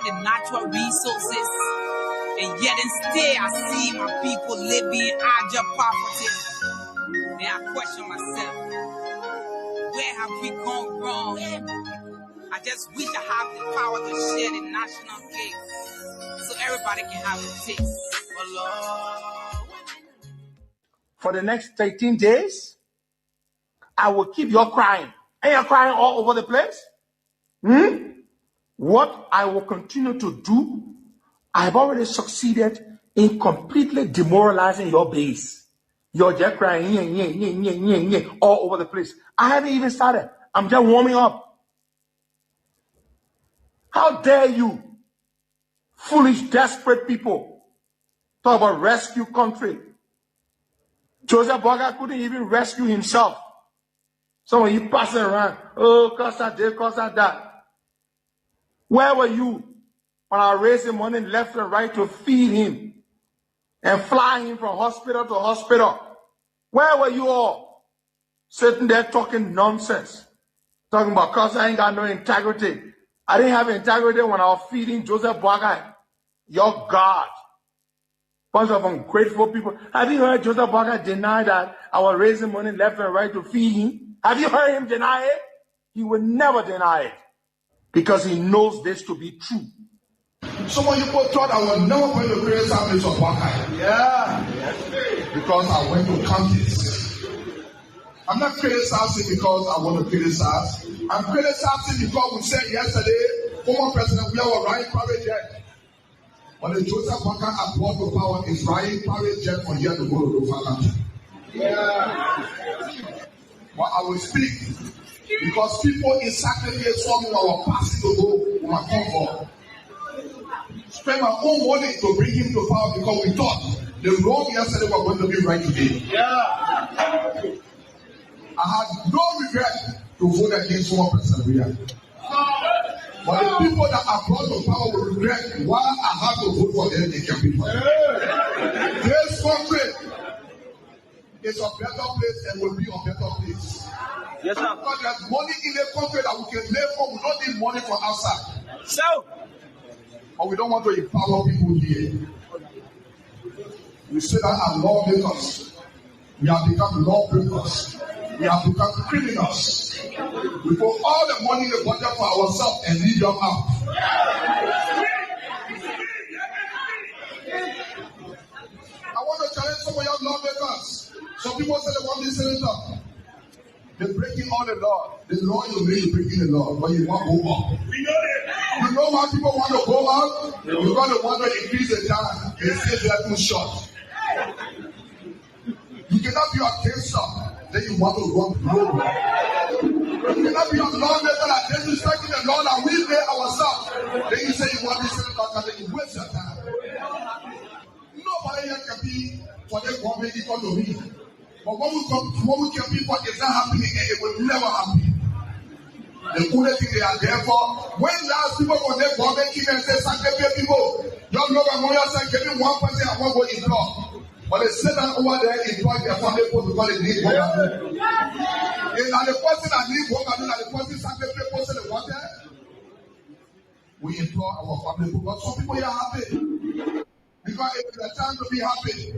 the natural resources, and yet and still I see my people living in abject poverty. Then I question myself, where have we gone wrong? I just wish I have the power to share the national cake so everybody can have a taste. Oh Lord. For the next 13 days, I will keep you crying. And you're crying all over the place? What I will continue to do, I've already succeeded in completely demoralizing your base. You're just crying all over the place. I haven't even started. I'm just warming up. How dare you, foolish, desperate people, talk about rescue country. Joseph Boga couldn't even rescue himself. Some of you passing around, oh, cause that this, cause that. Where were you when I raised money left and right to feed him and fly him from hospital to hospital? Where were you all sitting there talking nonsense? Talking about cause I ain't got no integrity. I didn't have integrity when I was feeding Joseph Boga, your God. Bunch of ungrateful people. Have you heard Joseph Boga deny that I was raising money left and right to feed him? Have you heard him deny it? He will never deny it because he knows this to be true. Some of you thought I was never going to create families of HAGGAI. Yeah. Because I went to counties. I'm not criticizing because I want to criticize. I'm criticizing because we said yesterday, former President, we are riding private jet. When the Joseph Boga brought to power is riding private jet from here to go to the country. Yeah. But I will speak because people in sacrifice for me were passing to go to my comfort. Spend my own money to bring him to power because we thought the wrong yesterday were going to be right today. Yeah. I had no regret to vote against former President William. But the people that are brought to power will regret why I had to vote for them in campaign. This country is a better place and will be a better place. Yes, sir. Because there's money in the country that we can live for. We don't need money from outside. So, but we don't want to empower people here. We say that our lawmakers, we have become lawbreakers. We have become criminals. We put all the money in the budget for ourselves and leave them out. I want to challenge some of your lawmakers. Some people say they want this senator. They're breaking all the law. The law you make is breaking the law, but you want to go up. We know it. You know why people want to go out? You're going to want to increase the time. They say they are too short. You cannot be a cancer, then you want to run global. You cannot be a lawmaker that then you strike the law that we made ourselves. Then you say you want this senator, and then you waste your time. Nobody here can be for the government economy. But when we can be for it's not happening, it will never happen. The only thing they are there for, when last people from the government came and said, sanctify people, young love and more say, give me 1% I want to employ. But they said that over there, employ their family people because they need work. And now the person that need work, and the person sanctify people say they want that. We employ our family people, but some people are happy. Because it is a time to be happy.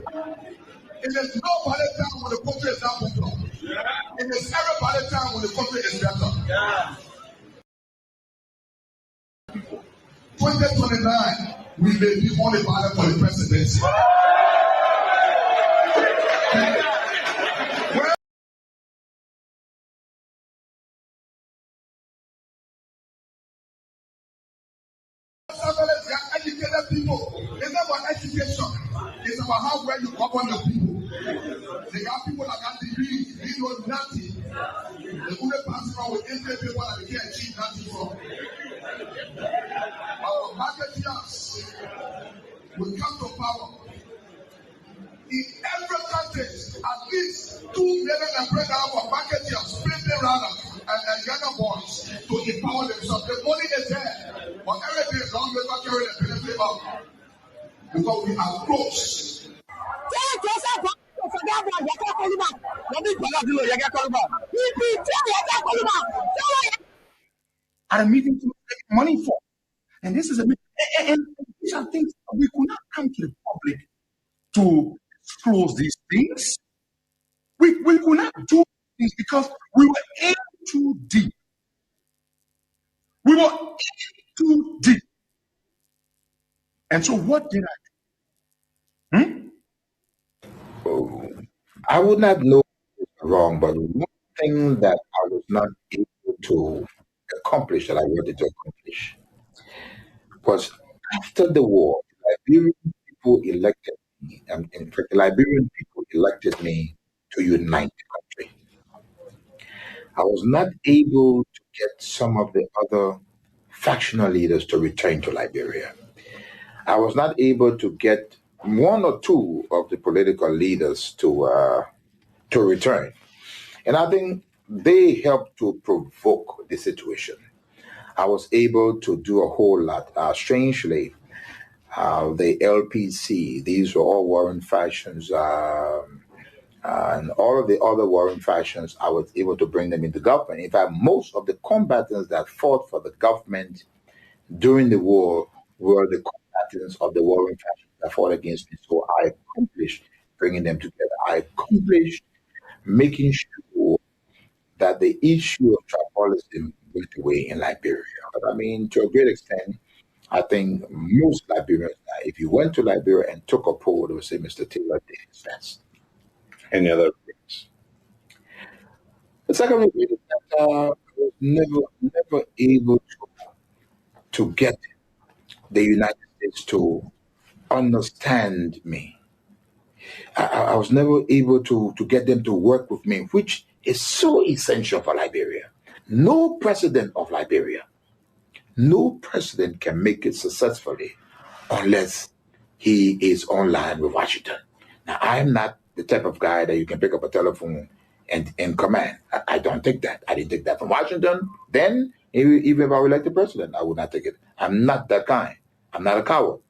It is nobody time when the country is not better. It is everybody time when the country is better. Yeah. 2029, we may be only ballot for the presidency. Educated people. It's not about education. It's about how well you govern your people. They got people that got degrees, they know nothing. They only pass around with entry people that they can't achieve nothing from. Our marketeers will come to power. In every country, at least 2 million employees for marketeers, printing runners, and younger boys to empower themselves. The money is there. But everything is long without carrying the benefit up. Because we are close. At a meeting to make money for. And this is a meeting And these are things we could not come to the public to disclose these things. We could not do things because we were in too deep. We were in too deep. And so what did I do? Oh, I would not know wrong, but one thing that I was not able to accomplish that I wanted to accomplish was after the war, Liberian people elected me, and in fact, the Liberian people elected me to unite the country. I was not able to get some of the other factional leaders to return to Liberia. I was not able to get one or two of the political leaders to return. And I think they helped to provoke the situation. I was able to do a whole lot. Strangely, the LPC, these were all warring factions, and all of the other warring factions, I was able to bring them into government. In fact, most of the combatants that fought for the government during the war were the combatants of the warring factions that fought against me. So I accomplished bringing them together. I accomplished making sure that the issue of tribalism went away in Liberia. But I mean, to a great extent, I think most Liberians, if you went to Liberia and took a poll, they would say Mr. Taylor did his best. Any other things? The second thing is that I was never able to get the United States to understand me. I was never able to get them to work with me, which is so essential for Liberia. No president of Liberia, no president can make it successfully unless he is online with Washington. Now, I'm not the type of guy that you can pick up a telephone and command. I don't take that. I didn't take that from Washington. Then, even if I were elected president, I would not take it. I'm not that kind. I'm not a coward.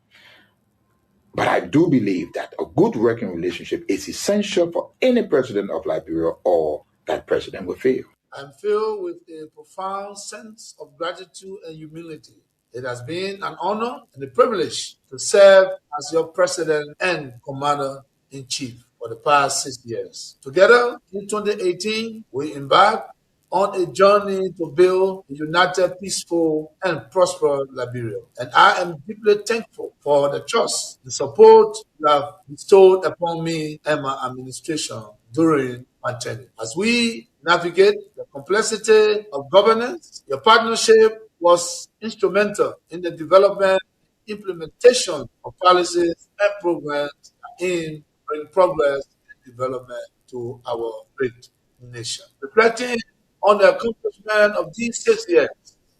But I do believe that a good working relationship is essential for any president of Liberia, or that president will fail. I'm filled with a profound sense of gratitude and humility. It has been an honor and a privilege to serve as your president and commander in chief for the past 6 years. Together in 2018, we embarked on a journey to build a united, peaceful, and prosperous Liberia. And I am deeply thankful for the trust, the support you have bestowed upon me and my administration during my tenure. As we navigate the complexity of governance, your partnership was instrumental in the development and implementation of policies and programs in bring progress and development to our great nation. Reflecting on the accomplishment of these 6 years,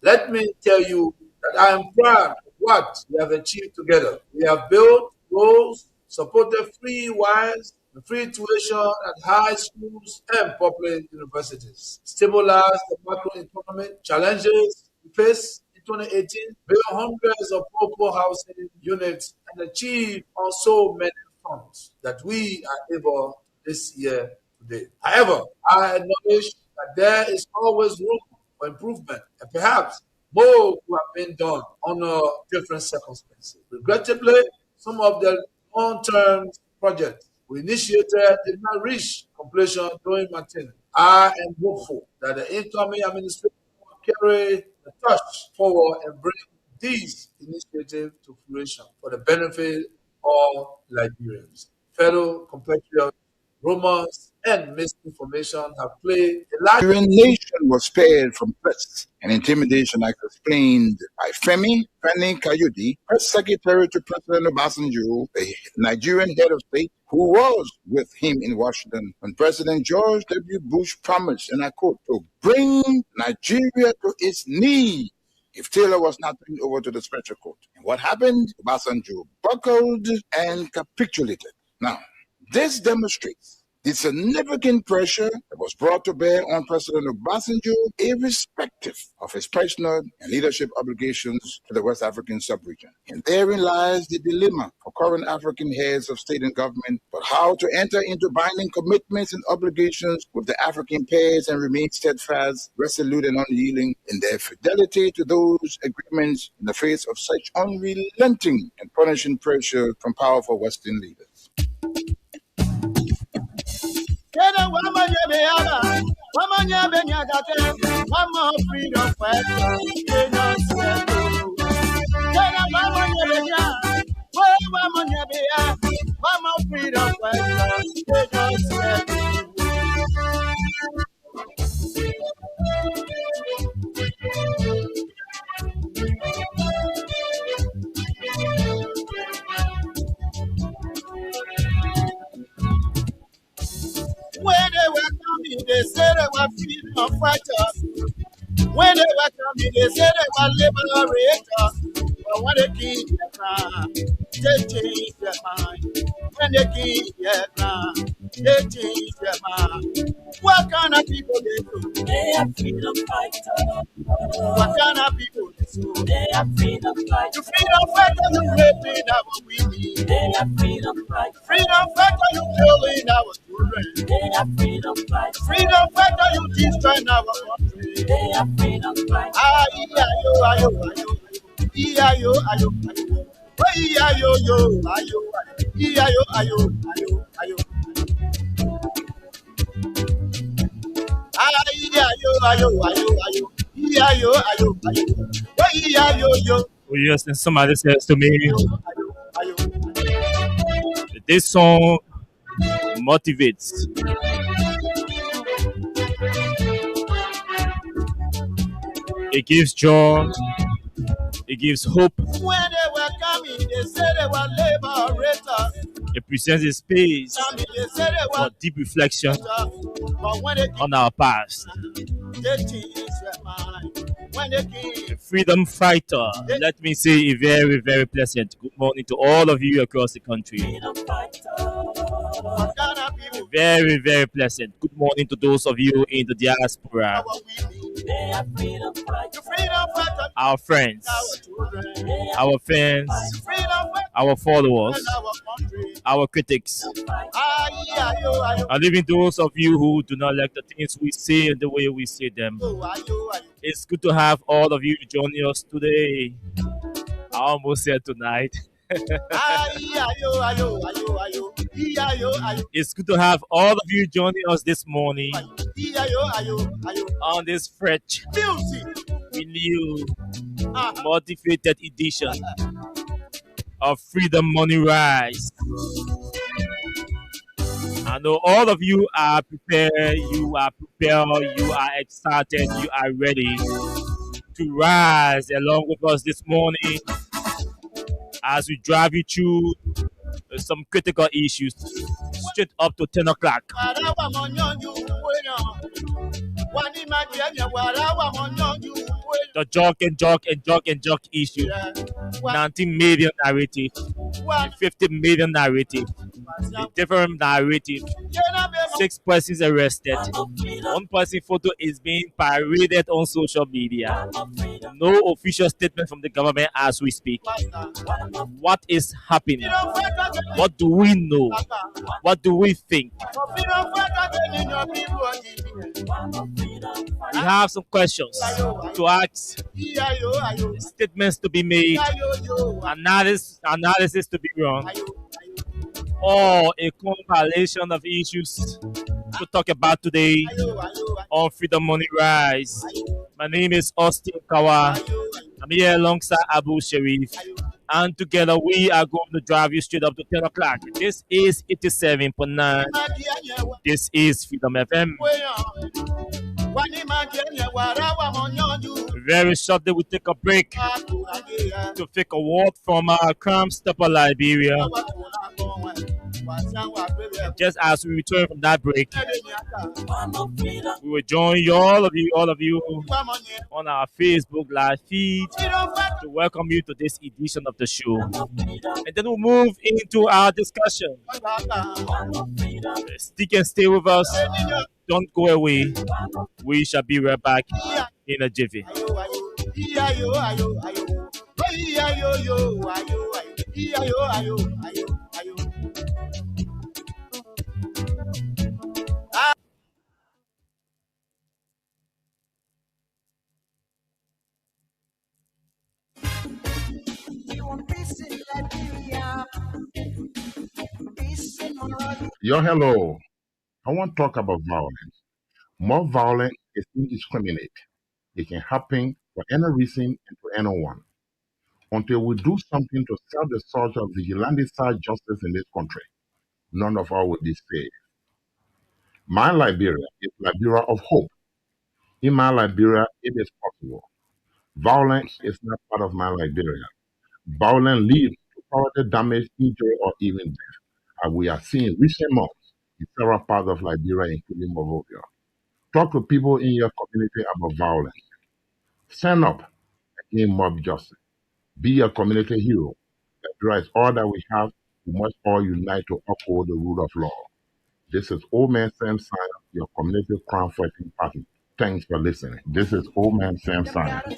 let me tell you that I am proud of what we have achieved together. We have built roads, supported free wires, and free tuition at high schools and public universities, stabilized the macroeconomic challenges we face in 2018, built hundreds of poor housing units, and achieved on so many fronts that we are able this year today. However, I acknowledge that there is always room for improvement, and perhaps more could have been done under different circumstances. Regrettably, some of the long-term projects we initiated did not reach completion during my tenure. I am hopeful that the incoming administration will carry the torch forward and bring these initiatives to fruition for the benefit of Liberians. Fellow compatriots, rumors, and misinformation have played a large Liberian nation was spared from threats and intimidation, as explained by Femi Kayode, press secretary to President Obasanjo, the Nigerian head of state, who was with him in Washington when President George W. Bush promised, and I quote, to bring Nigeria to its knees if Taylor was not turned over to the special court. And what happened? Obasanjo buckled and capitulated. Now, this demonstrates The significant pressure that was brought to bear on President Obasanjo, irrespective of his personal and leadership obligations to the West African sub-region. And therein lies the dilemma for current African heads of state and government, but how to enter into binding commitments and obligations with the African pairs and remain steadfast, resolute, and unyielding in their fidelity to those agreements in the face of such unrelenting and punishing pressure from powerful Western leaders. When they were coming, they said they were freedom fighters. When they were coming, they said they were liberators. But when they came their crown, they changed their mind. When they came their crown, they changed their mind. What kind of people they do? They are freedom fighters. What kind of people they do? They are freedom fighters. You freedom fighters, you raping our women. They are freedom fighters. Freedom fighters, you killing our children. They are freedom fighters. Freedom fighters, you destroying our country. They are freedom fighters. Ayo. Ayo. Oh yes, and somebody says to me, this song motivates. It gives joy. It gives hope. When they were coming, they said they were liberators. It presents a space for deep reflection on our past. A freedom fighter. Let me say a very, very pleasant good morning to all of you across the country. Very, very pleasant good morning to those of you in the diaspora. Our friends, our fans, our followers, our critics, and even those of you who do not like the things we say and the way we say them. It's good to have all of you joining us today. I almost said tonight. It's good to have all of you joining us this morning on this fresh, renewed, motivated edition of Freedom Money Rise. I know all of you are prepared, you are excited, you are ready to rise along with us this morning as we drive you through some critical issues straight up to 10 o'clock. The joke issue. 19 million narrative. 50 million narrative. A different narrative. 6 persons arrested. 1 person photo is being paraded on social media. No official statement from the government as we speak. What is happening? What do we know? What do we think? We have some questions to ask, statements to be made, analysis to be run, or a compilation of issues to talk about today on Freedom Money Rise. My name is Austin Kawa. I'm here alongside Abu Sharif. And together we are going to drive you straight up to 10 o'clock. This is 87.9. This is Freedom FM. Very shortly we take a break to take a walk from our Crime Stopper Liberia. Just as we return from that break, we will join all of you on our Facebook live feed to welcome you to this edition of the show. And then we'll move into our discussion. Stick and stay with us. Don't go away. We shall be right back in a jiffy. Yo, hello. I want to talk about violence. More violence is indiscriminate. It can happen for any reason and to anyone. Until we do something to stop the surge of vigilante style justice in this country, none of us will be safe. My Liberia is Liberia of hope. In my Liberia, it is possible. Violence is not part of my Liberia. Violence leads to property damage, injury, or even death, as we are seeing recent months in several parts of Liberia, including Monrovia. Talk to people in your community about violence. Stand up against mob justice. Be a community hero. Liberia is all that we have. We must all unite to uphold the rule of law. This is Old Man Sam Science, your community crime fighting party. Thanks for listening. This is Old Man Sam Science.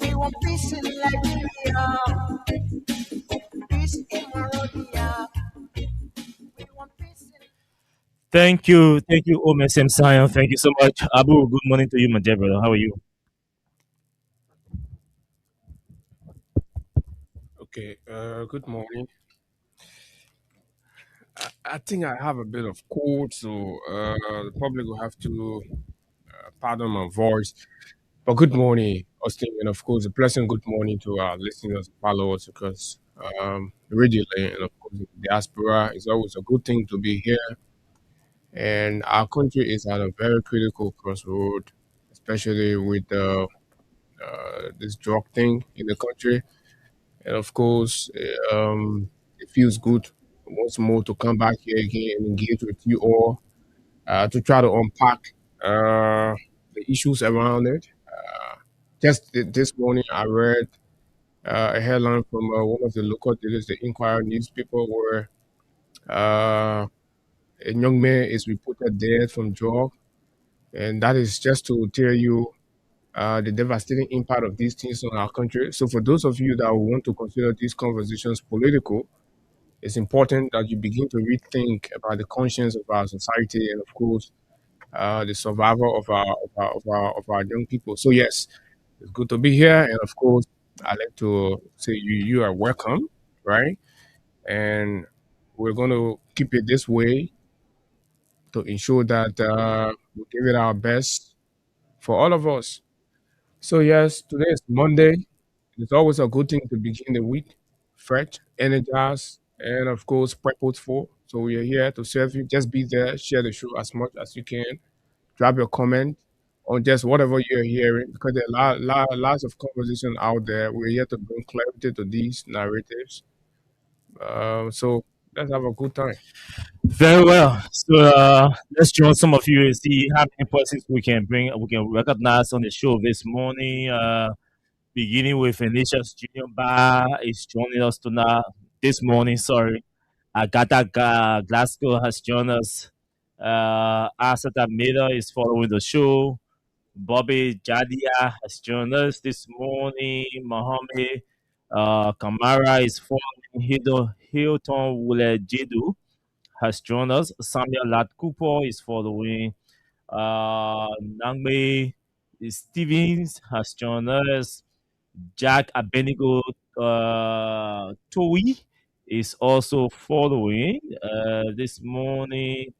Thank you, OMSM Sion. Thank you so much. Abu, good morning to you, my dear brother. How are you? Okay, good morning. I think I have a bit of cold, so the public will have to pardon my voice. But good morning, Austin, and of course, a pleasant good morning to our listeners and followers because regularly and of course, in the diaspora is always a good thing to be here. And our country is at a very critical crossroad, especially with this drug thing in the country. And of course, it feels good once more to come back here again and engage with you all to try to unpack the issues around it. This morning, I read a headline from one of the local dailies, the Inquirer newspaper, where a young man is reported dead from drug. And that is just to tell you the devastating impact of these things on our country. So, for those of you that want to consider these conversations political, it's important that you begin to rethink about the conscience of our society and, of course, the survival of our young people. So, yes, it's good to be here, and of course, I'd like to say you are welcome, right? And we're going to keep it this way to ensure that we give it our best for all of us. So, yes, today is Monday. It's always a good thing to begin the week fresh, energized, and of course, purposeful. So, we are here to serve you. Just be there, share the show as much as you can, drop your comment on just whatever you're hearing because there are lots of conversation out there. We're here to bring clarity to these narratives. So, let's have a good time. Very well. So let's join some of you and see how many persons we can recognize on the show this morning. Beginning with Ignatius Junior Bar is joining us tonight this morning. Sorry, Agatha Glasgow has joined us. Asata Miller is following the show. Bobby Jadia has joined us this morning. Mohammed Kamara is following. Hilton Wulejedu has joined us. Samuel Latkupo is following. Nangme Stevens has joined us. Jack Abenigo Towi is also following this morning.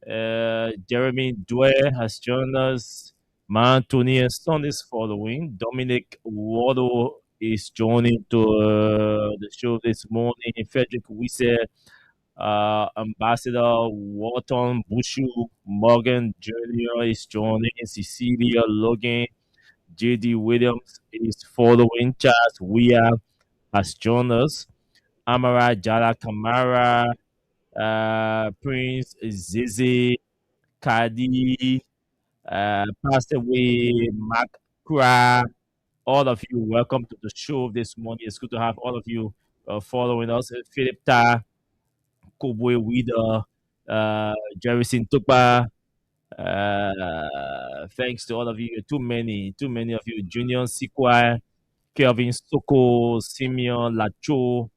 Jeremy Dwyer has joined us. Mantoni Son is following. Dominic Wado is joining to the show this morning. Frederick Wisse, Ambassador Walton Bushu, Morgan Jr. is joining. Cecilia Logan, JD Williams is following. Charles Weir has joined us. Amara Jala Kamara Prince Zizi, Kadi, passed away, Mark Kra. All of you, welcome to the show this morning. It's good to have all of you following us. Philip Ta, Koboy Wida, Jerry Sintukpa. Thanks to all of you. Too many of you. Junior Sikwa, Kelvin Soko, Simeon Lacho,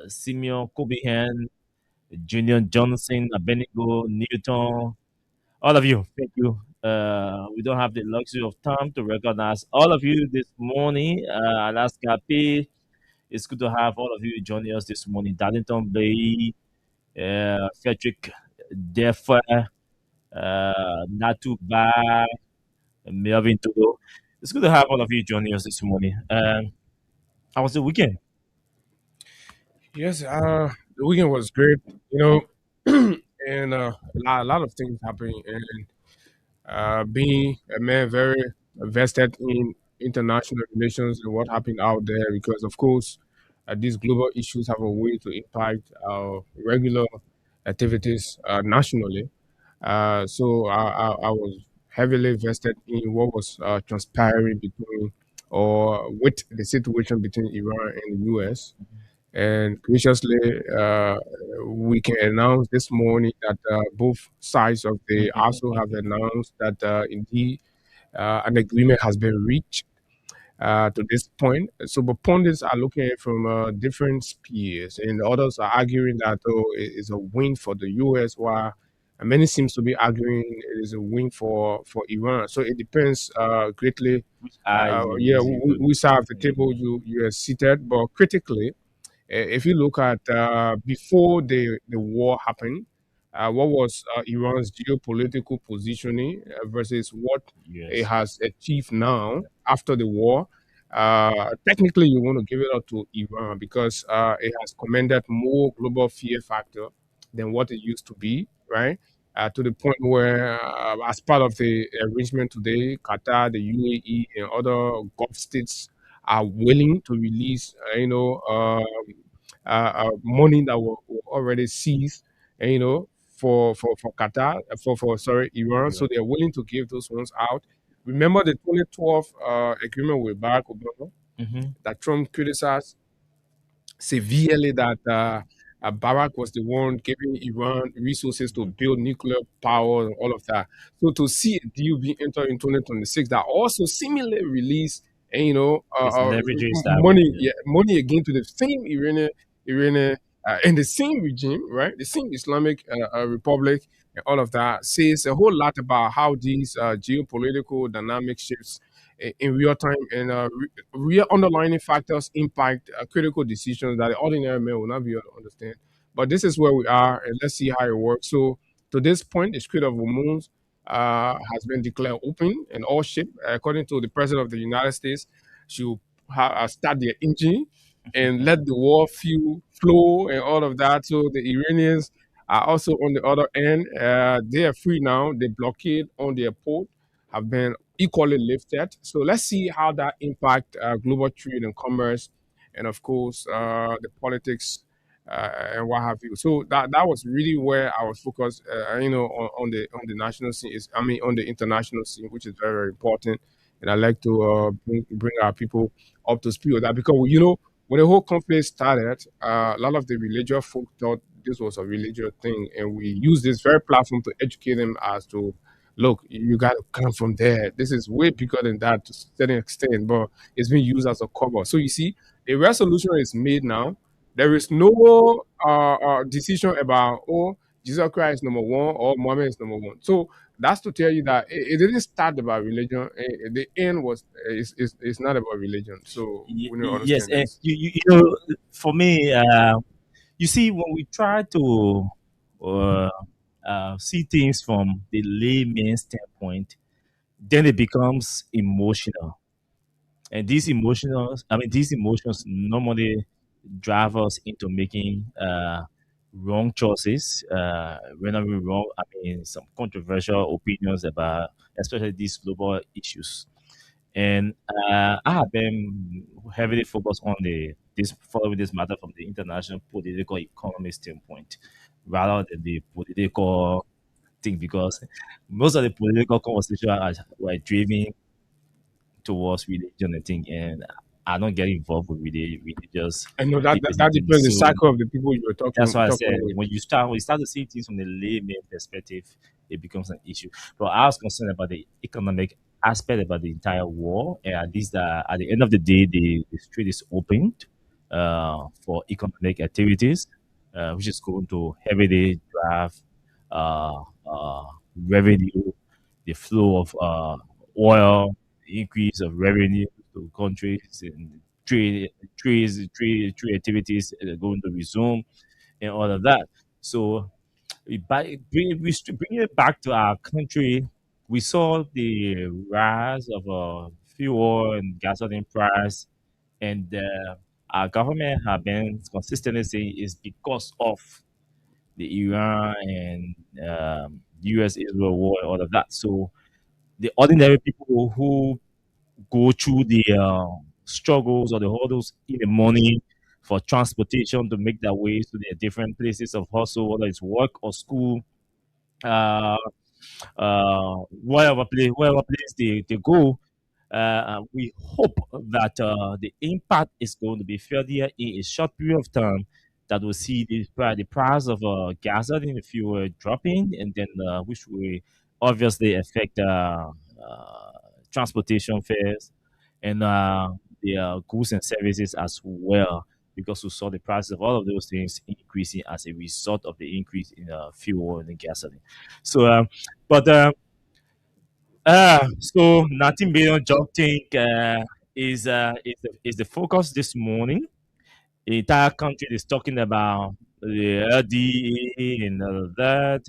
Simeon Kobihan, Junior Johnson, Abenigo, Newton, all of you. Thank you. We don't have the luxury of time to recognize all of you this morning. Alaska P. It's good to have all of you joining us this morning. Darlington Bay, Frederick Defa, Natuba, Melvin Todo. It's good to have all of you joining us this morning. How was the weekend? Yes, the weekend was great, and a lot of things happening. And being a man very vested in international relations and what happened out there, because of course, these global issues have a way to impact our regular activities nationally. So I was heavily vested in what was transpiring between or with the situation between Iran and the US. And graciously, we can announce this morning that both sides of the also have announced that indeed an agreement has been reached to this point. So, but pundits are looking at it from different spheres, and others are arguing that it is a win for the U.S., while many seems to be arguing it is a win for Iran. So it depends greatly. Which eye you Yeah, use it? we side of the table you are seated, but critically. If you look at before the war happened, what was Iran's geopolitical positioning versus what it Yes. has achieved now after the war? Technically, you want to give it up to Iran because it has commanded more global fear factor than what it used to be, right? To the point where, as part of the arrangement today, Qatar, the UAE, and other Gulf states are willing to release, money that were already seized, and, for Qatar, for sorry, Iran. So they're willing to give those ones out. Remember the 2012 agreement with Barack Obama Mm-hmm. that Trump criticized severely that Barack was the one giving Iran resources to build nuclear power and all of that. So to see a deal being entered in 2026 that also seemingly release and It's leverages that way. money, Yeah. yeah, money again to the same Iranian and the same regime, right? The same Islamic Republic and all of that says a whole lot about how these geopolitical dynamic shifts in real time and real underlying factors impact critical decisions that the ordinary man will not be able to understand. But this is where we are, and let's see how it works. So, to this point, the Strait of Hormuz has been declared open, and all ships, according to the President of the United States, should start their engine and let the war fuel flow and all of that. So, the Iranians are also on the other end. They are free now. The blockade on their port have been equally lifted. So let's see how that impact global trade and commerce, and of course the politics and what have you. So that was really where I was focused, on the national scene. I mean, on the international scene, which is very very important. And I like to bring our people up to speed with that because when the whole conflict started, a lot of the religious folk thought this was a religious thing, and we use this very platform to educate them as to look, you got to come from there. This is way bigger than that to a certain extent, but it's being used as a cover. So you see, the resolution is made now. There is no decision about, oh, Jesus Christ is number one or Muhammad is number one. So that's to tell you that it didn't start about religion. The end is not about religion. So we need to Yes, understand and this. you know, for me, you see, when we try to uh, see things from the layman standpoint, then it becomes emotional. And these emotions normally drive us into making wrong choices. When I mean wrong, I mean some controversial opinions about, especially these global issues. And I have been heavily focused on the this following this matter from the international political economy standpoint, rather than the political thing, because most of the political conversation were driven towards religion and thing, and I don't get involved with religious I know that, debates and that things. depends the So cycle of the people you're that's why I talking said with. when you start to see things from the layman perspective, it becomes an issue. But I was concerned about the economic aspect about the entire war, and at least at the end of the day, the street is opened for economic activities, which is going to heavily drive uh, uh, revenue, the flow of oil, the increase of revenue to countries, and trade activities are going to resume and all of that. So bring it back to our country. We saw the rise of fuel and gasoline price, and our government have been consistently saying it's because of the Iran and U.S. Israel war and all of that. So the ordinary people who go through the struggles or the hurdles in the morning for transportation to make their way to their different places of hustle, whether it's work or school, uh, wherever place they go. We hope that the impact is going to be felt here in a short period of time. That will see the price of gasoline fuel dropping, and then which will obviously affect transportation fares and the goods and services as well, because we saw the price of all of those things increasing as a result of the increase in fuel and gasoline. So, but so nothing beyond job think is the focus this morning. The entire country is talking about the LDA and all of that.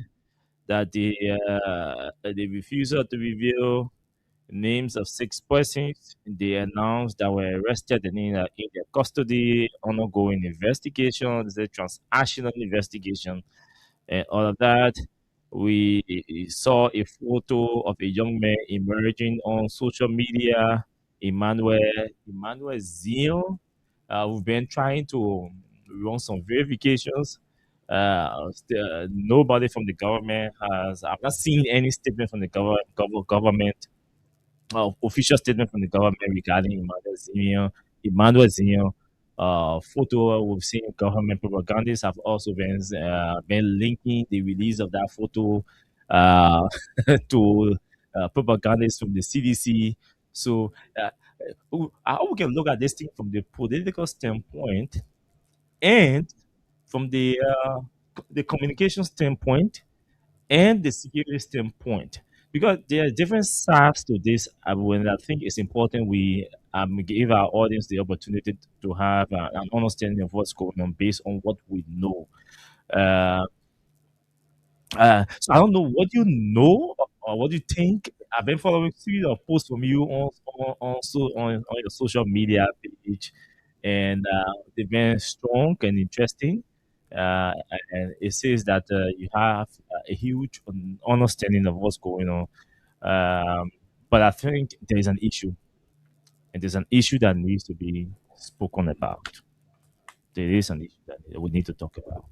That the refusal to reveal names of 6 persons they announced that were arrested and in their custody, ongoing investigation, the transactional investigation, and all of that. We saw a photo of a young man emerging on social media, Emmanuel Zion. We've been trying to run some verifications. Nobody from the government has. I've not seen any statement from the government, official statement from the government regarding Emmanuel Zinion photo. We've seen government propagandists have also been linking the release of that photo uh, to propagandists from the CDC. So how we can look at this thing from the political standpoint and from the communication standpoint and the security standpoint, because there are different sides to this. When I think it's important we give our audience the opportunity to have an understanding of what's going on based on what we know. Uh, so I don't know what you know or what you think. I've been following series of posts from you on your social media page, and they've been strong and interesting. Uh, and it says that you have a huge understanding of what's going on. Um, but I think there is an issue, and there's an issue that needs to be spoken about. There is an issue that we need to talk about.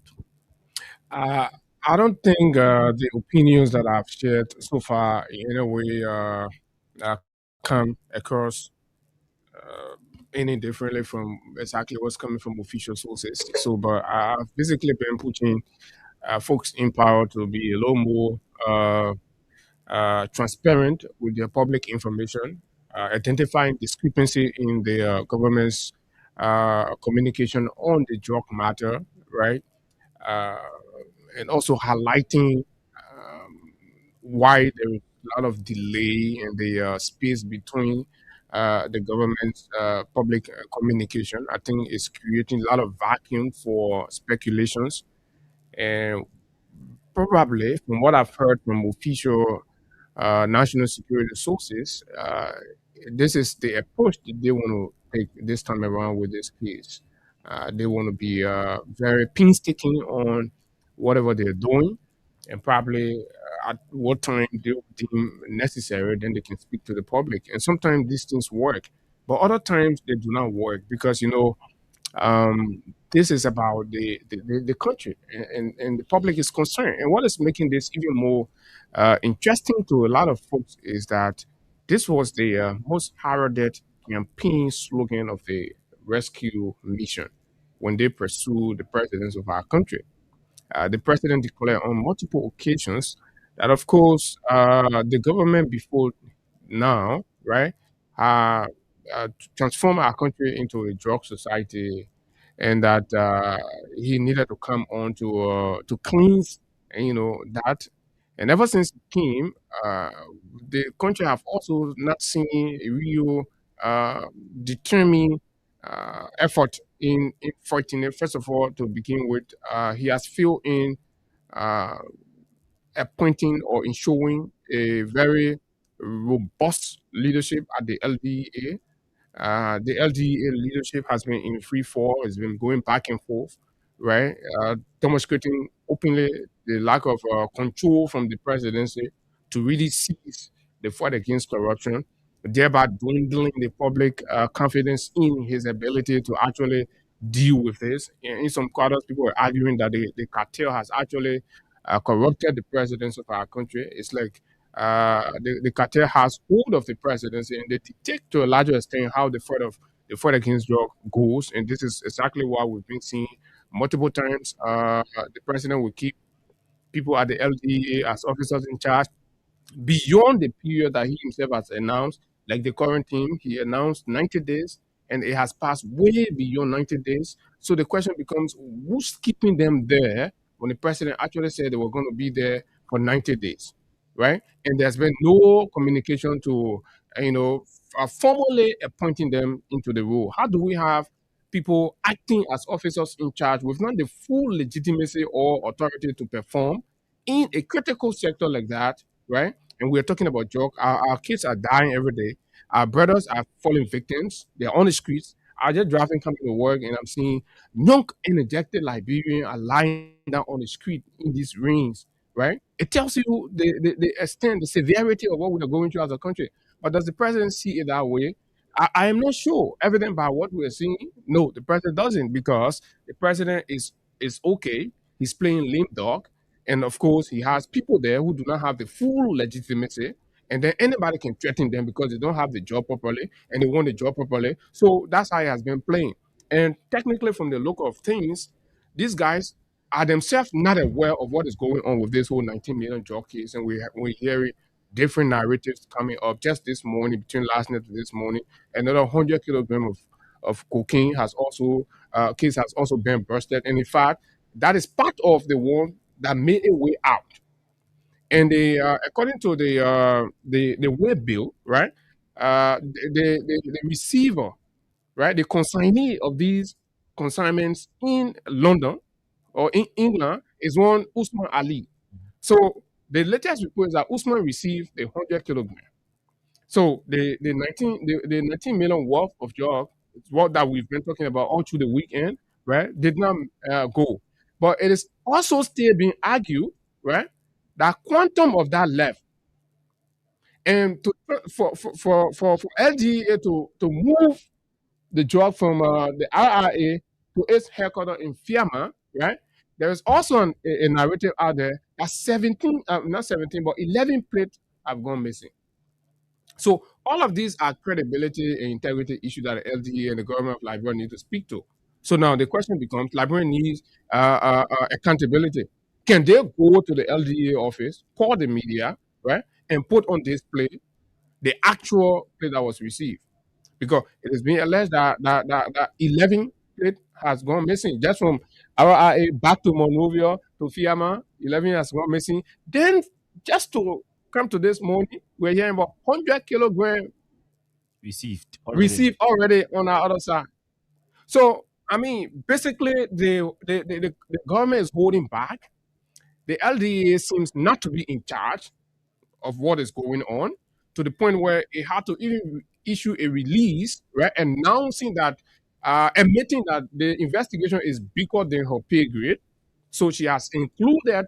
Uh, I don't think the opinions that I've shared so far in a way uh, come across any differently from exactly what's coming from official sources. So, but I've basically been pushing folks in power to be a little more transparent with their public information, identifying discrepancy in the government's communication on the drug matter, right? Uh, and also highlighting why there is a lot of delay in the space between the government's public communication. I think it's creating a lot of vacuum for speculations. And probably, from what I've heard from official national security sources, this is the approach that they want to take this time around with this case. They want to be very painstaking on whatever they're doing, and probably at what time they deem necessary, then they can speak to the public. And sometimes these things work, but other times they do not work because this is about the country, and the public is concerned. And what is making this even more interesting to a lot of folks is that this was the most heralded campaign slogan of the rescue mission when they pursued the presidents of our country. The president declared on multiple occasions that, of course, the government before now, right, uh, to transform our country into a drug society, and that he needed to come on to cleanse, that. And ever since he came, uh, the country have also not seen a real uh, determined effort in fighting it. First of all, to begin with, he has filled in uh, appointing or ensuring a very robust leadership at the LDA. The LDA leadership has been in free fall, has been going back and forth, right? Demonstrating openly the lack of control from the presidency to really seize the fight against corruption, thereby dwindling the public confidence in his ability to actually deal with this. In some quarters, people are arguing that the cartel has actually corrupted the presidents of our country. It's like the cartel has hold of the presidency, and they dictate to a larger extent how the fight against drug goes. And this is exactly what we've been seeing multiple times. The president will keep people at the LDA as officers in charge beyond the period that he himself has announced. Like the current team, he announced 90 days, and it has passed way beyond 90 days. So the question becomes, who's keeping them there when the president actually said they were going to be there for 90 days, right? And there's been no communication to, formally appointing them into the role. How do we have people acting as officers in charge with not the full legitimacy or authority to perform in a critical sector like that, right? And we're talking about drug. Our kids are dying every day. Our brothers are falling victims. They're on the streets. I just driving coming to work, and I'm seeing young and ejected Liberians are lying down on the street in these rains, right? It tells you the extent, the severity of what we are going through as a country. But does the president see it that way? I am not sure. Evident by what we are seeing, no, the president doesn't, because the president is okay. He's playing lame dog, and of course, he has people there who do not have the full legitimacy. And then anybody can threaten them because they don't have the job properly and they want the job properly. So that's how he has been playing. And technically, from the look of things, these guys are themselves not aware of what is going on with this whole 19 million job case. And we're hearing different narratives coming up just this morning, between last night to this morning. Another 100 kilograms of cocaine has also, case has also been busted. And in fact, that is part of the one that made a way out. And according to the way bill, right, the receiver, right, the consignee of these consignments in London or in England is one Usman Ali. So the latest report is that Usman received 100 kilograms. So the 19 million worth of job, what that we've been talking about all through the weekend, right, did not go. But it is also still being argued, right, that quantum of that left. And for LGA to move the drug from the RRA to its headquarters in Fiamma, right, there is also a narrative out there that 17, not 17, but 11 plates have gone missing. So all of these are credibility and integrity issues that the LDA and the government of Liberia need to speak to. So now the question becomes, Liberia needs accountability. Can they go to the LDA office, call the media, right, and put on display the actual plate that was received? Because it has been alleged that 11 plate has gone missing just from RRA back to Monrovia to Fiamma. 11 has gone missing. Then just to come to this morning, we're hearing about 100 kilograms received already on our other side. So, I mean, basically, the government is holding back. The LDA seems not to be in charge of what is going on, to the point where it had to even issue a release, right, announcing that, admitting that the investigation is bigger than her pay grade. So she has included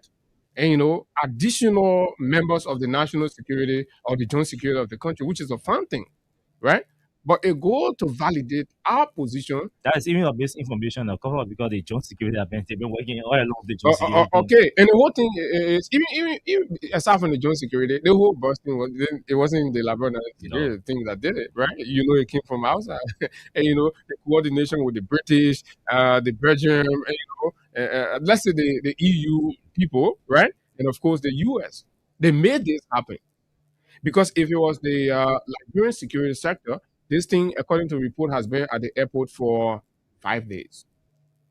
and additional members of the national security or the joint security of the country, which is a fun thing, right? But a goal to validate our position. That is even of this information, of course, because the joint security have been working all along the joint security thing. Okay, and the whole thing is even aside from the joint security, the whole busting it wasn't the Labrador security thing that did it, right? It came from outside, and the coordination with the British, the Belgium, and let's say the EU people, right, and of course the US, they made this happen because if it was the Liberian security sector, this thing, according to report, has been at the airport for 5 days.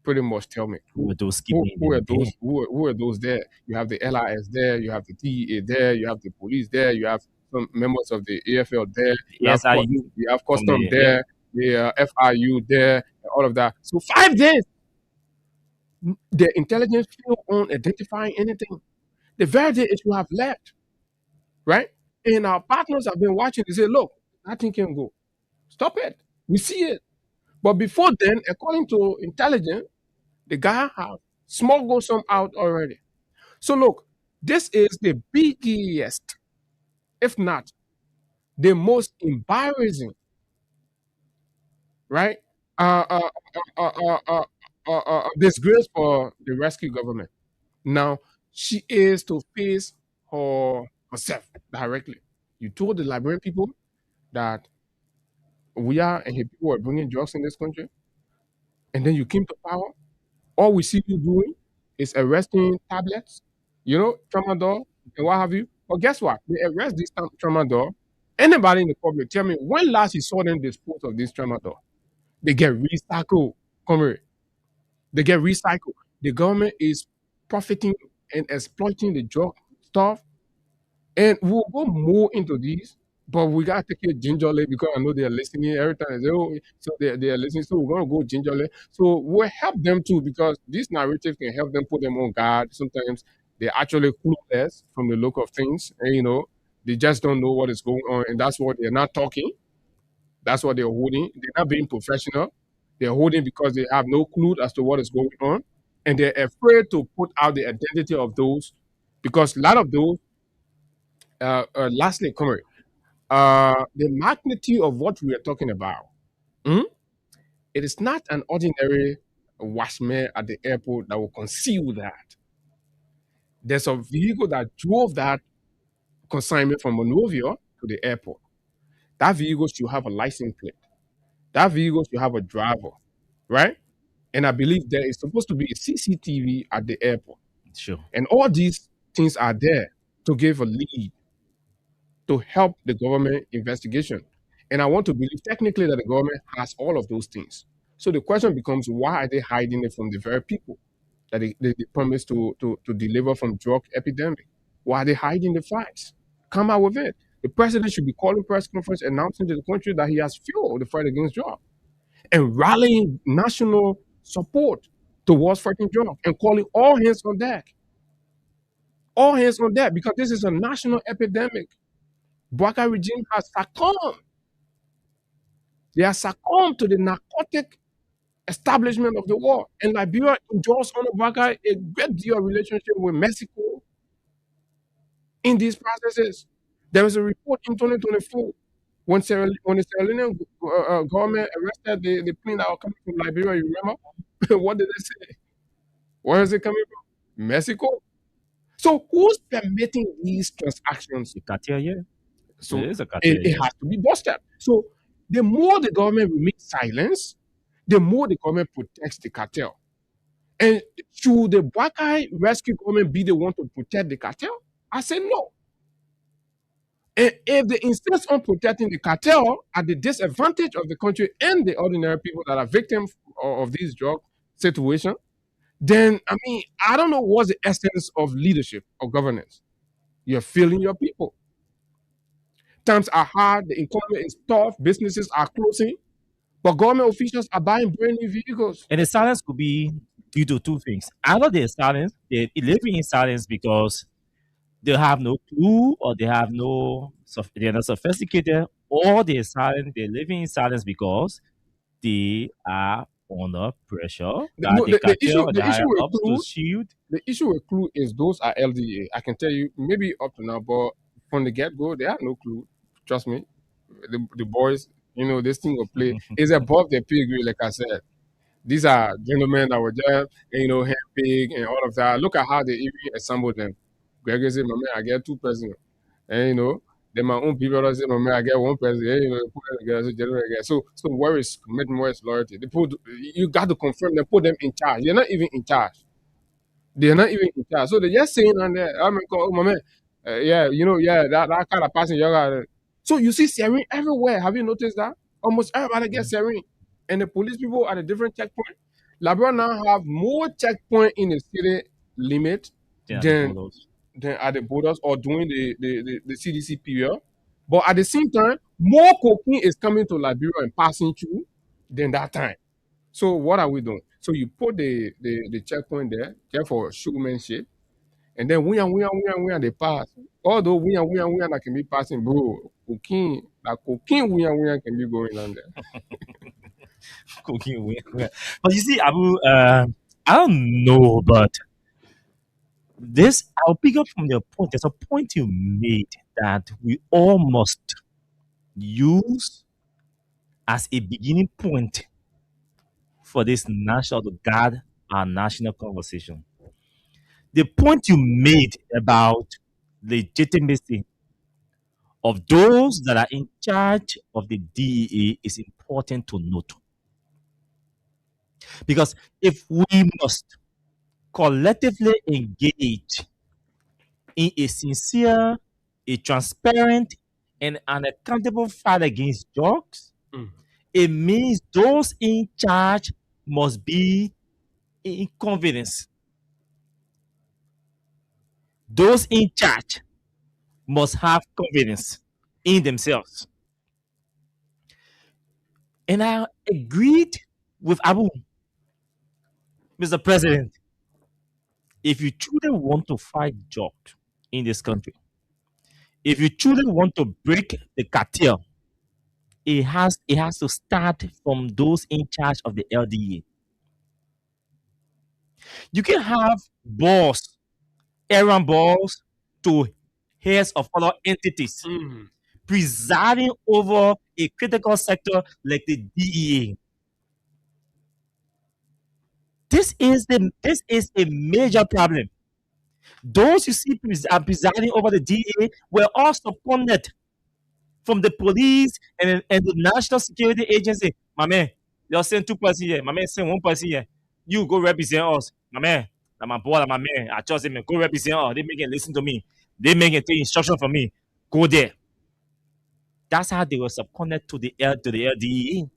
Pretty much tell me Who were those keeping who are them there? those who are those there? You have the LIS there, you have the TEA there, you have the police there, you have some members of the AFL there, The SIU you have from custom the there, the FIU there, and all of that. So 5 days, the intelligence failed on identifying anything. The very day it should have left, right? And our partners have been watching. They say, look, nothing can go. Stop it. We see it. But before then, according to intelligence, the guy have smuggled some out already. So look, this is the biggest, if not the most embarrassing, right? Disgrace for the rescue government. Now she is to face herself directly. You told the Liberian people that we are and her people are bringing drugs in this country, and then you came to power. All we see you doing is arresting tablets, tramadol, and what have you. But guess what? They arrest this tramadol. Anybody in the public, tell me when last you saw them dispose of this tramadol? They get recycled. Come here. They get recycled. The government is profiting and exploiting the drug stuff. And we'll go more into these, but we gotta take it gingerly because I know they're listening every time. They say, oh, so they're listening. So we're gonna go gingerly. So we'll help them too because these narratives can help them put them on guard. Sometimes they're actually clueless from the look of things, and they just don't know what is going on, and that's what they're not talking. That's what they're holding. They're not being professional. They're holding because they have no clue as to what is going on, and they're afraid to put out the identity of those because a lot of those. Lastly, come here. The magnitude of what we are talking about, hmm, it is not an ordinary watchman at the airport that will conceal that. There's a vehicle that drove that consignment from Monrovia to the airport. That vehicle should have a license plate. That vehicle should have a driver, right? And I believe there is supposed to be a CCTV at the airport. Sure. And all these things are there to give a lead to help the government investigation. And I want to believe technically that the government has all of those things. So the question becomes, why are they hiding it from the very people that they promise to deliver from drug epidemic? Why are they hiding the facts? Come out with it. The president should be calling press conference announcing to the country that he has fueled the fight against drug and rallying national support towards fighting drug and calling all hands on deck. All hands on deck because this is a national epidemic. Bouakai regime has succumbed. They have succumbed to the narcotic establishment of the war. And Liberia enjoys under Bouakai a great deal of relationship with Mexico in these processes. There was a report in 2024 when the Sierra Leonean government arrested the plane that was coming from Liberia. You remember? What did they say? Where is it coming from? Mexico. So who's permitting these transactions? The cartel, yeah. So There is a cartel, it yeah. has to be busted. So the more the government remains silent, the more the government protects the cartel. And should the Bouakai rescue government be the one to protect the cartel? I say no. And if they insist on protecting the cartel at the disadvantage of the country and the ordinary people that are victims of these drug situation, then I don't know what's the essence of leadership or governance. You're failing your people. Times are hard, the economy is tough, businesses are closing, but government officials are buying brand new vehicles. And the silence could be due to two things. Either they're silent, they're living in silence because they have no clue or they're not sophisticated, or they're silent, they're living in silence because they are under pressure that No, the the issue cartel, the the issue higher with ups to Clue, shield. the issue with Clue is those are LDA. I can tell you, maybe up to now, but from the get go, they have no clue. Trust me, the boys, this thing will play is above their pay grade. Like I said, these are gentlemen that were just, handpicked and all of that. Look at how they even assembled them. Gregory said, "My man, I get two presidents," and then my own people that say, "My man, I get one president." They put them together, so general again. So where is commitment, where is loyalty? You got to confirm them, put them in charge. They're not even in charge. They're not even in charge. So they're just saying on there, I mean, oh, my man, yeah, that kind of person, you got. So you see Serene everywhere. Have you noticed that? Almost everybody gets Serene. And the police people at a different checkpoint. Labrador now have more checkpoint in the city limit Yeah, the than bulldogs. at the borders or during the CDC period. But at the same time, more cocaine is coming to Liberia and passing through than that time. So what are we doing? So you put the checkpoint there, check for showmanship, and then we they pass. Although we that can be passing, bro, cocaine can be going on there. Cooking weird. But you see, Abu, I don't know, but this, I'll pick up from your point. There's a point you made that we all must use as a beginning point for this national to guard our national conversation. The point you made about legitimacy of those that are in charge of the DEA is important to note. Because if we must collectively engage in a sincere, a transparent, and an accountable fight against drugs, it means those in charge must be in confidence. Those in charge must have confidence in themselves. And I agreed with Abu, Mr. President, if you truly want to fight drugs in this country, if you truly want to break the cartel, it has to start from those in charge of the LDA. You can have boss, errand boss to heads of other entities presiding over a critical sector like the DEA. This is a major problem. Those you see are presiding over the DEA were all seconded from the police and the National Security Agency. My man, they'll send two person here. My man send one person here. You go represent us. My man, like my boy, like my man. I trust him. Go represent us. They make it listen to me. They make it take instruction from me. Go there. That's how they were seconded to the LDE.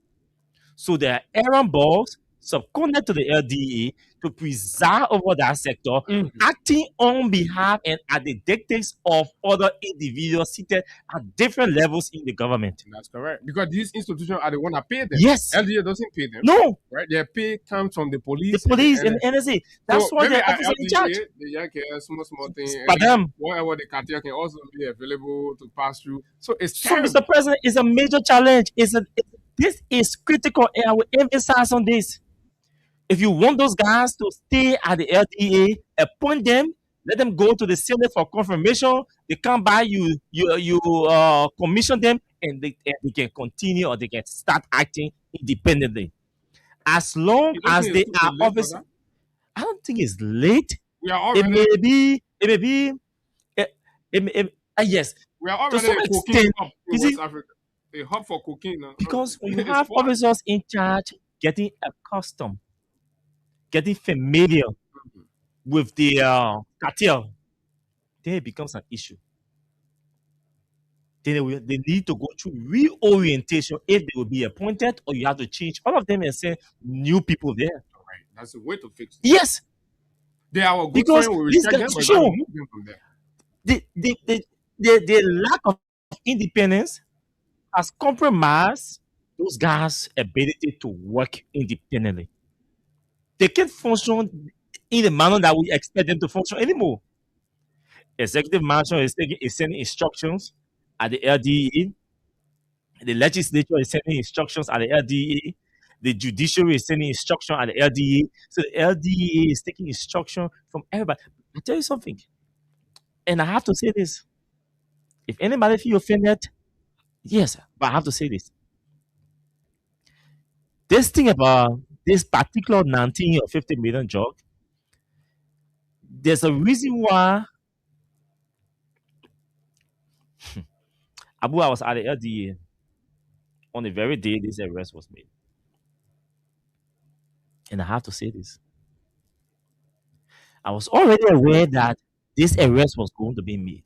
So there are errand boss seconded to the LDA to preside over that sector, acting on behalf and at the dictates of other individuals seated at different levels in the government. That's correct. Because these institutions are the one that pay them. Yes. LDA doesn't pay them. No. Right? Their pay comes from the police. The police and the NSA. That's so why maybe they're officers in charge. The young small thing. For them. Whatever the cartel can also be available to pass through. So it's So, terrible. Mr. President, it's a major challenge. This is critical, and I will emphasize on this. If you want those guys to stay at the LDA, appoint them, let them go to the Senate for confirmation. They come by, you commission them, and they can continue or they can start acting independently. As long as they are office, I don't think it's late. We are already. Yes. We are already a cocaine hub in West Africa. A hub for cocaine. Because when you have officers in charge getting accustomed, getting familiar with the cartel, then it becomes an issue. Then they need to go through reorientation if they will be appointed, or you have to change all of them and send new people there. Right. That's a way to fix it. Yes. They are a good because friend. We these respect guys them, but show remove them from there. the lack of independence has compromised those guys' ability to work independently. They can't function in the manner that we expect them to function anymore. Executive mansion is sending instructions at the LDE. The legislature is sending instructions at the LDE. The judiciary is sending instruction at the LDA. So the LDA is taking instruction from everybody. I tell you something, and I have to say this. If anybody feel offended, yes, but I have to say this. This thing about this particular 19 or 50 million drug, there's a reason why Abu I was at the LDA on the very day this arrest was made. And I have to say this. I was already aware that this arrest was going to be made.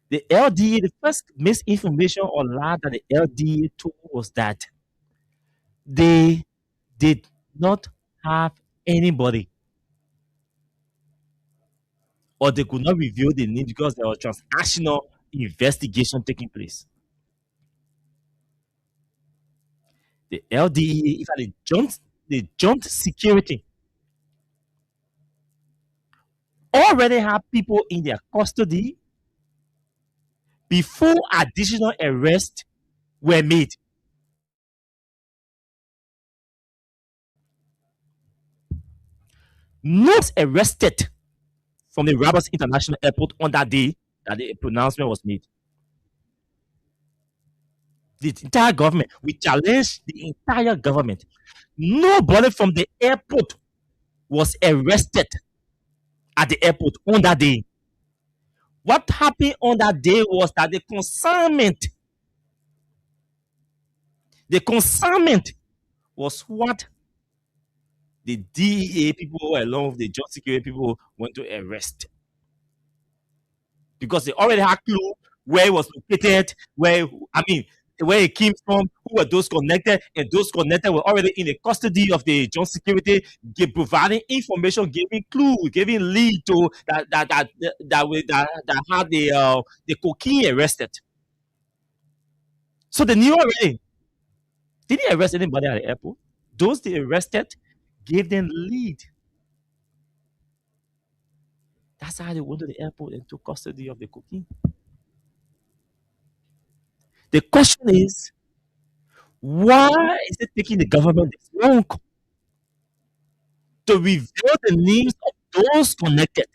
The LDA, the first misinformation or lie that the LDA told was that they did not have anybody or they could not reveal the name because there was transactional investigation taking place. The LDA, in fact, they jumped security. Already have people in their custody before additional arrests were made. No one was arrested from the Rabat International Airport on that day that the pronouncement was made. The entire government, we challenged the entire government. Nobody from the airport was arrested at the airport on that day. What happened on that day was that the consignment was what the DEA people, along with the job security people, went to arrest because they already had clue where it was located, where it came from, who were those connected, and those connected were already in the custody of the job security, providing information, giving clue, giving lead to that had the cocaine arrested. So they knew already. They didn't arrest anybody at the airport. Those they arrested gave them lead. That's how they went to the airport and took custody of the cocaine. The question is, why is it taking the government this long to reveal the names of those connected?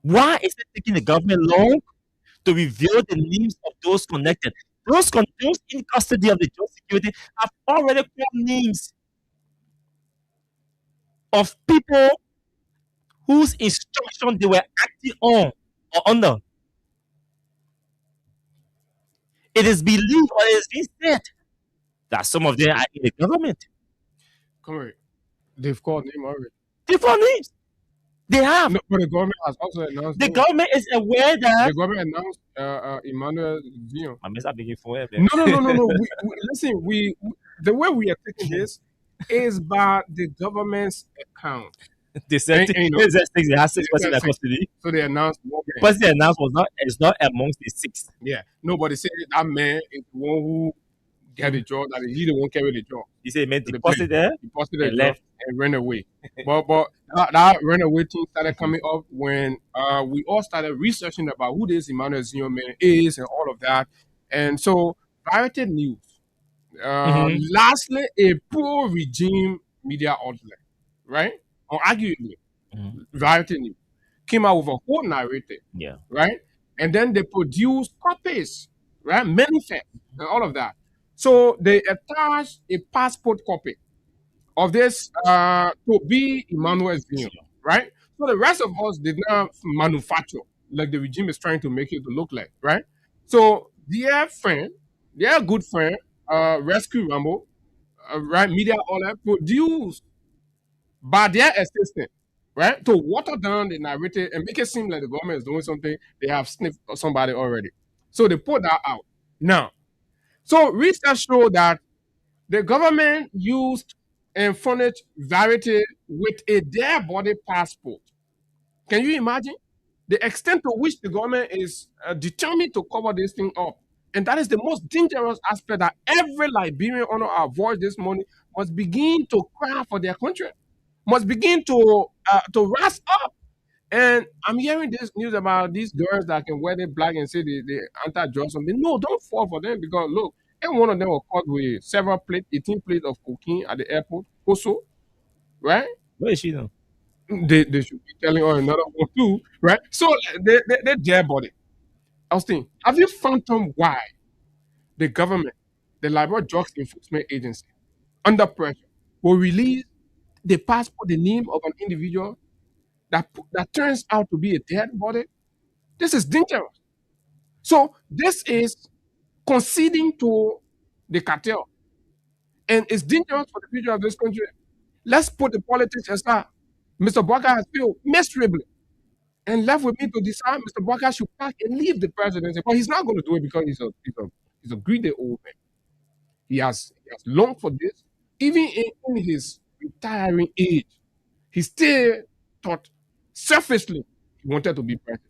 Why is it taking the government long to reveal the names of those connected? Those in custody of the job security have already called names of people whose instruction they were acting on or under. It is believed or it is being said that some of them are in the government. Correct. They've called him already. Different names. They have. No, but the government has also announced. The government is aware that. The government announced Emmanuel Zion. I must be for it. No. Listen, the way we are taking this is by the government's account. They said they have 6 percent custody. So they announced. But the announced is not amongst the 6. Yeah. Nobody said that man is the one who get the job, that he the one carry the job. He said he meant deposit there, deposited and left and ran away. but that runaway thing started coming up when we all started researching about who this Emmanuel Zion man is and all of that. And so Variety News, lastly a pro-regime media outlet, right? Or arguably, Variety News came out with a whole narrative, right? And then they produced copies, right? Manifest and all of that. So they attached a passport copy of this to be Emmanuel Zion, right? So the rest of us did not manufacture like the regime is trying to make it to look like, right? So their good friend, Rescue Rambo, right, media outlet produced by their assistant, right, to water down the narrative and make it seem like the government is doing something. They have sniffed somebody already. So they put that out. Now, so research showed that the government used and furnished Variety with a dead body passport. Can you imagine the extent to which the government is determined to cover this thing up? And that is the most dangerous aspect, that every Liberian on our voice this morning must begin to cry for their country, must begin to rise up And I'm hearing this news about these girls that can wear it black and say they anti-drug something. No, don't fall for them because look, every one of them were caught with several plate, 18 plates of cocaine at the airport. Also, right? Where is she now? They should be telling on another one too, right? So they dare body. Austin, have you phantom why the government, the Liberal Drugs Enforcement Agency, under pressure, will release the passport, the name of an individual that turns out to be a dead body? This is dangerous. So this is conceding to the cartel, and it's dangerous for the future of this country. Let's put the politics aside. Mr. Barker has failed miserably, and left with me to decide Mr. Barker should pack and leave the presidency. But he's not going to do it because he's a greedy old man. He has longed for this. Even in his retiring age, he still thought selfishly he wanted to be president.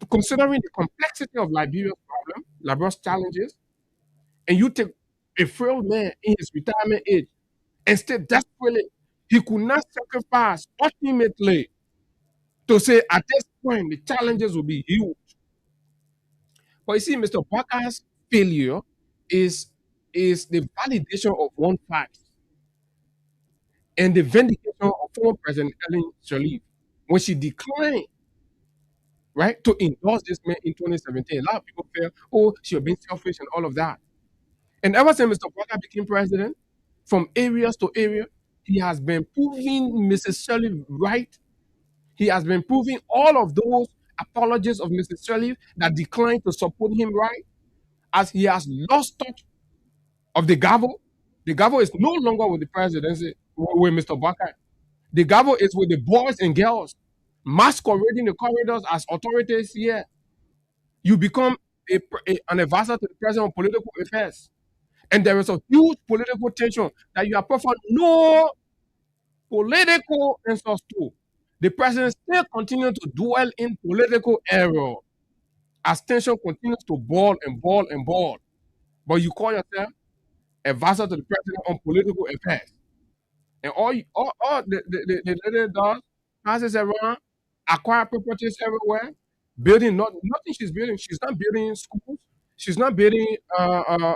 Considering the complexity of Liberia's problem, Liberia's challenges, and you take a frail man in his retirement age and still desperately, he could not sacrifice ultimately to say at this point the challenges will be huge. But you see, Mr. Barker's failure is is the validation of one fact and the vindication of former President Ellen Sirleaf when she declined, right, to endorse this man in 2017. A lot of people felt, oh, she was being selfish and all of that. And ever since Mr. Barker became president, from areas to area, he has been proving Mrs. Sirleaf right. He has been proving all of those apologists of Mrs. Sirleaf that declined to support him right, as he has lost touch of the gavel. The gavel is no longer with the presidency, with Mr. Barker. The gavel is with the boys and girls masquerading the corridors as authorities here. You become an advisor to the president on political affairs. And there is a huge political tension that you have performed no political answers to. The president still continues to dwell in political error as tension continues to boil and boil and boil. But you call yourself advisor to the president on political affairs. And all the lady does, passes around, acquire properties everywhere, building nothing she's building. She's not building schools. She's not building a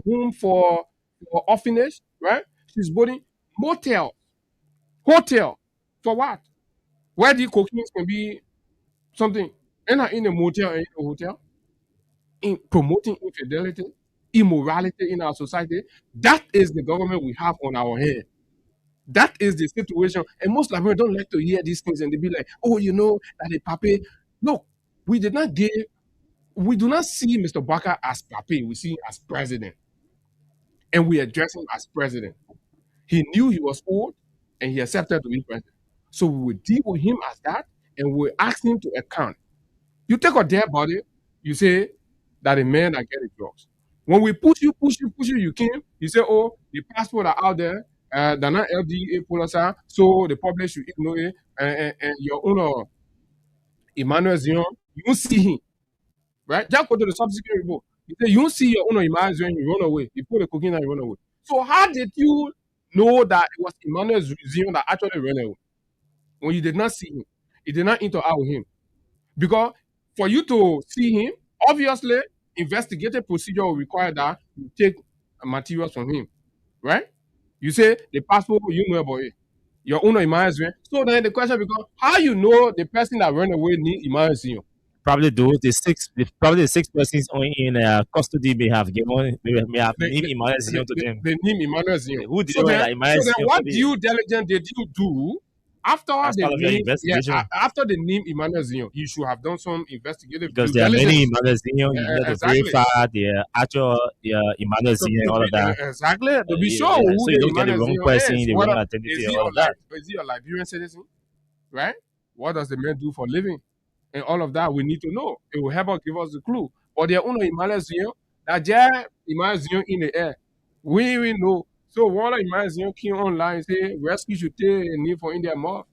home for orphanage, right? She's building motel, hotel. For what? Where the cocaine can be something. And not in a motel and in a hotel, in promoting infidelity, immorality in our society. That is the government we have on our hand. That is the situation. And most Liberians don't like to hear these things and they be like, oh, you know, that the papi. Look, we do not see Mr. Barker as papi. We see him as president. And we address him as president. He knew he was old and he accepted to be president. So we will deal with him as that and we will ask him to account. You take a dead body, you say that a man that get the drugs. When we push you, you came, you say, oh, the passport are out there, they're not LDA policy, so the public should ignore it, and your owner, Emmanuel Zion, you don't see him, right? Just go to the subsequent report. You say, you don't see your owner, Emmanuel Zion, you run away. You put the cocaine and you run away. So how did you know that it was Emmanuel Zion that actually ran away? When you did not see him, you did not interact with him. Because for you to see him, obviously, investigative procedure will require that you take materials from him, right? You say the passport, you know about it. Your owner Emmanuel. So then the question becomes, how you know the person that ran away need Emmanuel? Probably those probably the six persons in custody may have named Emmanuel Zion to them. They name Emmanuel Zion. Who did So know then, that Emmanuel so then Zion what probably- due diligence did you do after As the part of your name, investigation? after the name Emmanuel Zion? You should have done some investigative because due there are many diligence. Emmanuel Zion, you need to Exactly. verify the actual Emmanuel Zion, all of that. Exactly. To be Yeah, sure yeah. who So you the don't get the Emmanuel wrong Zion person, is. the Whether- wrong identity, is he all of that. Is he a Liberian citizen? Right? What does the man do for a living? And all of that we need to know. It will help us give us the clue. But their own Emmanuel Zion, that just Emmanuel Zion in the air. We even know. So one of Emmanuel Zion came online and say rescue should take a name for India more.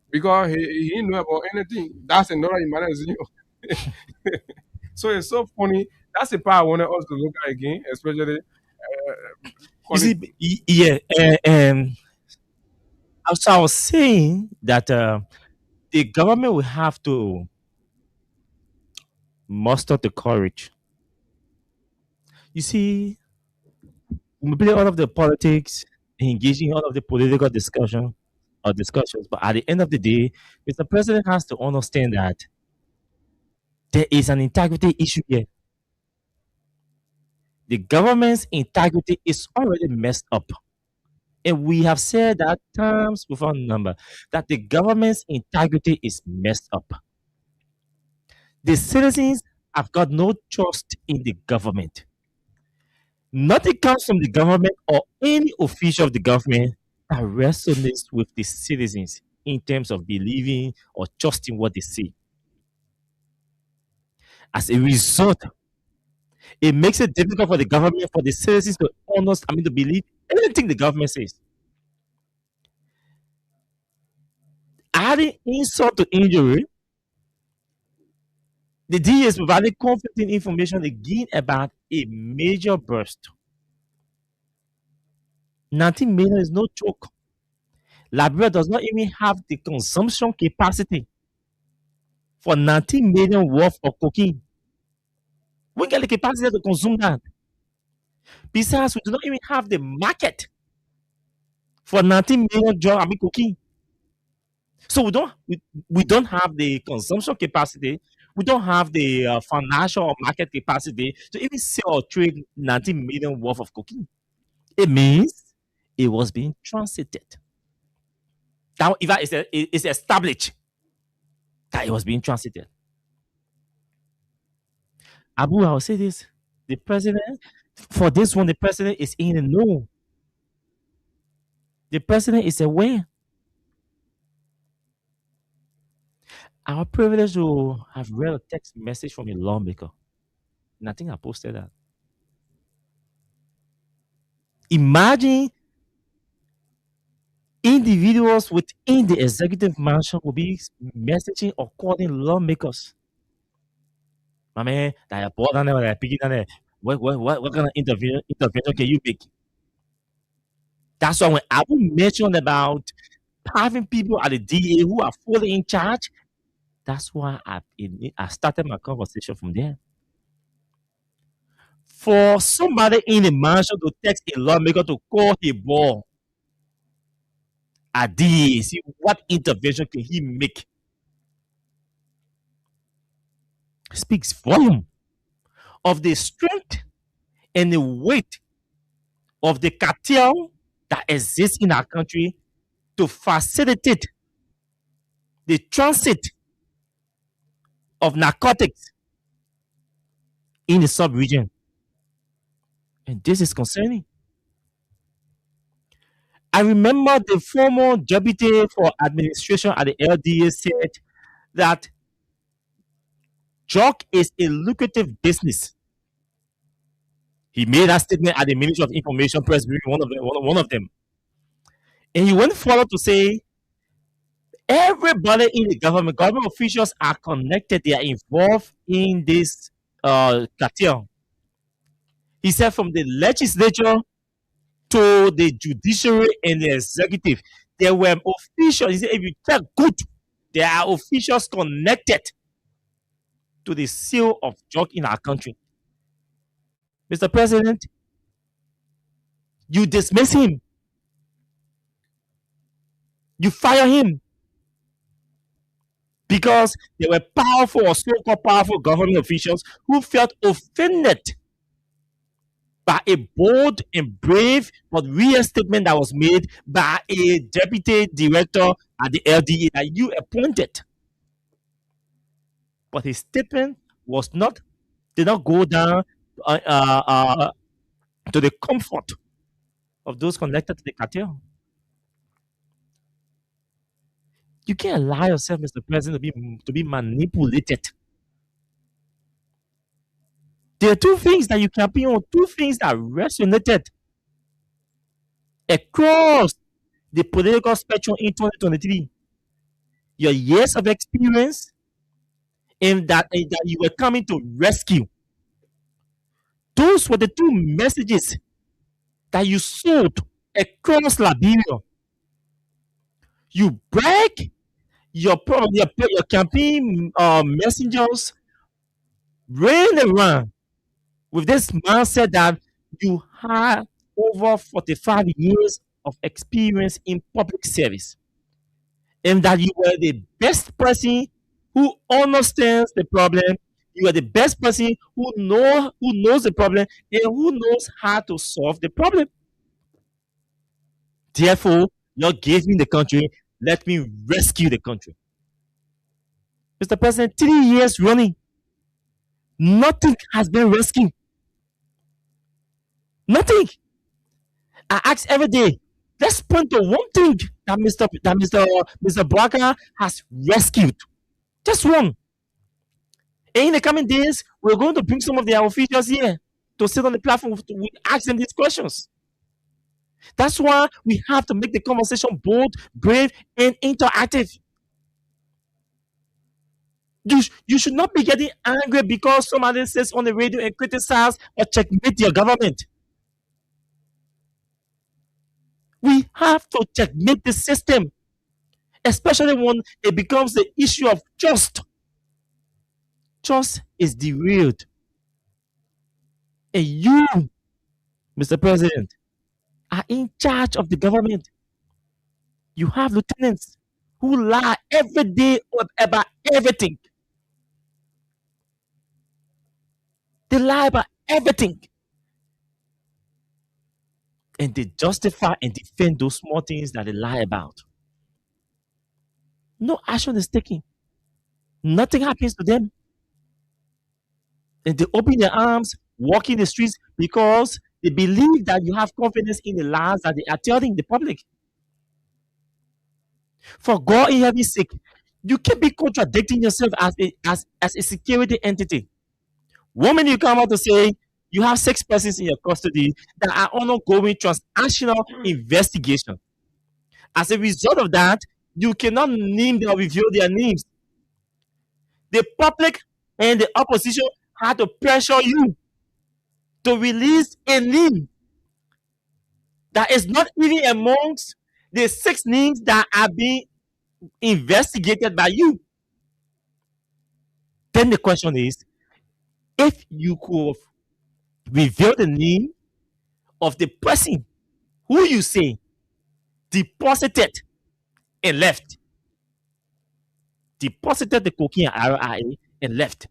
Because he didn't know about anything. That's another Emmanuel Zion. So it's so funny. That's the part I wanted us to look at again, especially You see, yeah, So I was saying that the government will have to muster the courage. You see, we play all of the politics, engaging all of the political discussion or discussions, but at the end of the day, Mr. President has to understand that there is an integrity issue here. The government's integrity is already messed up. And we have said that times without number that the government's integrity is messed up. The citizens have got no trust in the government. Nothing comes from the government or any official of the government that resonates with the citizens in terms of believing or trusting what they say. As a result, it makes it difficult for the government, for the citizens to to believe anything the government says. Adding insult to injury, the DA is providing conflicting information again about a major burst. 19 million is no joke. Liberia does not even have the consumption capacity for 19 million worth of cocaine. We get the capacity to consume that. Besides, we do not even have the market for 19 million cocaine. So we don't have the consumption capacity. We don't have the financial or market capacity to even sell or trade 19 million worth of cocaine. It means it was being transited. Now, if it's established that it was being transited. Abu, I will say this: the president, for this one, the president is in the know. The president is aware. Our privilege to have read a text message from a lawmaker. And I think I posted that. Imagine individuals within the executive mansion will be messaging or calling lawmakers. My man, that I bought down there, that I pick it down there. What kind of intervention can you make? That's why when Abu mentioned about having people at the DA who are fully in charge, that's why I started my conversation from there. For somebody in the mansion to text a lawmaker to call a ball at DA, see what intervention can he make? Speaks volume of the strength and the weight of the cartel that exists in our country to facilitate the transit of narcotics in the sub-region. And this is concerning. I remember the former deputy for administration at the LDA said that drug is a lucrative business. He made that statement at the Ministry of Information press briefing, one of them. And he went further to say everybody in the government officials are connected, they are involved in this cartel. He said from the legislature to the judiciary and the executive, there were officials. He said, if you check good, there are officials connected to the sale of drug in our country. Mr. President, you dismiss him. You fire him. Because there were powerful or so-called powerful government officials who felt offended by a bold and brave but real statement that was made by a deputy director at the LDA that you appointed. But his statement did not go down to the comfort of those connected to the cartel. You can't allow yourself, Mr. President, to be manipulated. There are two things that you can be on, two things that resonated across the political spectrum in 2023. Your years of experience and that you were coming to rescue. Those were the two messages that you sold across Liberia. You break your campaign messengers running around with this mindset that you have over 45 years of experience in public service and that you were the best person who understands the problem. You are the best person who knows the problem and who knows how to solve the problem. Therefore, you gave me the country. Let me rescue the country. Mr. President, 3 years running, nothing has been rescued. Nothing. I ask every day. Let's point to one thing that Mr. Barker has rescued. Just one. And in the coming days, we're going to bring some of their officials here to sit on the platform to ask them these questions. That's why we have to make the conversation bold, brave, and interactive. You should not be getting angry because somebody says on the radio and criticize or checkmate your government. We have to checkmate the system, especially when it becomes the issue of trust. Trust is derailed. And you, Mr. President, are in charge of the government. You have lieutenants who lie every day about everything. They lie about everything. And they justify and defend those small things that they lie about. No action is taken. Nothing happens to them. And they open their arms, walk in the streets because they believe that you have confidence in the lies that they are telling the public. For God in heaven's sake, you can't be contradicting yourself as a security entity. One minute you come out to say you have 6 persons in your custody that are ongoing transactional investigation. As a result of that, you cannot name them or reveal their names. The public and the opposition had to pressure you to release a name that is not even amongst the 6 names that are being investigated by you. Then the question is, if you could reveal the name of the person who you say deposited and left, deposited the cocaine at RIA and left,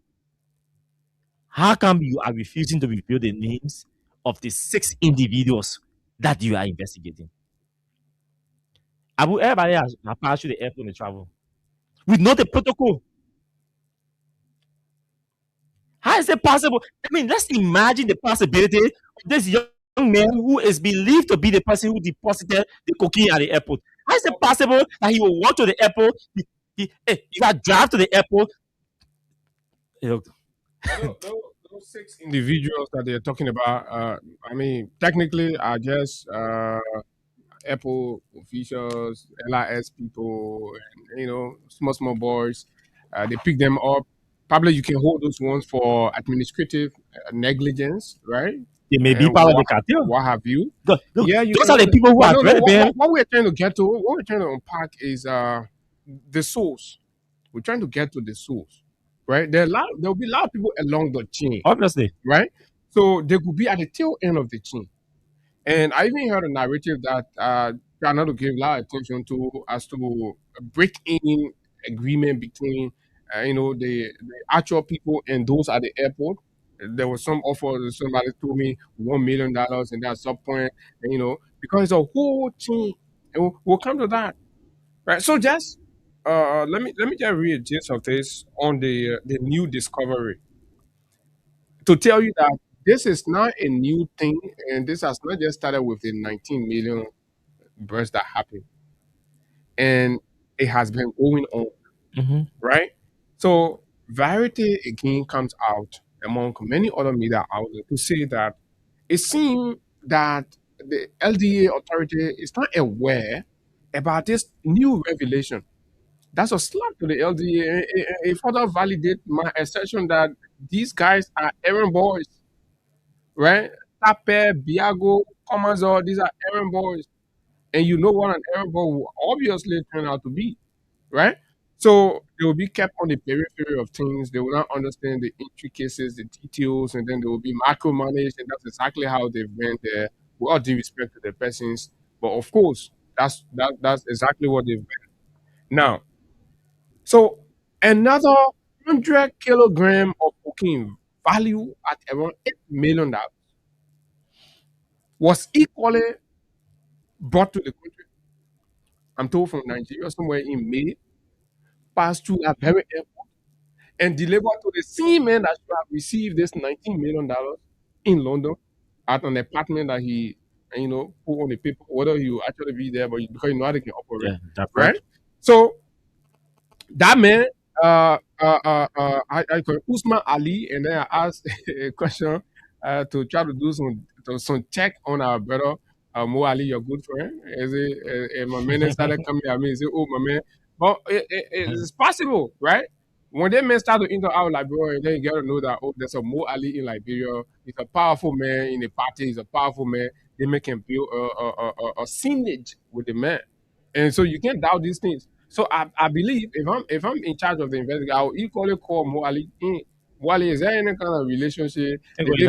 how come you are refusing to reveal the names of the 6 individuals that you are investigating? Everybody has passed through the airport and travel. We know the protocol. How is it possible? I mean, let's imagine the possibility of this young man who is believed to be the person who deposited the cocaine at the airport. How is it possible that he will walk to the airport? If I drive to the airport, you know, Those 6 individuals that they're talking about, I mean, technically, are just Apple officials, LIS people, and small boys. They pick them up. Probably you can hold those ones for administrative negligence, right? they may be And part of the cartel. what have you? Look, Yeah, you those can are the hold it. people who But are no, very bad. what we're trying to get to, what we're trying to unpack is the source. We're trying to get to the source, right? There will be a lot of people along the chain, Obviously. right? So they could be at the tail end of the chain. And I even heard a narrative that try not to give a lot of attention to as to break in agreement between the actual people and those at the airport. There was some offer. Somebody told me $1 million, and at some point, because it's a whole team, and we'll come to that, right? So just let me just read a gist of this on the new discovery to tell you that this is not a new thing, and this has not just started with the 19 million births that happened, and it has been going on, Mm-hmm. right? So Variety again comes out among many other media outlets to say that it seems that the LDA authority is not aware about this new revelation. That's a slap to the LDA. It further validate my assertion that these guys are errand boys, right? Tape, Biago, Comazor, these are errand boys. and you know what an errand boy will obviously turn out to be, right? So they will be kept on the periphery of things. They will not understand the intricacies, the details, and then they will be micromanaged. And that's exactly how they've been there, with all due respect to the persons. But of course, that's exactly what they've been. Now, so another 100 kilogram of cocaine value at around $8 million was equally brought to the country. I'm told from Nigeria somewhere in May, passed through a very airport and delivered to the same man that should have received this $19 million in London at an apartment that he, put on the paper, whether he will actually be there, but because you know how they can operate, Yeah, that part. right? So that man, I call Usman Ali, and then I asked a question to try to do some check on our brother Mo Ali, your good friend. Is it? And my man started coming at me and say, "Oh, my man," but it's possible, right? When they men start to enter our Liberia, then you got to know that there's a Mo Ali in Liberia. He's a powerful man in the party. He's a powerful man. They make him build a signage with the man, and so you can't doubt these things. So I believe if I'm in charge of the investigation, I will equally call Mo Ali in. Mo Ali, is there any kind of relationship? Everybody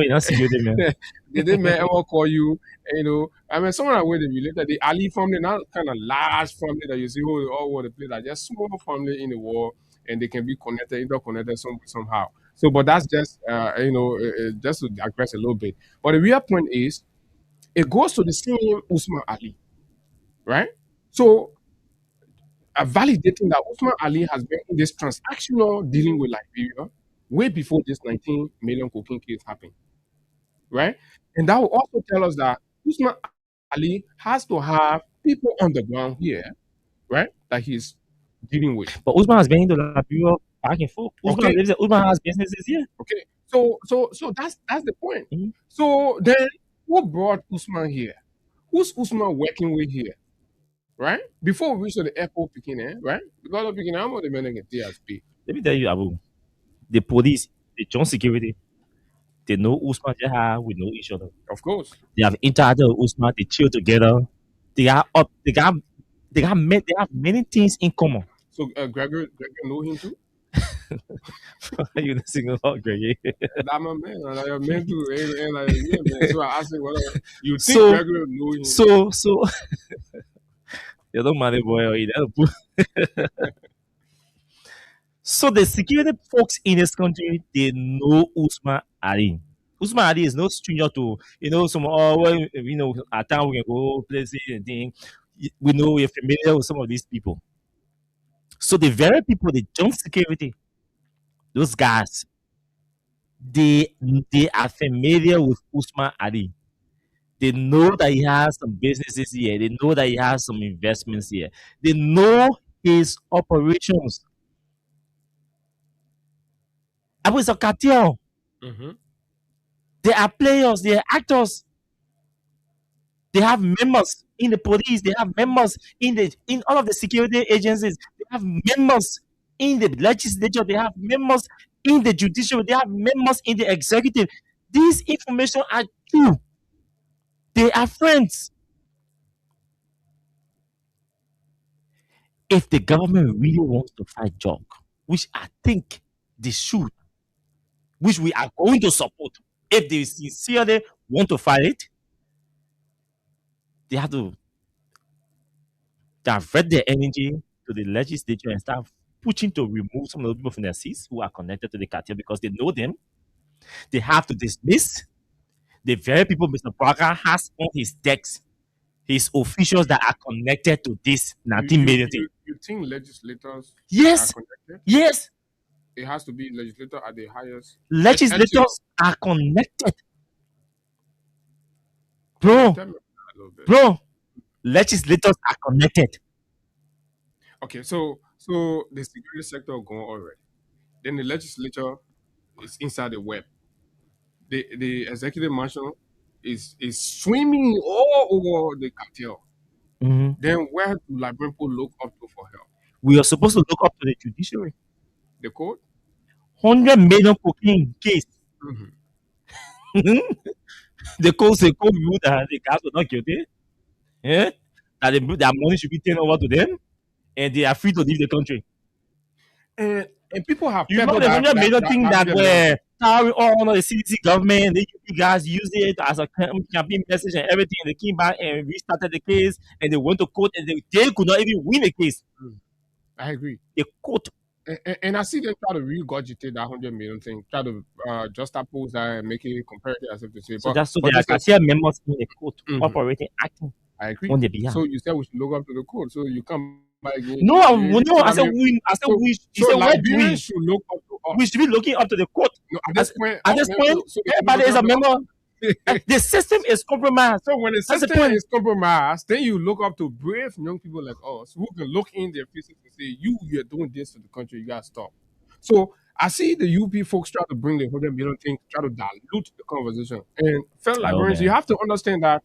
not see you there, man. Did they man ever call you? I mean, someone that with the related, the Ali family, not kind of large family that you see all over the place, are just small family in the world, and they can be connected, interconnected somehow. So, but that's just just to digress a little bit. But the real point is, it goes to the same Usman Ali, right? So validating that Usman Ali has been in this transactional dealing with Liberia way before this 19 million cocaine case happened, right? And that will also tell us that Usman Ali has to have people on the ground here, right, that he's dealing with. But Usman has been into Liberia back and forth. Okay. Usman has businesses here. Okay, so that's the point. Mhm. So then, who brought Usman here? Who's Usman working with here? Right? Before we reach to the airport picking, right? Because of picking, I'm not the man get TSP. Let me tell you, Abu, the police, the John security, they know Usman Jaha, we know each other. Of course. They have interacted with Usman, they chill together. They have many things in common. So Gregor know him too? You not singing about Greg? That my man, like a man too, and like yeah, man. So I asked him whether you think So- Gregor know him. So you don't money boy or either. So the security folks in this country, they know Usman Ali. Usman Ali is no stranger to some at time we can go places and things. We know we're familiar with some of these people. So the very people, the jump security, those guys, they are familiar with Usman Ali. They know that he has some businesses here. They know that he has some investments here. They know his operations. I was a cartel. Mm-hmm. They are players. They are actors. They have members in the police. They have members in all of the security agencies. They have members in the legislature. They have members in the judiciary. They have members in the executive. These information are true. They are friends. If the government really wants to fight drug, which I think they should, which we are going to support, if they sincerely want to fight it, they have to divert their energy to the legislature and start pushing to remove some of the people from their seats who are connected to the cartel because they know them. They have to dismiss the very people Mr. Parker has on his decks, his officials that are connected to this 19 million thing. You think legislators Yes. are connected? Yes, It has to be legislator at the highest. legislators are connected. Bro, Tell me about that a little bit. bro, legislators are connected. Okay, so the security sector gone already. Then the legislature is inside the web. The executive mansion is swimming all over the cartel. Mhm. Then where do Liberian people look up to for help? We are supposed to look up to the judiciary. The court? 100 million cocaine case. Mm-hmm. The court say, "Court rule that the guys were not guilty." Yeah? that their money should be turned over to them, and they are free to leave the country. And people have You know peddled the that 100 million that thing that that hundred million were thing. towering all under the CDC government. The UP guys used it as a campaign message and everything. They came back and restarted the case, and they went to court, and they could not even win the case. I agree. The court. And I see them try to regurgitate that 100 million thing, try to juxtapose that and make it comparative as if to say, So that's so but there are this is, cartel members in the court Mhm. operating, acting I agree. on their behalf. So you said we should look up to the code. So you come back again. No, no. I I said mean, we. I said so, we. He so said what we. Liberians should look up to us. We should be looking up to the court. No, at this point, At this point, so everybody is a member. The system is compromised. So when the That's the system point. is compromised, then you look up to brave young people like us who can look in their faces and say, you're doing this to the country, you gotta stop. So I see the UP folks try to bring the 100 million thing, try to dilute the conversation. And fellow Liberians, you have to understand that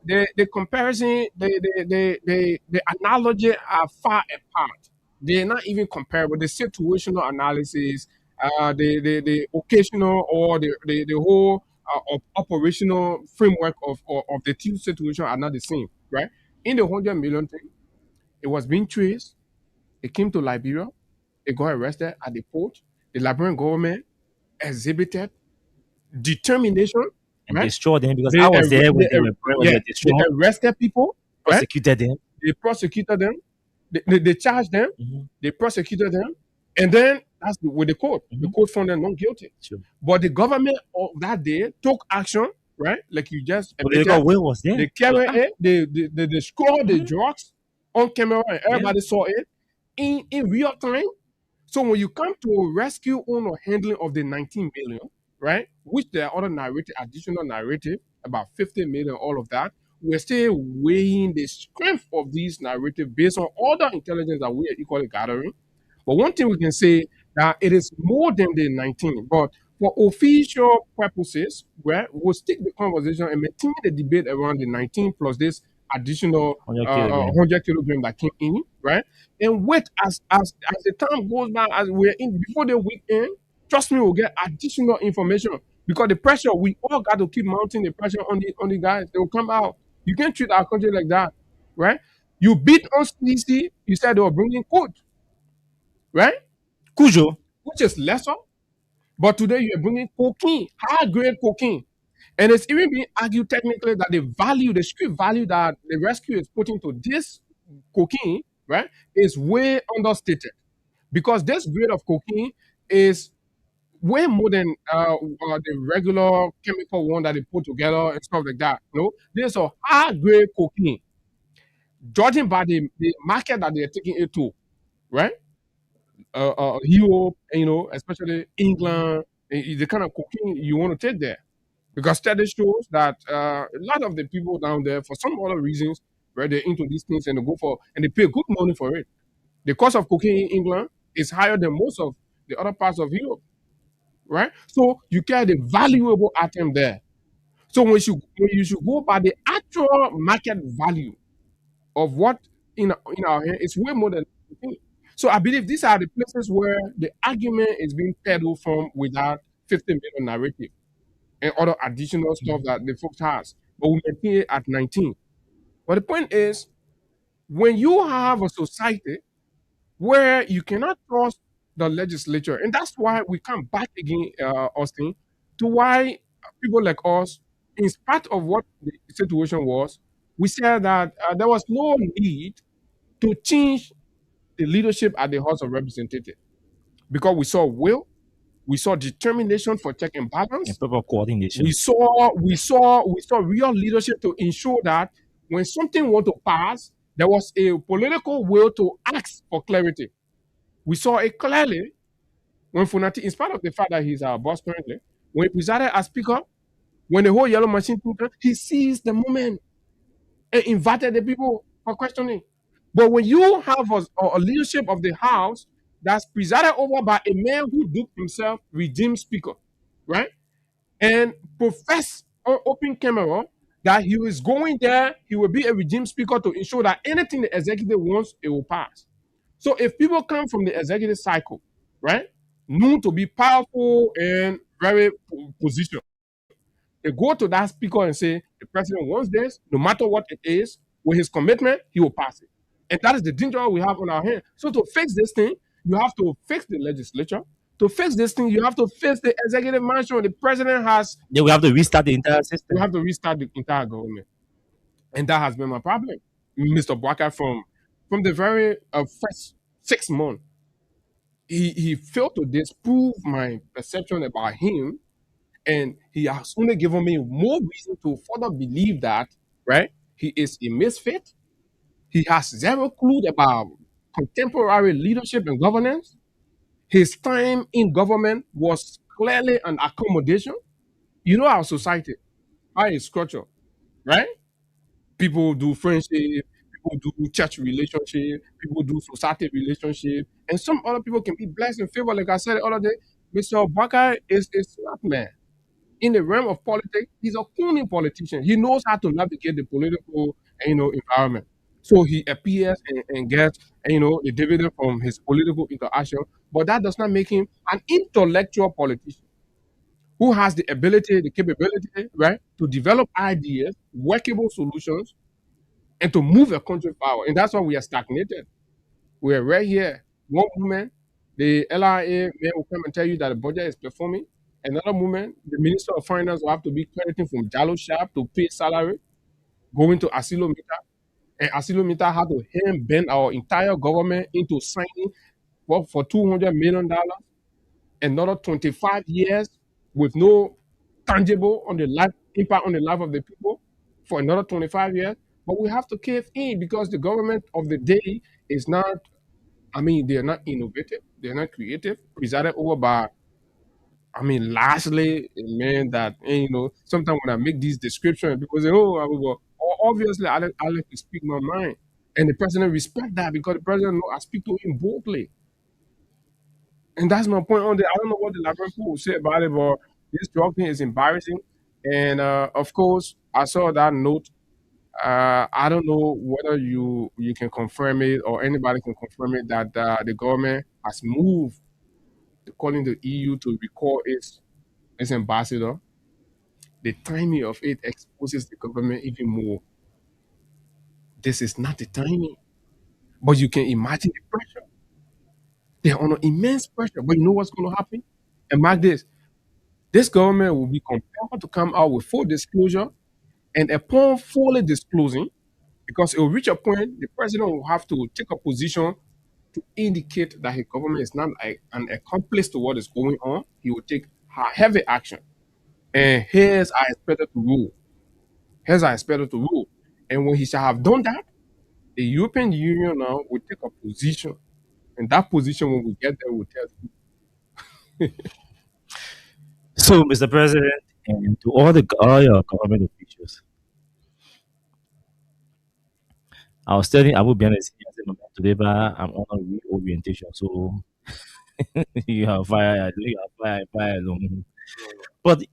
the comparison, the analogy are far apart. They're not even comparable. The situational analysis, the occasional or the whole operational framework of the two situations are not the same, right? In the 100 million thing, it was being traced. It came to Liberia. It got arrested at the port. The Liberian government exhibited determination, And right? destroy them because I was there when they were They destroyed, arrested people, right? prosecuted them. They prosecuted them. They charged them. Mhm. They prosecuted them. And then that's with the court. The court found them not guilty. Sure. But the government of that day took action, right? Like you just Political admitted. will was there. They carried it. They scored the drugs on camera and everybody saw it in real time. So when you come to rescue, own, or handling of the 19 million, right, which there are other narrative, additional narrative, about 50 million, all of that, we're still weighing the strength of these narrative based on all the intelligence that we are equally gathering. But one thing we can say that it is more than the 19, but for official purposes, where we'll stick the conversation and maintain the debate around the 19 plus this additional 100 kilogram that came in, right? And wait as the time goes by, as we're in before the weekend, trust me, we'll get additional information because the pressure we all got to keep mounting the pressure on the guys. They will come out. You can't treat our country like that, right? You beat on CDC, you said they were bringing code, right? Cujo. Which is lesser, but today you're bringing cocaine, high grade cocaine. And it's even being argued technically that the value, the street value that the rescue is putting to this cocaine, right, is way understated. Because this grade of cocaine is way more than the regular chemical one that they put together and stuff like that. No, this is a high grade cocaine. Judging by the market that they're taking it to, right? Europe, especially England, the kind of cocaine you want to take there. Because study shows that a lot of the people down there, for some other reasons, where they're into these things and they pay good money for it. The cost of cocaine in England is higher than most of the other parts of Europe, right? So you get the valuable item there. So when you should go by the actual market value of what in our hand, it's way more than cocaine. So I believe these are the places where the argument is being peddled from without 50 million narrative and other additional stuff that the folks has. But we maintain it at 19. But the point is, when you have a society where you cannot trust the legislature, and that's why we come back again, Austin, to why people like us, in spite of what the situation was, we said that there was no need to change the leadership at the House of Representatives because we saw will, we saw determination for check and balance, and proper coordination. we saw real leadership to ensure that when something want to pass, there was a political will to ask for clarity. We saw it clearly when Funati, in spite of the fact that he's our boss currently, when he presided as speaker, when the whole yellow machine took place, he seized the moment and invited the people for questioning. But when you have a leadership of the House that's presided over by a man who duped himself redeemed speaker, right? And profess on open camera that he is going there, he will be a regime speaker to ensure that anything the executive wants, it will pass. So if people come from the executive cycle, right, known to be powerful and very positional, they go to that speaker and say, the president wants this, no matter what it is, with his commitment, he will pass it. And that is the danger we have on our hands. So to fix this thing, you have to fix the legislature. To fix this thing, you have to fix the executive mansion. The president has. Then we have to restart the entire system. We have to restart the entire government, and that has been my problem, Mr. Bwaka. From the very first 6 months, he failed to disprove my perception about him, and he has only given me more reason to further believe that, right, he is a misfit. He has zero clue about contemporary leadership and governance. His time in government was clearly an accommodation. You know our society, how it's structured, right? People do friendship, people do church relationship, people do society relationship, and some other people can be blessed and favored. Like I said the other day, Mr. Baka is a smart man. In the realm of politics, he's a cunning politician. He knows how to navigate the political, environment. So he appears and gets, the dividend from his political interaction, but that does not make him an intellectual politician who has the ability, the capability, right, to develop ideas, workable solutions, and to move a country forward. And that's why we are stagnated. We're right here. One moment, the LRA man will come and tell you that the budget is performing. Another moment, the Minister of Finance will have to be crediting from Jalo Sharp to pay salary, going to Asilometer. And Asilometer had to hand bend our entire government into signing for $200 million, another 25 years with no tangible on the life impact on the life of the people for another 25 years. But we have to cave in because the government of the day is not, they're not innovative, they're not creative, presided over by, lastly, a man that, sometimes when I make these descriptions, people say, oh, I will go, oh, obviously, I like to speak my mind. And the president respect that because the president know I speak to him boldly. And that's my point on there. I don't know what the Liberal people will say about it, but this drug thing is embarrassing. And of course, I saw that note. I don't know whether you can confirm it or anybody can confirm it that the government has moved, calling the EU to recall its ambassador. The timing of it exposes the government even more. This is not the timing, but you can imagine the pressure. They're under immense pressure, but you know what's going to happen? And mark this: this government will be compelled to come out with full disclosure, and upon fully disclosing, because it will reach a point, the president will have to take a position to indicate that his government is not an accomplice to what is going on. He will take heavy action. And here's I expected to rule. Here's I expected to rule. And when he shall have done that, the European Union now will take a position. And that position, when we get there, will tell you. So, Mr. President, and to all your government officials, I was telling Abu Bian today, but I'm on a reorientation. So you have fire, fire alone. But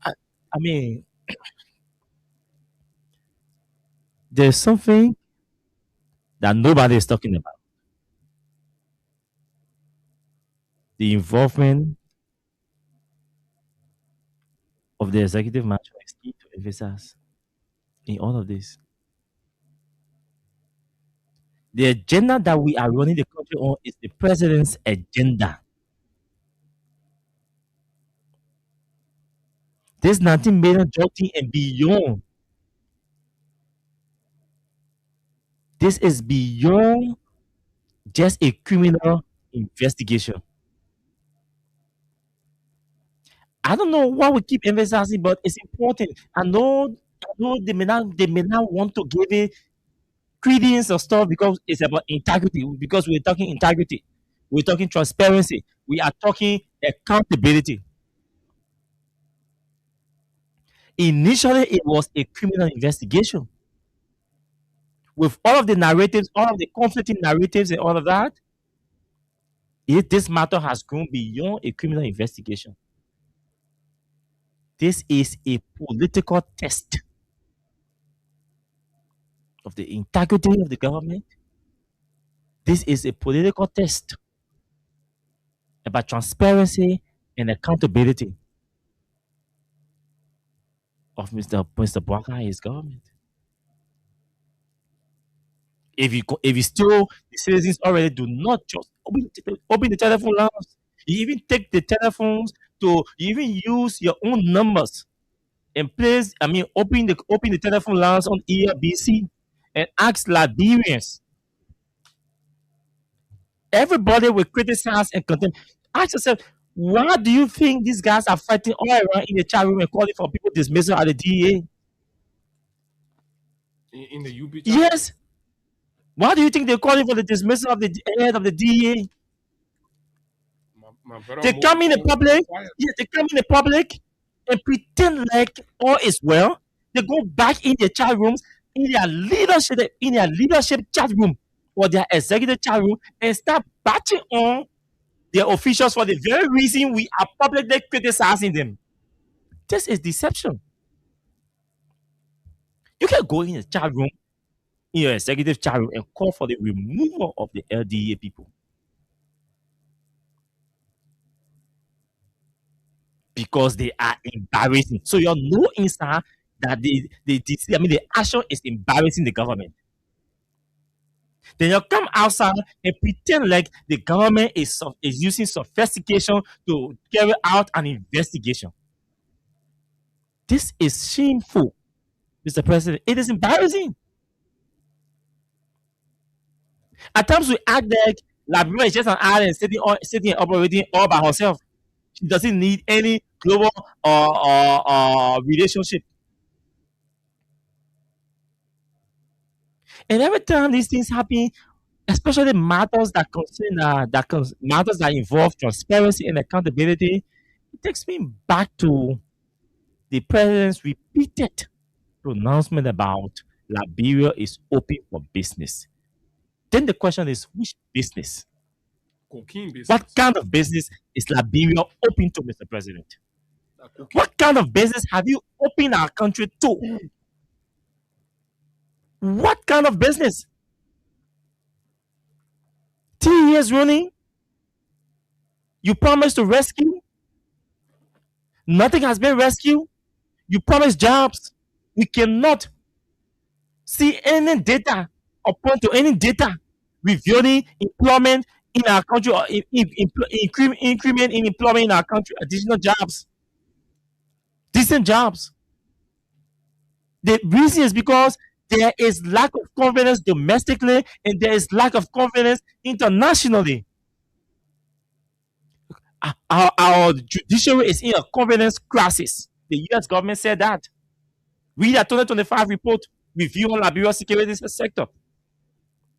I mean, there's something that nobody is talking about: the involvement of the executive management is key to emphasize in all of this. The agenda that we are running the country on is the president's agenda. This 19 million drug thing and beyond. This is beyond just a criminal investigation. I don't know why we keep emphasizing, but it's important. I know they may not want to give it credence or stuff because it's about integrity. Because we're talking integrity, we're talking transparency, we are talking accountability. Initially, it was a criminal investigation with all of the narratives, all of the conflicting narratives, and all of that. This matter has grown beyond a criminal investigation. This is a political test of the integrity of the government. This is a political test about transparency and accountability of Mr. Bwaka and his government. If you still the citizens already do not just open the telephone lines. You even take the telephones to you even use your own numbers and place. I mean, open the telephone lines on ERBC and ask Liberians. Everybody will criticize and condemn. Ask yourself, why do you think these guys are fighting all around in the chat room and calling for people dismissal at the DEA? In the UP chat? Yes. Why do you think they're calling for the dismissal of the head of the DEA? They come in the public. Yes, they come in the public and pretend like all is well. They go back in their chat rooms, in their leadership chat room or their executive chat room, and start batching on their officials for the very reason we are publicly criticizing them. This is deception. You can go in the chat room, in your executive chat room, and call for the removal of the LDA people. Because they are embarrassing. So you know inside that the action is embarrassing the government. Then you come outside and pretend like the government is using sophistication to carry out an investigation. This is shameful, Mr. President. It is embarrassing. At times we act like Liberia is just an island sitting and operating all by herself. She doesn't need any global relationship. And every time these things happen, especially matters that matters that involve transparency and accountability, it takes me back to the president's repeated pronouncement about Liberia is open for business. Then the question is, which business? Cocaine business. What kind of business is Liberia open to, Mr. President? What kind of business have you opened our country to? What kind of business? 3 years running, you promised to rescue. Nothing has been rescued. You promised jobs. We cannot see any data or point to any data revealing employment in our country or increment in employment in our country, additional jobs, decent jobs. The reason is because there is lack of confidence domestically and there is lack of confidence internationally. Our judiciary is in a confidence crisis. The US government said that. Read a 2025 report review on Liberia's security sector.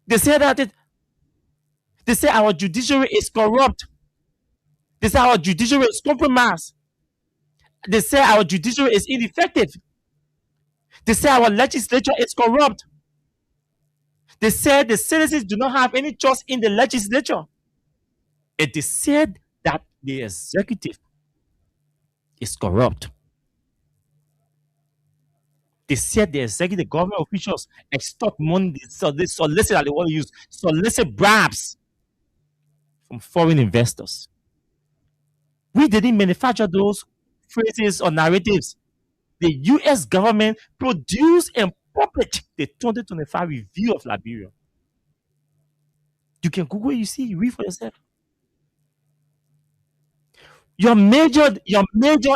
They said that they say our judiciary is corrupt. They say our judiciary is compromised. They say our judiciary is ineffective. They say our legislature is corrupt. They said the citizens do not have any trust in the legislature. And they said that the executive is corrupt. They said the executive government officials extort money, they solicit that they want to use, solicit bribes from foreign investors. We didn't manufacture those phrases or narratives. The US government produced and published the 2025 review of Liberia. You can Google it, you see, you read for yourself. Your major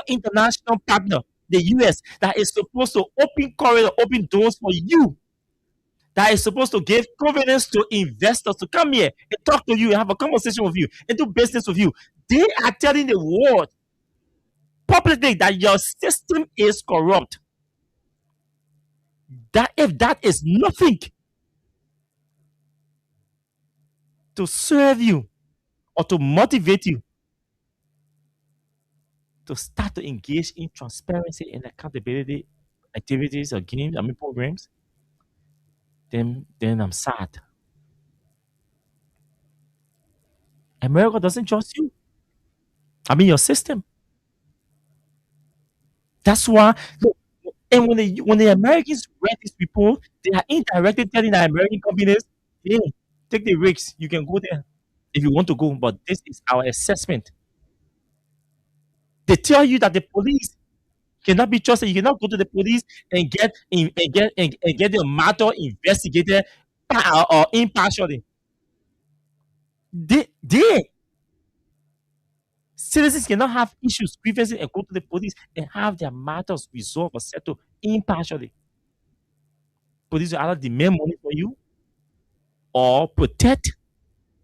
international partner, the US, that is supposed to open corridor, open doors for you, that is supposed to give confidence to investors to come here and talk to you and have a conversation with you and do business with you. They are telling the world publicly that your system is corrupt. That if that is nothing to serve you or to motivate you to start to engage in transparency and accountability activities or games, programs, then I'm sad. America doesn't trust you. Your system. That's why, look, and when the Americans read this report, they are indirectly telling the American companies, hey, take the risks. You can go there if you want to go, but this is our assessment. They tell you that the police cannot be trusted. You cannot go to the police and get the matter investigated or impartially. They citizens cannot have issues, grievances, and go to the police and have their matters resolved or settled impartially. Police will either demand money for you or protect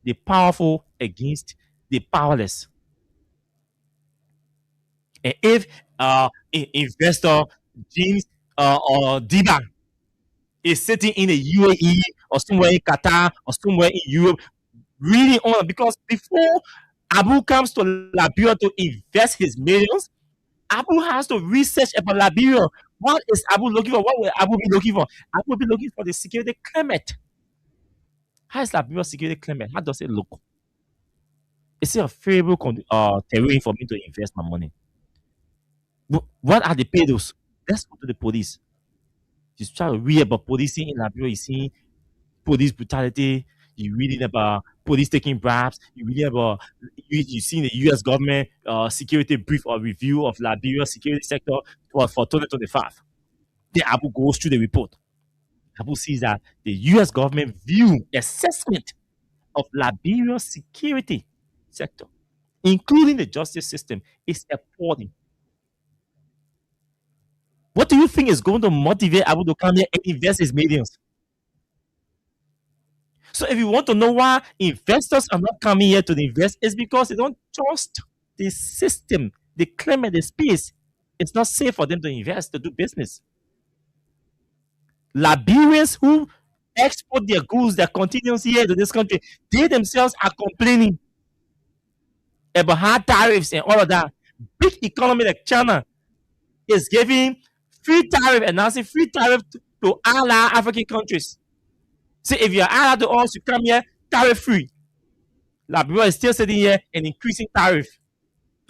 the powerful against the powerless. And if investor James or Diba is sitting in the UAE or somewhere in Qatar or somewhere in Europe, really on because before Abu comes to Liberia to invest his millions, Abu has to research about Liberia. What is Abu looking for? What will Abu be looking for? Abu will be looking for the security climate. How is Liberia security climate? How does it look? Is it a favorable terrain for me to invest my money? What are the payloads? Let's go to the police. You try to read about policing in Liberia, you see police brutality, you reading about police taking bribes, you reading about you see the US government security brief or review of Liberia security sector for 2025. Then Abu goes through the report. Abu sees that the US government view assessment of Liberia security sector, including the justice system, is appalling. What do you think is going to motivate Abu to come here and invest his millions? So if you want to know why investors are not coming here to invest, it's because they don't trust the system, the climate, the space. It's not safe for them to invest, to do business. Liberians who export their goods, their containers here to this country, they themselves are complaining about high tariffs and all of that. Big economy like China is giving free tariff, announcing free tariff to all our African countries. So if you're allied to us, you come here tariff free. Liberia is still sitting here and increasing tariff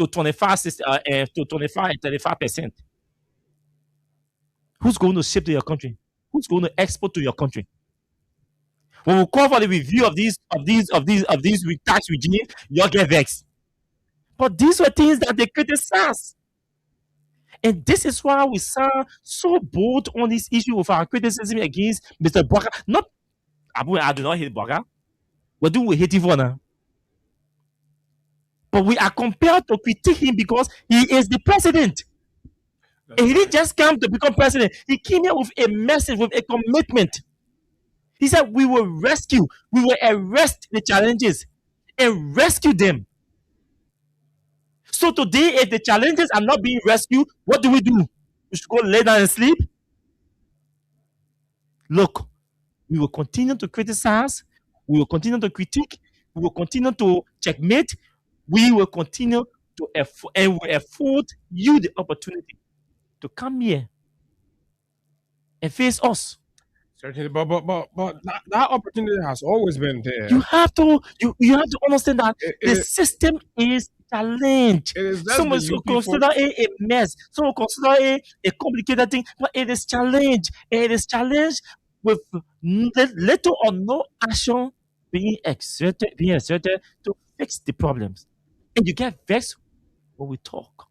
to 25 and 35%. Who's going to ship to your country? Who's going to export to your country? When we call for the review of these tax regimes, you'll get vexed. But these were things that they criticize. And this is why we sound so bold on this issue of our criticism against Mr. Baka. Not Abu, I do not hate Baka. What do we hate him for now? But we are compelled to critique him because he is the president. And he didn't just come to become president. He came here with a message, with a commitment. He said, we will rescue, we will arrest the challenges and rescue them. So today, if the challenges are not being rescued, what do? We should go lay down and sleep? Look, we will continue to criticize, we will continue to critique, we will continue to checkmate, we will continue to and will afford you the opportunity to come here and face us. Certainly, but that opportunity has always been there. You have to understand that the system is challenged. Some will consider it a mess. Some will consider it a complicated thing, but it is challenged. It is challenged with little or no action being exerted to fix the problems. And you get vexed when we talk.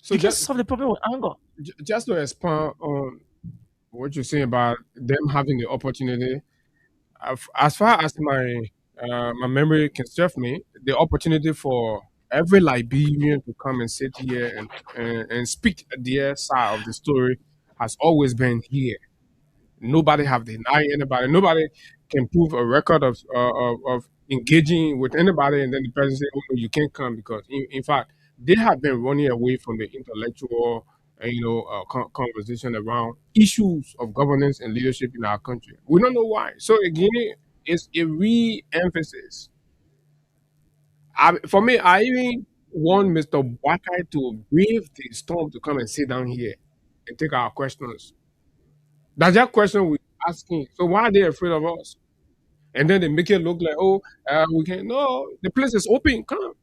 So you just solve the problem with anger. Just to expand on what you're saying about them having the opportunity, as far as my memory can serve me, the opportunity for every Liberian to come and sit here and speak their side of the story has always been here. Nobody have denied anybody. Nobody can prove a record of engaging with anybody, and then the president say, "Oh no, you can't come," because in fact they have been running away from the intellectual, conversation around issues of governance and leadership in our country. We don't know why. So again, it's a re-emphasis. For me, I even want Mr. Wakai to brave the storm to come and sit down here and take our questions. That's that question we're asking. So why are they afraid of us? And then they make it look like, oh, we can. No, the place is open. Come.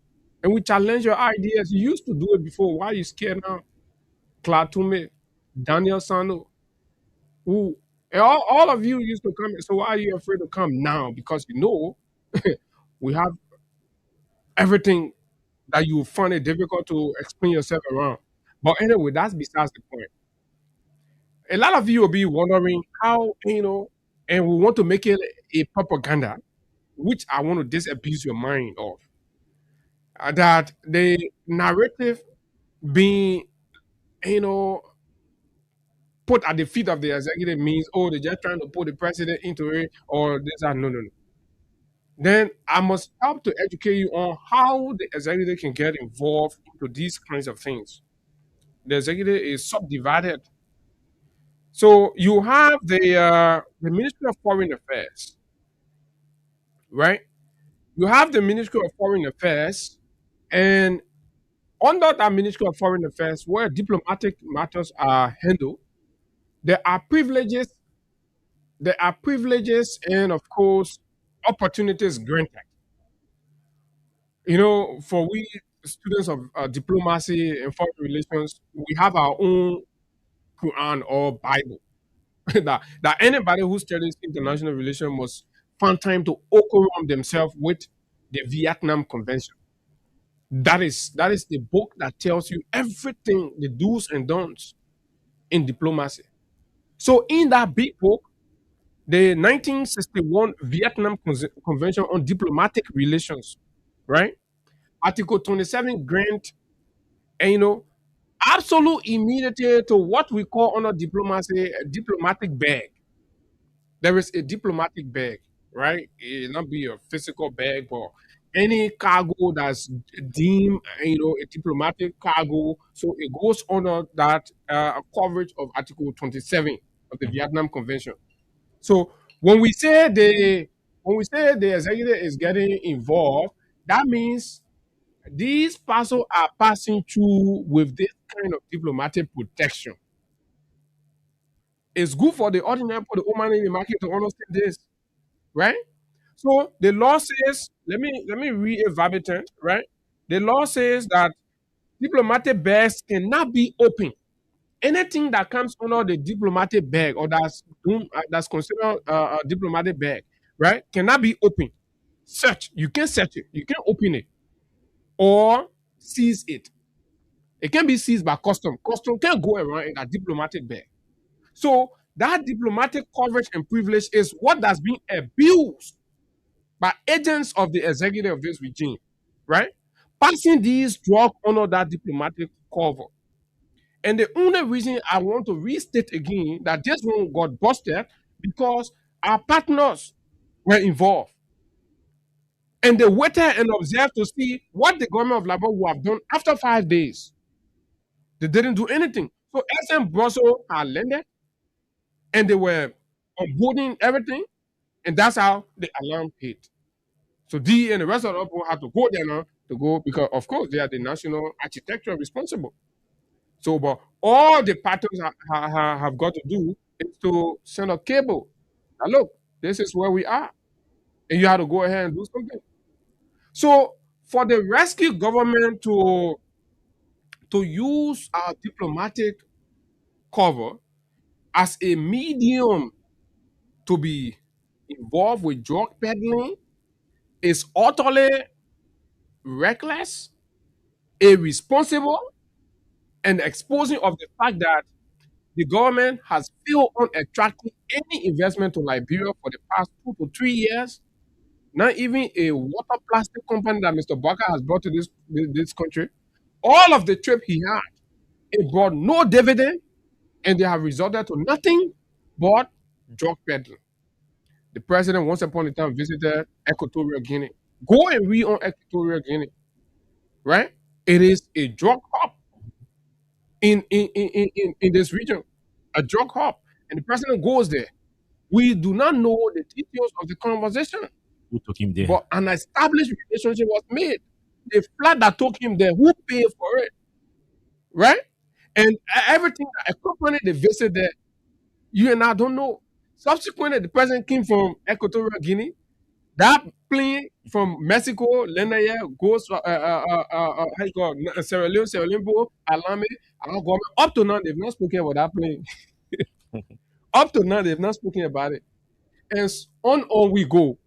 And we challenge your ideas. You used to do it before. Why are you scared now? Klatume, Daniel Sano, who and all of you used to come. So why are you afraid to come now? Because you know we have everything that you find it difficult to explain yourself around. But anyway, that's besides the point. A lot of you will be wondering how, and we want to make it a propaganda, which I want to disabuse your mind of. That the narrative being, you know, put at the feet of the executive means, oh, they're just trying to put the president into it, or this and no, no, no. Then I must help to educate you on how the executive can get involved into these kinds of things. The executive is subdivided. So you have the Ministry of Foreign Affairs, right? You have the Ministry of Foreign Affairs, and under that Ministry of Foreign Affairs, where diplomatic matters are handled, there are privileges, and of course opportunities granted. You know, for we students of diplomacy and foreign relations, we have our own Quran or Bible. that anybody who studies international relations must find time to okoram themselves with the Vietnam Convention. That is the book that tells you everything, the do's and don'ts in diplomacy. So in that big book, the 1961 Vietnam Convention on Diplomatic Relations, right? Article 27 grant, and absolute immunity to what we call under diplomacy a diplomatic bag. There is a diplomatic bag, right? It not be a physical bag, but any cargo that's deemed, a diplomatic cargo. So it goes under that coverage of Article 27 of the Vietnam Convention. So when we say the executive is getting involved, that means these parcels are passing through with this kind of diplomatic protection. It's good for the ordinary for the woman in the market to understand this, right? So the law says, let me read a verbatim, right? The law says that diplomatic bags cannot be open. Anything that comes under the diplomatic bag or that's considered a diplomatic bag, right, cannot be open. Search. You can search it. You can open it or seize it. It can be seized by custom. Custom can go around in a diplomatic bag. So that diplomatic coverage and privilege is what has been abused by agents of the executive of this regime, right? Passing these drugs under that diplomatic cover. And the only reason I want to restate again that this one got busted because our partners were involved. And they waited and observed to see what the government of Liberia would have done after 5 days. They didn't do anything. So SM Brussels had landed and they were onboarding everything, and that's how the alarm hit. So D and the rest of the people had to go there now to go because, of course, they are the national architecture responsible. So, but all the partners have got to do is to send a cable. Now, look, this is where we are, and you have to go ahead and do something. So, for the rescue government to use our diplomatic cover as a medium to be involved with drug peddling is utterly reckless, irresponsible, and exposing of the fact that the government has failed on attracting any investment to Liberia for the past 2 to 3 years. Not even a water plastic company that Mr. Barker has brought to this country. All of the trip he had, it brought no dividend, and they have resulted to nothing but drug peddling. The president once upon a time visited Equatorial Guinea. Go and read on Equatorial Guinea, right? It is a drug hub in this region, a drug hub, and the president goes there. We do not know the details of the conversation, Who took him there? but an established relationship was made. The flight that took him there, who paid for it, right? And everything that accompanied the visit there, you and I don't know. Subsequently, the president came from Equatorial Guinea. That plane from Mexico, Lenaya, goes how you call it, Sierra Leone, Alame, up to now, they've not spoken about that plane. Up to now, they've not spoken about it. And on we go.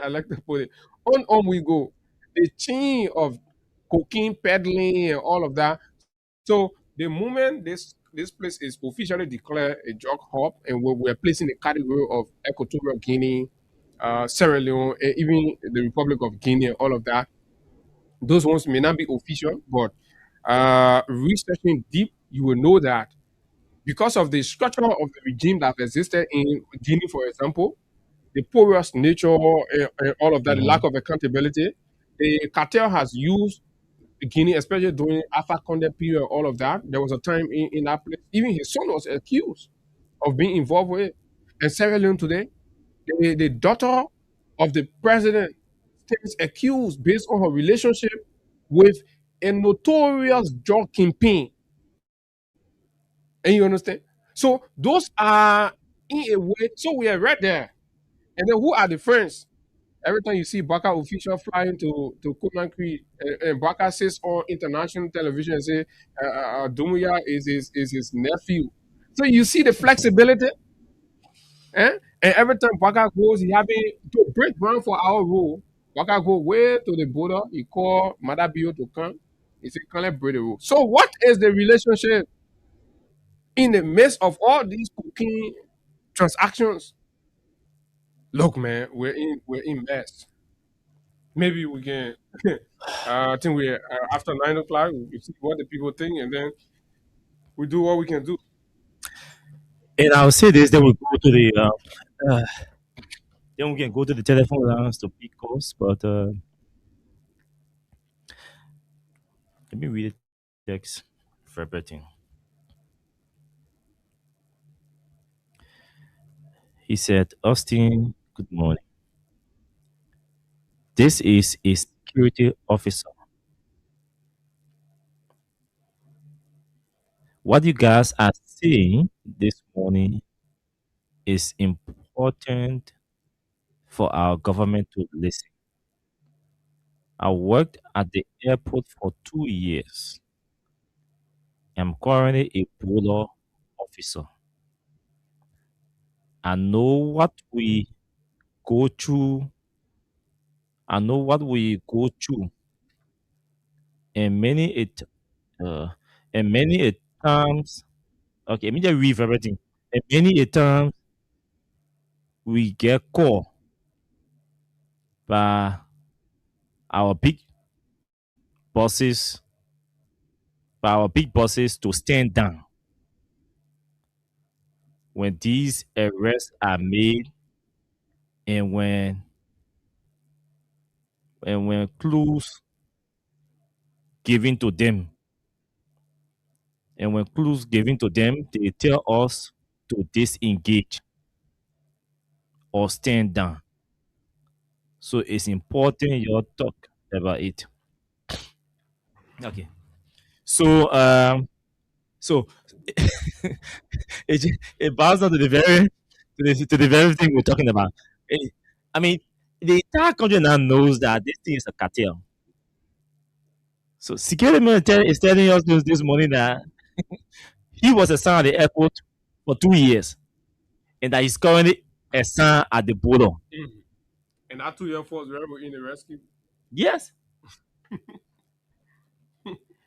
I like to put it. On we go. The chain of cocaine peddling and all of that. So the moment this place is officially declared a drug hub, and we're placed in the category of Equatorial Guinea, Sierra Leone, and even the Republic of Guinea, and all of that. Those ones may not be official, but researching deep, you will know that because of the structure of the regime that existed in Guinea, for example, the porous nature and all of that, the Mhm. lack of accountability, the cartel has used Guinea, especially during Alpha Conde period, all of that. There was a time in that place, even his son was accused of being involved with it. And Sierra Leone today, the daughter of the president stands accused based on her relationship with a notorious drug kingpin. And you understand? So those are in a way, so we are right there. And then who are the friends? Every time you see Baka official flying to Conakry, and Baka says on international television and say Dumbuya is his nephew. So you see the flexibility, eh? And every time Baka goes, he having to break ground for our rule. Baka go way to the border. He call Madabio to come. He said, "Can I break the rule?" So what is the relationship in the midst of all these cooking transactions? Look, man, we're in mess. Maybe we can. I think we after 9 o'clock, we see what the people think, and then we do what we can do. And I'll say this, then we go to the uh, then we can go to the telephone lines to pick calls. But let me read the text for everything. He said, Austin, good morning. This is a security officer. What you guys are saying this morning is important for our government to listen. I worked at the airport for 2 years. I'm currently a border officer. I know what we go through. I know what we go through, and uh, many a times. Okay, let me just read everything. And many a times we get caught by our big bosses, to stand down when these arrests are made, and when clues given to them, they tell us to disengage or stand down. So it's important you talk about it. Okay. So so it boils down to the very thing we're talking about. I mean, the entire country now knows that this thing is a cartel. So security military is telling us this morning that he was assigned at the airport for 2 years, and that he's currently assigned at the border. Mhm. And our 2 Air Force were in the rescue. Yes,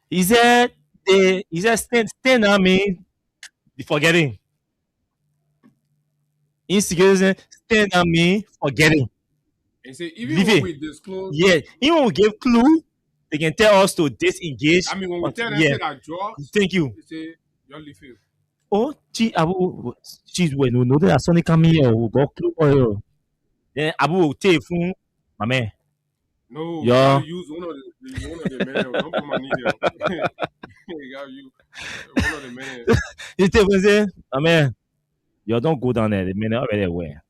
he said stand on me forgetting. Insecurity stand on me forgetting. And say even Leave when it. we disclose, Yeah, even when we give clue, they can tell us to disengage. I mean when we But tell them yeah, say that drugs, thank you. they say you're leaving. Oh, gee, when we know that Sonic come here, we go clue oil. Then Abu will take phone, my man. No, you gotta Yo, use one of the men. Don't put my knee there. You gotta use one of the men. he take phone say, my man, you don't go down there. The men are already aware.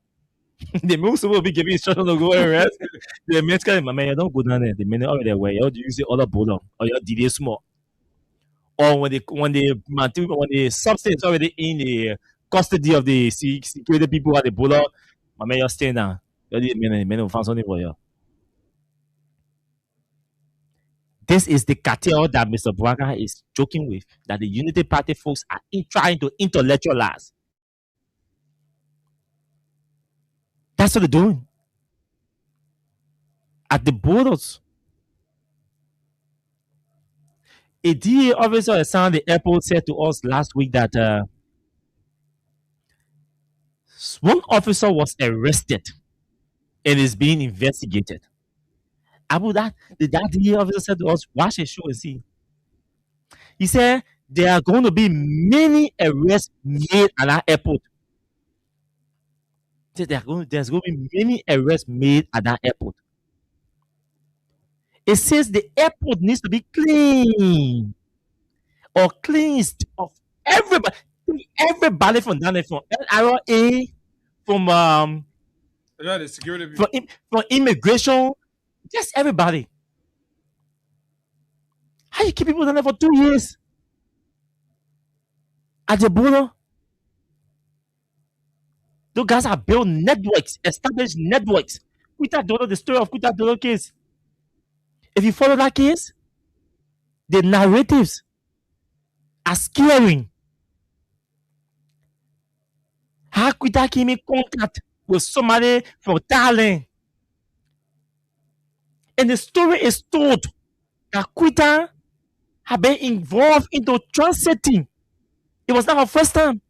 The men supposed to be giving instruction to go and rest. The men tell my man, you don't go down there. The men are already aware. You use the other bulldog or you delay small. Or when the substance already in the custody of the security people at the bulldog, my man, you're staying down. You the men will find something for you. This is the cartel that Mr. Braga is joking with, that the Unity Party folks are trying to intellectualize. That's what they're doing. At the borders, A DA officer assigned the airport said to us last week that one officer was arrested and is being investigated. About that, that DA officer said to us, watch a show and see. He said there are going to be many arrests made at that airport. He said there's going to be many arrests made at that airport. It says the airport needs to be clean or cleansed of everybody. Everybody from down there, from LRA, from Yeah, the security people. from immigration, just everybody. How you keep people down there for 2 years at the border? Those guys have built networks, established networks. Quita Dodo, the story of Quita Dodo case. If you follow that case, the narratives are scary. How Quita came in contact with somebody from Thailand. And the story is told that Quita had been involved into transiting. It was not her first time.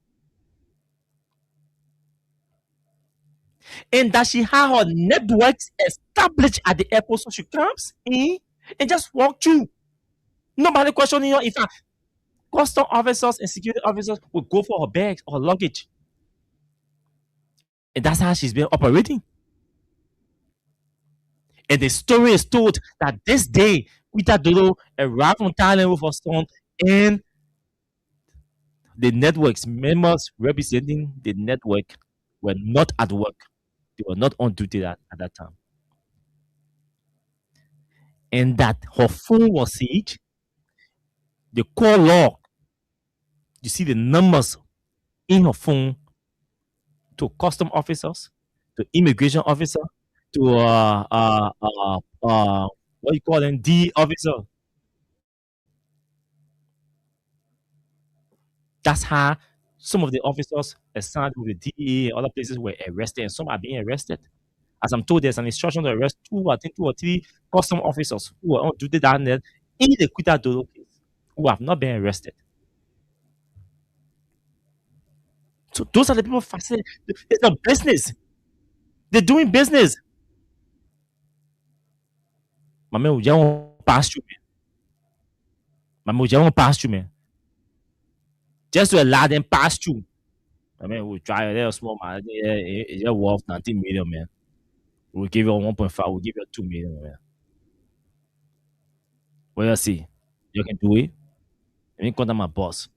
And that she had her networks established at the airport. So she comes in and just walk through. Nobody questioning her. In fact, custom officers and security officers will go for her bags or luggage. And that's how she's been operating. And the story is told that this day, Quita Dodo arrived from Thailand with her son, and the network's members representing the network were not at work. They were not on duty at that time. And that her phone was seized, the call log, you see the numbers in her phone to custom officers, to immigration officer, to what you call them, D officer. That's how some of the officers assigned with the DEA and other places were arrested, and some are being arrested. As I'm told, there's an instruction to arrest two or three custom officers who are on duty down there in the Quita Dodo case who have not been arrested. So those are the people facilitating. It's a business. They're doing business. My man, we just won't pass through, man. My man, we just won't pass through, man. Just to allow them pass through. I mean, we'll try a little small man. It's just worth 19 million, man. We'll give you 1.5, we'll give you 2 million, man. What you see? You can do it. Let me contact my boss.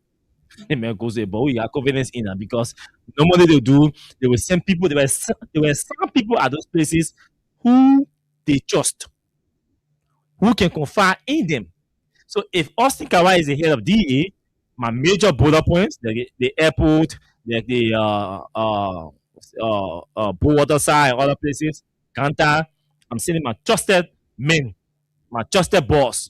The man goes there, but we got confidence in her because normally they will send people, there were some people at those places who they trust, who can confide in them. So if Austin Kawai is the head of DA, my major border points, the airport, the Water side, other places, Kanta, I'm sending my trusted men, my trusted boss,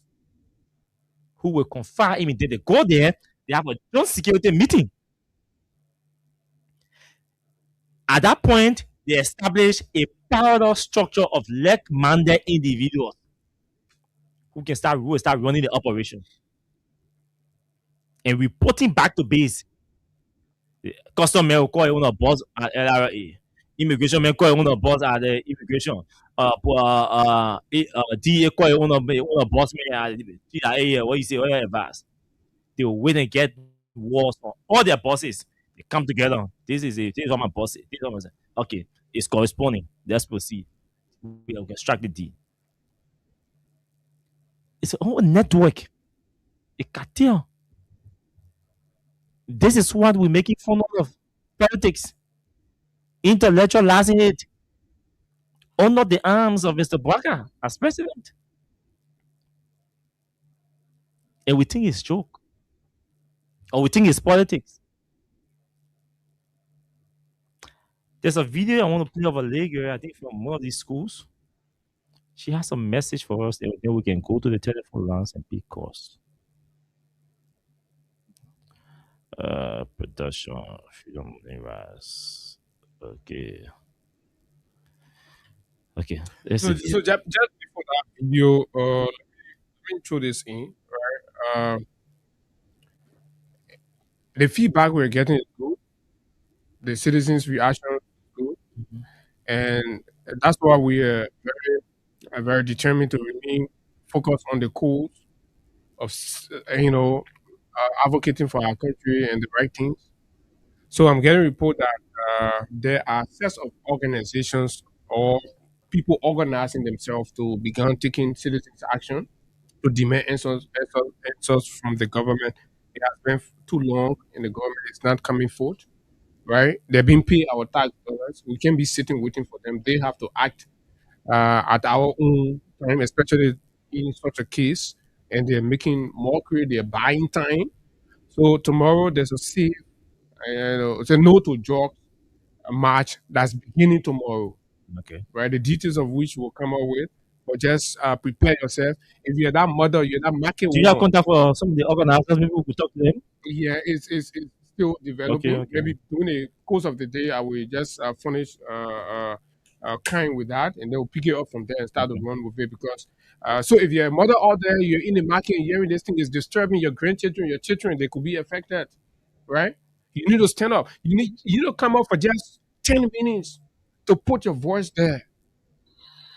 who will confide in me. They go there, they have a joint security meeting. At that point, they establish a parallel structure of like-minded individuals who will start running the operation and reporting back to base. The custom men will call it one of boss at LRA. Immigration men call it one of boss at the immigration. DA call it one of boss men at TIA. What you say? What you advise? They will wait and get wars from all their bosses. They come together. This is what my boss is. This is what my boss is. Okay, it's corresponding. Let's proceed. We can strike the deal. It's a whole network, a cartel. This is what we're making fun of. Politics, intellectualizing it, under the arms of Mr. Baka as president. And we think it's joke. Or we think it's politics. There's a video I want to play of a lady, I think from one of these schools. She has a message for us, and then we can go to the telephone lines and pick calls. Production, freedom, rise. Okay. Okay. So just before that video, let me throw this in, right? uh, the feedback we're getting is good. The citizens' reaction is good, and that's why we are very determined to remain focused on the cause of advocating for our country and the right things. So I'm getting a report that there are sets of organizations or people organizing themselves to begin taking citizens' action to demand answers from the government. It has been too long, and the government is not coming forth. Right? They're being paid our tax dollars. We can't be sitting waiting for them. They have to act at our own time, especially in such a case. And they're making mockery. They're buying time. So tomorrow there's a safe, it's a no to drugs march that's beginning tomorrow, Okay. right? The details of which we'll come up with, but just prepare yourself. If you're that mother, you're that market Do you have woman. contact for some of the organizers? Maybe we could talk to them. Yeah, it's still Okay, developing. okay. Maybe during the course of the day, I will just furnish kind with that, and then we'll pick it up from there and start to run with it. Because so if you're a mother out there, you're in the market and hearing this thing is disturbing your grandchildren, your children, they could be affected, right? You need to stand up. You need to come up for just 10 minutes to put your voice there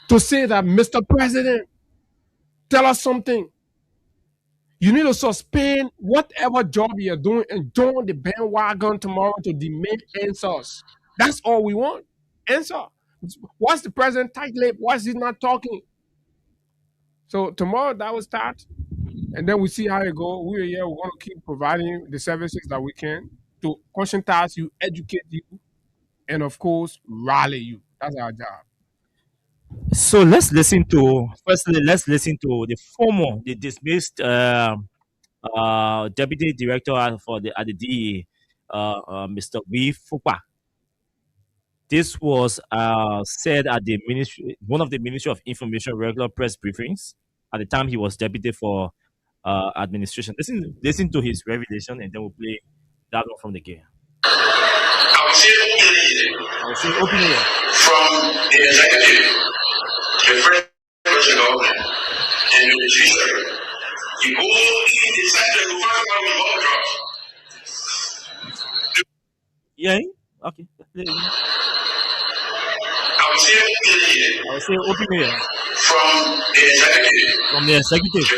to say that Mr. President, tell us something. You need to suspend whatever job you're doing and join the bandwagon tomorrow to demand answers. That's all we want. Answer. What's the president tight lip? Why is he not talking? So tomorrow that will start, and then we see how it goes. We're here. We're going to keep providing the services that we can to conscientize you, educate you, and of course rally you. That's our job. So let's listen to the dismissed deputy director for the at the DEA, Mr. V. Fupa. This was said at the ministry, one of the Ministry of Information regular press briefings at the time he was deputy for administration. Listen to his revelation, and then we'll play that one from the game. I will say openly from the executive, the French government, and the judiciary. You go in the center, you find out with all drugs. Yeah. Okay. I will say openly from the executive, the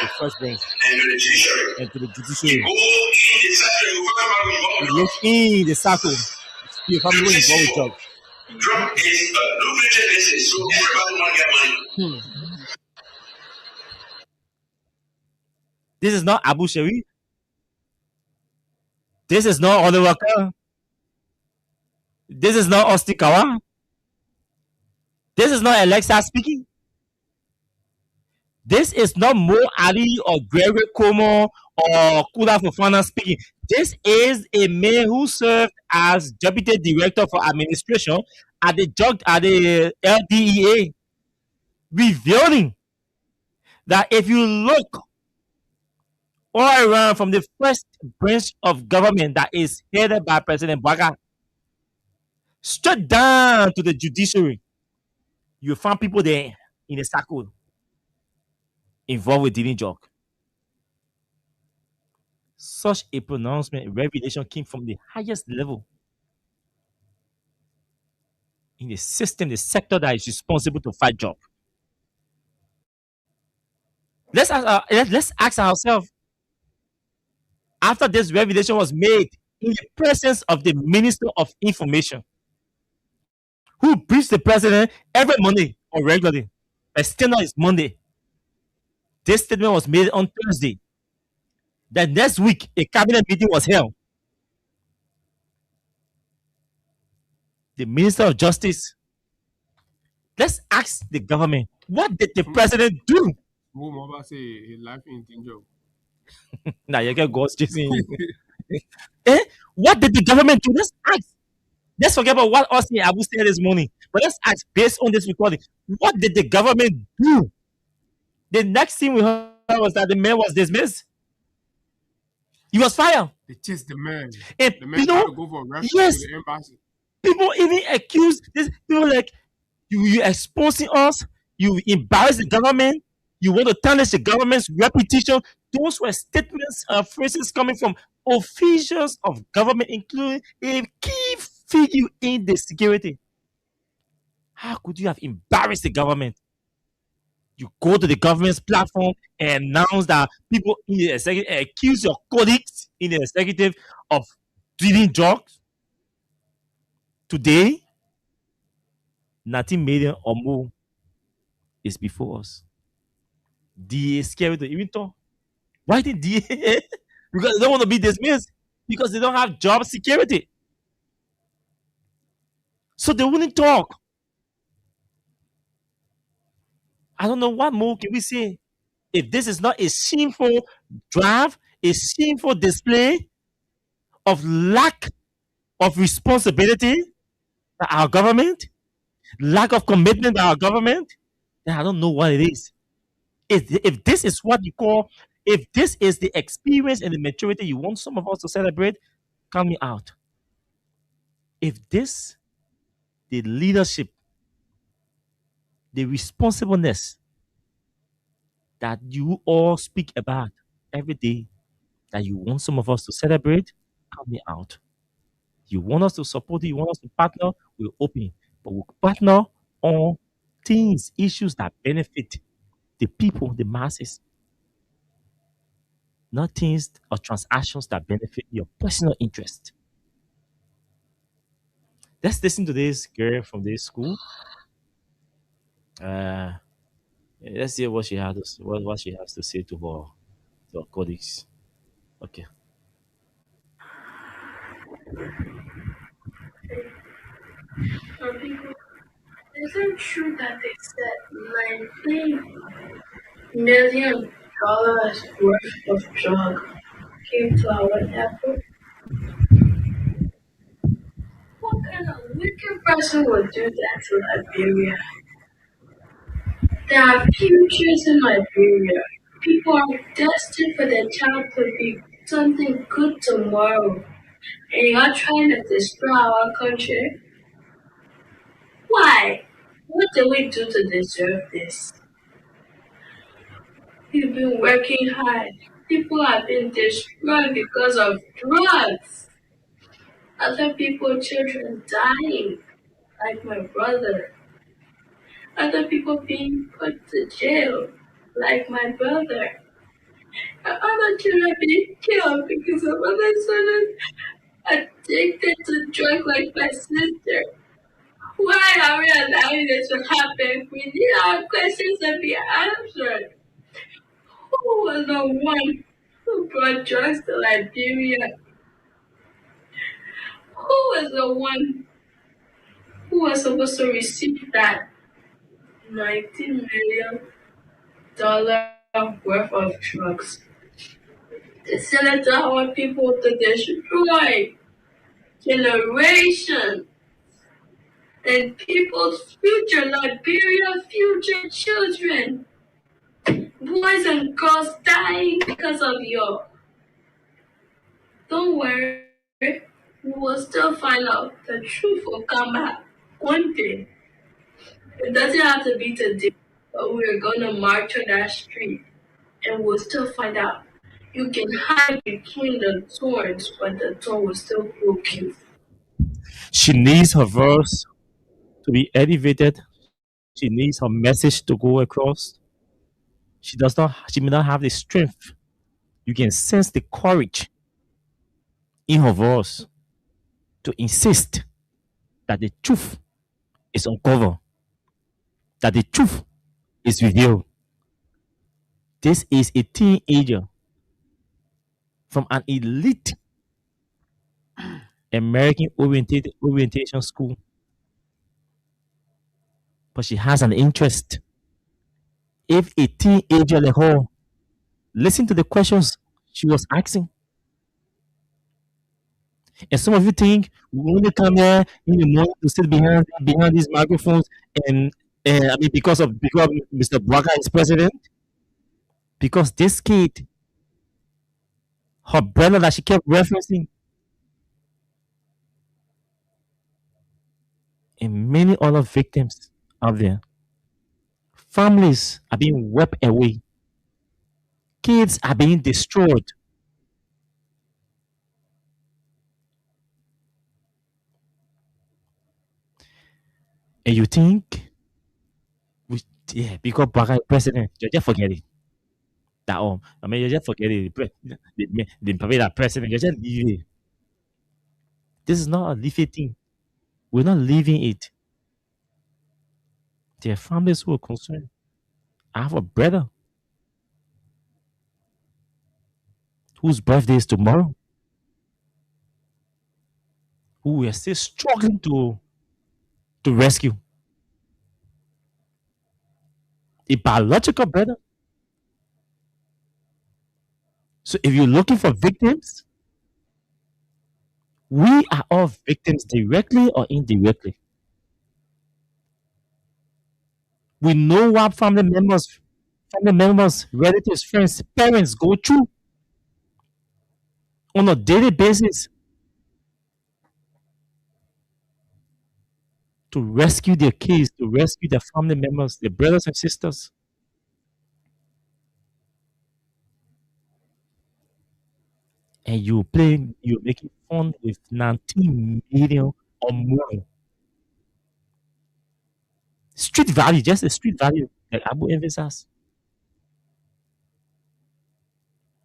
the first branch, and the judiciary. and to the judiciary. You go in the center, you find out with all You look in the circle. Your family involved with drugs. Drug is a lucrative business, so everybody want to get money. This is not Abu Shari. This is not Olewaka. This is not Ostikawa. This is not Alexa speaking. This is not Mo Ali or Gregory Como or Kuda Fofana speaking. This is a man who served as deputy director for administration at the LDEA, revealing that if you look all around from the first branch of government that is headed by President Baga, straight down to the judiciary, you find people there in a circle involved with dealing drug. Such a pronouncement, revelation came from the highest level in the system, the sector that is responsible to fight drug. Let's ask ourselves, after this revelation was made in the presence of the Minister of Information, who briefs the president every Monday or regularly, but still not is Monday. This statement was made on Thursday. The next week, a cabinet meeting was held. The Minister of Justice. Let's ask the government, what did the president do? Mama say his life in danger. Now you get ghosts chasing you. What did the government do? Let's ask. Let's forget about what Austin Abu said this morning. But let's ask, based on this recording, what did the government do? The next thing we heard was that the man was dismissed. He was fired. They chased the man. And The man tried to go for a refuge yes, to the embassy. people even accuse this. People like you exposing us. You embarrass the government. You want to tarnish the government's reputation. Those were statements, phrases coming from officials of government, including a key figure in the security. How could you have embarrassed the government? You go to the government's platform and announce that people in the executive accuse your colleagues in the executive of dealing drugs. Today, 19 million or more is before us. DA is scared to even talk. Why did DA? Because they don't want to be dismissed. Because they don't have job security. So they wouldn't talk. I don't know what more can we say. If this is not a shameful draft, a shameful display of lack of responsibility by our government, lack of commitment by our government, then I don't know what it is. If this is what you call, if this is the experience and the maturity you want some of us to celebrate, count me out. If this, the leadership, the responsibleness that you all speak about every day, that you want some of us to celebrate, count me out. You want us to support you, want us to partner, we're open. But we'll partner on things, issues that benefit the people, the masses, not things or transactions that benefit your personal interest. Let's listen to this girl from this school. Uh, let's see what she has what she has to say to her colleagues. Okay. For people, is it true that they said $19 million worth of drug came to our airport? What kind of wicked person would do that to Liberia? There are futures in Liberia. People are destined for their child to be something good tomorrow. And you're trying to destroy our country? Why? What did we do to deserve this? We've been working hard. People have been destroyed because of drugs. Other people, children dying, like my brother. Other people being put to jail, like my brother. And other children being killed because of other children addicted to drugs, like my sister. Why are we allowing this to happen? We need our questions to be answered. Who was the one who brought drugs to Liberia? Who was the one who was supposed to receive that $19 million worth of drugs? They sell it to our people to destroy generation and people's future, Liberia future children, boys and girls dying because of you. Don't worry, we will still find out. The truth will come out one day. It doesn't have to be today, but we're gonna march on that street and we'll still find out. You can hide between the thorns, but the thorn will still poke you. She needs her verse to be elevated. She needs her message to go across. She may not have the strength. You can sense the courage in her voice to insist that the truth is uncovered, that the truth is revealed. This is a teenager from an elite American orientation school, but she has an interest. If a teenager like her, listen to the questions she was asking. And some of you think we only come here in the morning to sit behind these microphones and I mean because Mr. Braga is president, because this kid, her brother that she kept referencing, and many other victims out there Families are being wiped away. Kids are being destroyed. And you think, we, yeah, because Barack is president, you just forget it. That I mean, you just forget it. The probably that president, you just leave it. This is not a leafy thing. We're not leaving it. There are families who are concerned. I have a brother whose birthday is tomorrow, who we are still struggling to rescue. A biological brother. So if you're looking for victims, we are all victims directly or indirectly. We know what family members, relatives, friends, parents go through on a daily basis to rescue their kids, to rescue their family members, their brothers and sisters. And you're making fun with 19 million or more. Street value, just a street value, like Abu emphasized.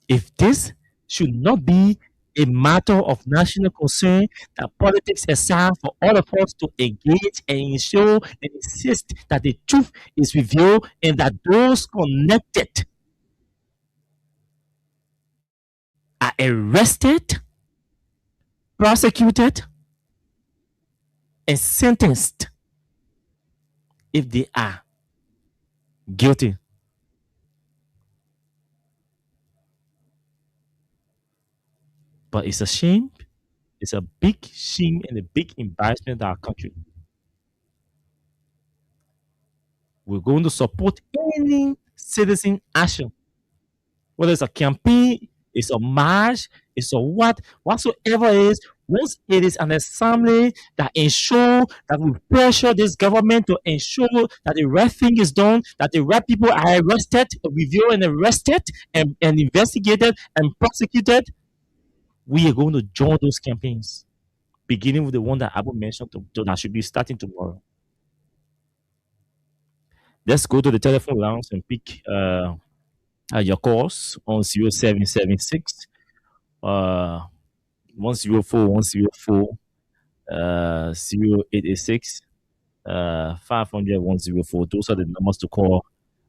If this should not be a matter of national concern that politics aside for all of us to engage and ensure and insist that the truth is revealed and that those connected are arrested, prosecuted, and sentenced if they are guilty. But it's a shame. It's a big shame and a big embarrassment to our country. We're going to support any citizen action, whether it's a campaign, it's a march, it's a whatsoever it is. Once it is an assembly that ensure that we pressure this government to ensure that the right thing is done, that the right people are arrested, reviewed and arrested, and investigated and prosecuted, we are going to join those campaigns, beginning with the one that Abu mentioned that should be starting tomorrow. Let's go to the telephone lounge and pick your calls on 0776 uh 104 104 0886 500 104. Those are the numbers to call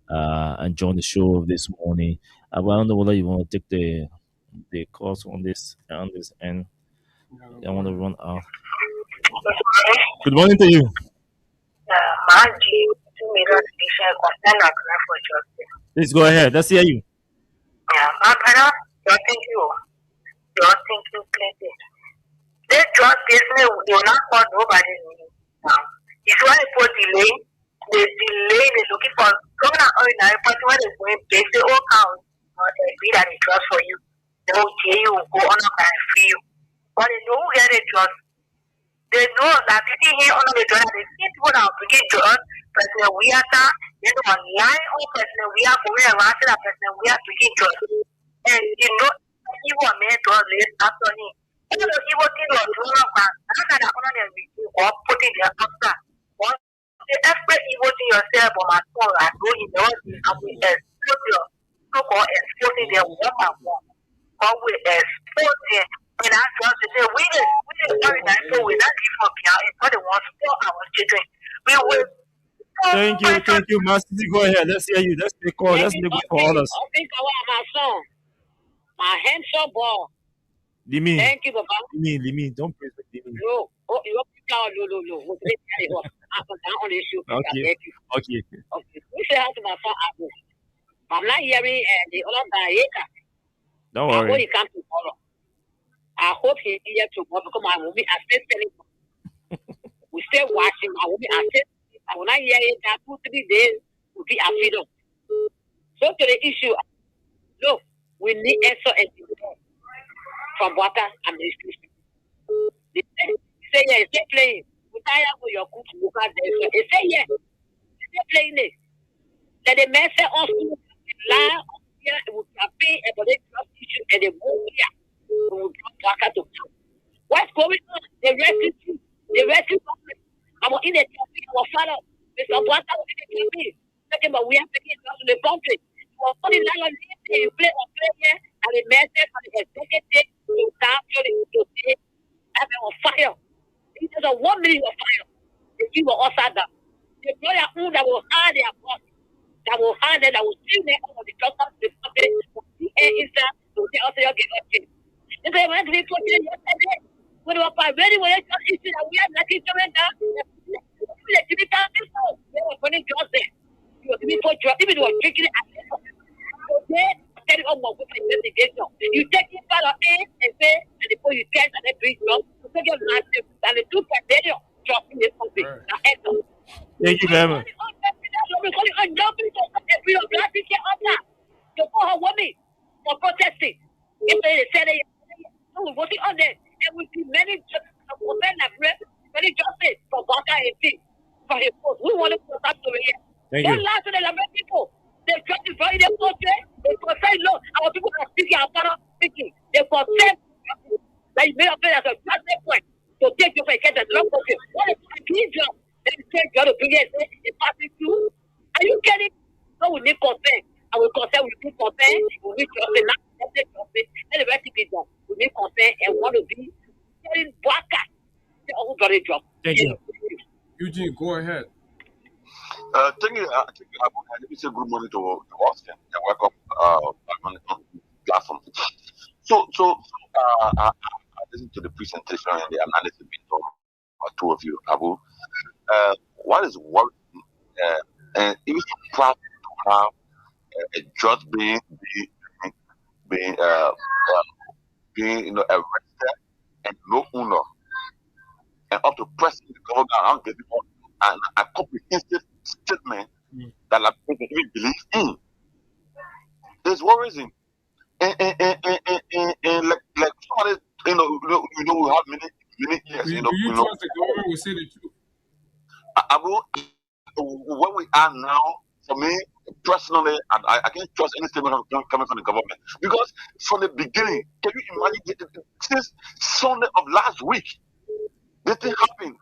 and join the show this morning. I don't know whether you want to take the calls on this and I want to run out. Good morning to you. Please go ahead. Let's hear you. Yeah, my brother, you're thinking, you're thinking plenty. They just business, they will not call nobody's name now. If you want to put delay, they're looking for governor or in a party when they're going to say, oh, count, or agree that it's just for you. They will tell you, go on up and free you. But they know who get it just. They know that people here on the job, they see people that are bringing to us, President Wiata, you know, online or President Wiata, going around to that President Wiata bringing to us. And you know, he was made to us late after him. And so he was in your throne of God. That's not honor them with or putting their after. Once the expert evil to yourself or my soul, I go in the world and we expose your so-called exposing their one by one. Or we expose them. And I just say, we didn't worry that so we not give up here. It's not the ones for our children. We will. Thank you, Master. Go ahead. Let's hear you. Let's take call. Let's make it for others. I think I want my son. My handsome boy. Limi. Thank you, Papa. Limi. Don't praise me. Limi. No. Oh, you don't pick out no. I'm on the issue. Okay. We say how to my son Apple. I'm not hearing the other guy. Don't worry. I hope he comes tomorrow. I hope he here tomorrow because I will be assisting. We still watching. I will be assisting. I will not hear it. That 2-3 days will be a freedom. So to the issue, look, we need answer and from water administration. They say yeah, stay playing. We tired for your cook look at them. They say yeah, stay playing it. That the man said also lie here it will pay about the trust issue and the move here. We will back to come. What's going on? The rescue. I'm in the country, our father, Mr. Bwaka was in the country. Talking about we have to get to the country. For only land they play on play here and the message for the executive to capture the state and on fire. It is a 1 million of fire. The people also that. The brother who that will hide their boss, that will hide them, that will see them on the doctor, the company, the air inside, to the also get up. They say, when we put in yesterday, when we were ready, when it's issue that we have nothing to render, they were putting jobs there. You were giving for jobs, even though drinking it at the end. So they tell you, oh, my God, investigation. You take it part of A and say, and before you get and then drink jobs, you take your massive, and the 2 million jobs in this country. Thank you very much. For protesting. If they said they were voting on them, and we see many many justice for Baka and T. For his post. We want to protest over here. Don't lie to the Lambert people. They try to find their country. They say, look, our people are speaking, our father speaking. They protest. They made up as a justice point to take you for a case of long country. What is a clean job? They say, you got to bring it in party too. Are you kidding? So we need consent. And we consent, we need consent. We need justice. Not justice. And the rest of it done. We need consent and want to be getting Baka. Thank you. Eugene, go ahead. Thank you. Let me say good morning to Austin and welcome back on the platform. So I listened to the presentation and the analysis between two of you, Abu. What is worrying? And it was proud to have a judge being arrested and no owner, and up to pressing the government and a comprehensive statement that I people even believe in. It's worrisome. And like somebody, we have many years. Do you trust the government will say the truth? Where we are now, for me personally, I can't trust any statement coming from the government, because from the beginning, can you imagine since Sunday of last week, this thing happened.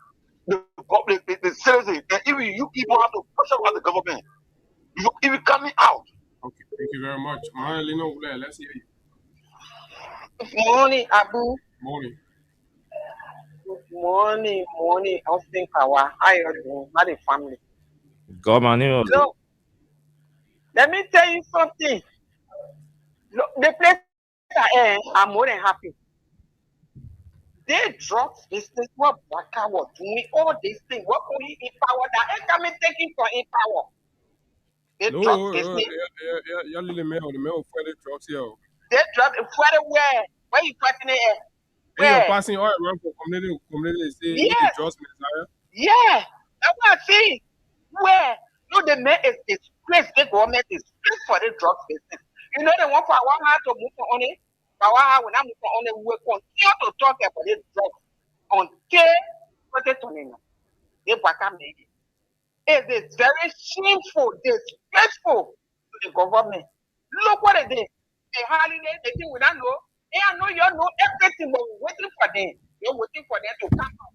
The public, the citizens, and even you people have to pressure on the government. If coming out. Okay, thank you very much. Marlino, let's hear you. Morning, Abu. Morning. Morning. Austin Kawa. How are you doing? How the family? God, man. Look, let me tell you something. Look, the place I'm more than happy. They dropped this thing. What Baka was doing, all these things. What could he in power? That ain't coming taking for in power. They dropped this thing. Y'all little mail, the mail for the drugs here. They dropped it for the where? Where you putting it? Where? You're passing all around for community. Say yes. The drugs Messiah. Yeah, that's what I see. Where? No, the man is disgraced. The government is disgraced for the drugs business. You know, they want for one hand to move on it. But one hand, when I move on it, we will continue to talk about this drugs until they become it. It is very shameful, disgraceful to the government. Look what it is. They hardly they think we don't know. They know you know everything, but we're waiting for them. You're waiting for them to come out.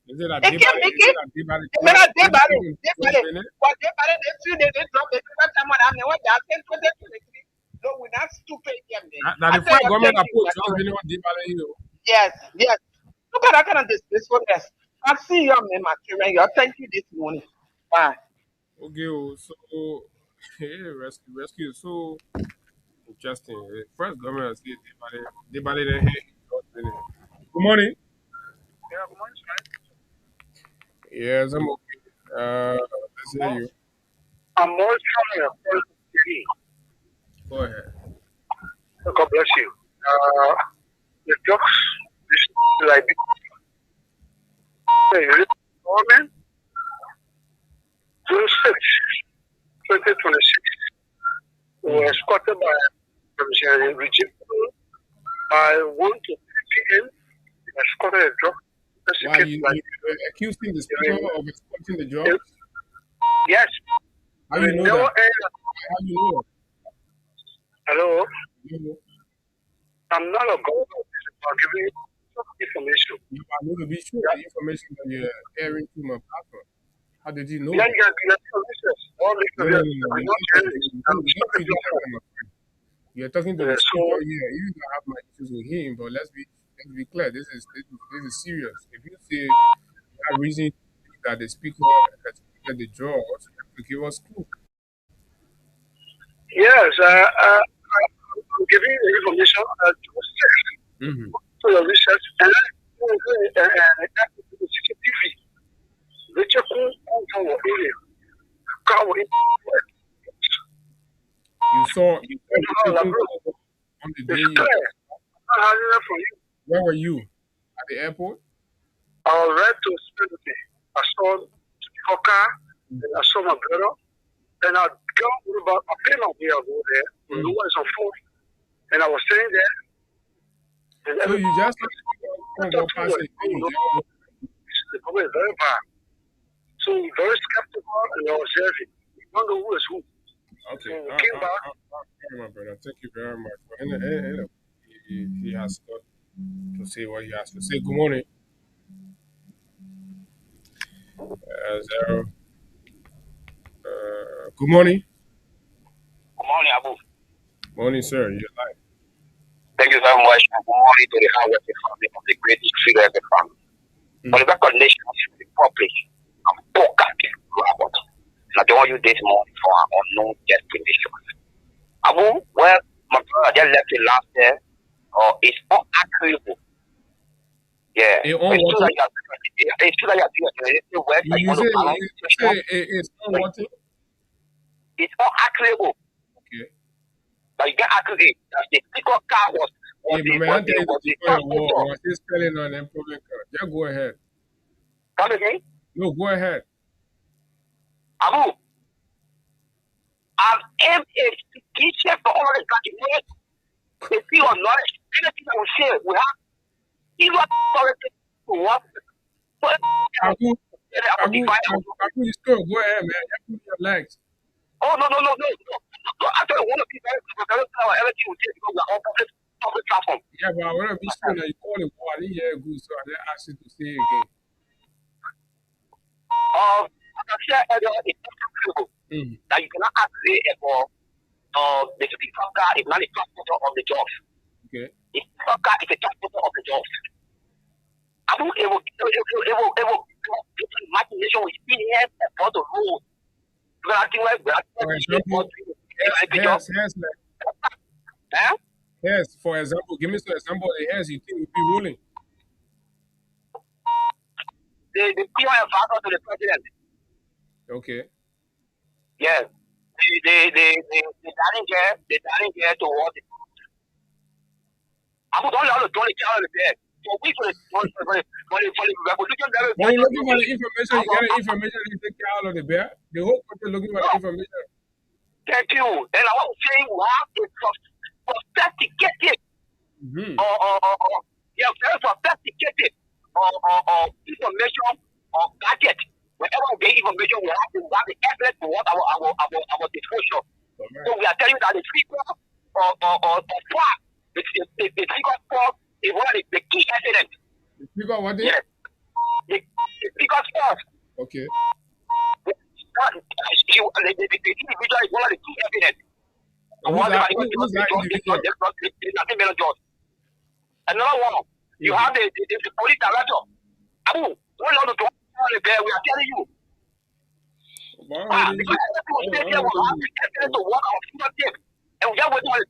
Is it a they can't make it. They drop it. But they drop it. No, we're not stupid. Now the federal government approach yes. Look at that kind of disgracefulness. I see you, man, material. Thank you this morning. Bye. Okay, so rescue. So interesting. First government say they body their head. Good morning. Yeah, good morning, sir. Yes, I'm okay. Let's hear you. I'm more trying to TV. Go ahead. God bless you. The jokes is like government 2026 was escorted by regime by 1 to 3 p.m. escorted the drugs. Why you accusing the speaker of exporting the drugs? Yes. How you know that? How you know? Hello? You I'm not a government. I'm giving you information. I know to be sure the information that you're airing to my platform. How did you know? Yeah, that? you got research. All this You're talking to the speaker here. You don't have my issues with him, but let's be clear. This is serious. If you say you have reason to think that the speaker exported the drugs, you have to give us proof. Yes, I'm giving you the information for your research. And CCTV. The check on our area. You saw the on the day. Where were you? At the airport? I was right to spend the day. I saw the car, and I saw my brother, and I got about a pin of me over there. No one is on phone. And I was sitting there. And so you just walk past it. The problem is very bad. So very skeptical, and I was very, you don't know who is who. Okay. So we came back. My brother, thank you very much. He has got to say what he has to say. Good morning. Zero. Good morning. Good morning, Abu. Morning, sir. You're live. Thank you very much. Good morning to the hardworking family of the greatest figure of the family. For the recognition of the public and pocket robot. And I don't want you this morning for our unknown destinations. Abu, well, my brother just left it last year. It's unaccurable. Yeah. It's true that you are doing the work that you want to balance. It's unwanted? It's unaccurable. Okay. But you get accurate that the speaker car was the spelling on employment card. Yeah, go ahead. Come again? No, go ahead. Abu, I've aimed a teacher for all the graduates. They see your knowledge. Anything that we say, we have even authority to work. Abu, you still go ahead, man. You put your legs. Oh, no. I don't want to be very everything we say because we are all public platform. Yeah, but I want to be sure that you call it more. I didn't hear it good, so I didn't ask you to say it again. Like I said earlier, it's uncomfortable that you cannot activate for the speaker car is not a transporter of the jobs. Okay. The speaker car is a transporter of the jobs. I don't able imagination with here for the road. Yes, for example, give me some example of the yes you think would be ruling. The PR advisor to the president. Okay. Yes. The dining chair to what? I would only have to turn the chair on the bed. So we for the revolution. When you're looking for the information, you get the information you take care of the bear. The whole country looking for the information. Thank you. And I want to say we have to sophisticated very sophisticated information or gadget. Whenever we get information, we have the evidence to what our discussion. So we are telling you that the figure or fact, the figure fault is one of the key evidence. The figure what? Yes. The figure fault. Okay. The individual is one of the key evidence. Who's that individual? Another one, you have the police director. Abu, we are telling you. Because everything will have the evidence to what our fingertip. And we just wait on the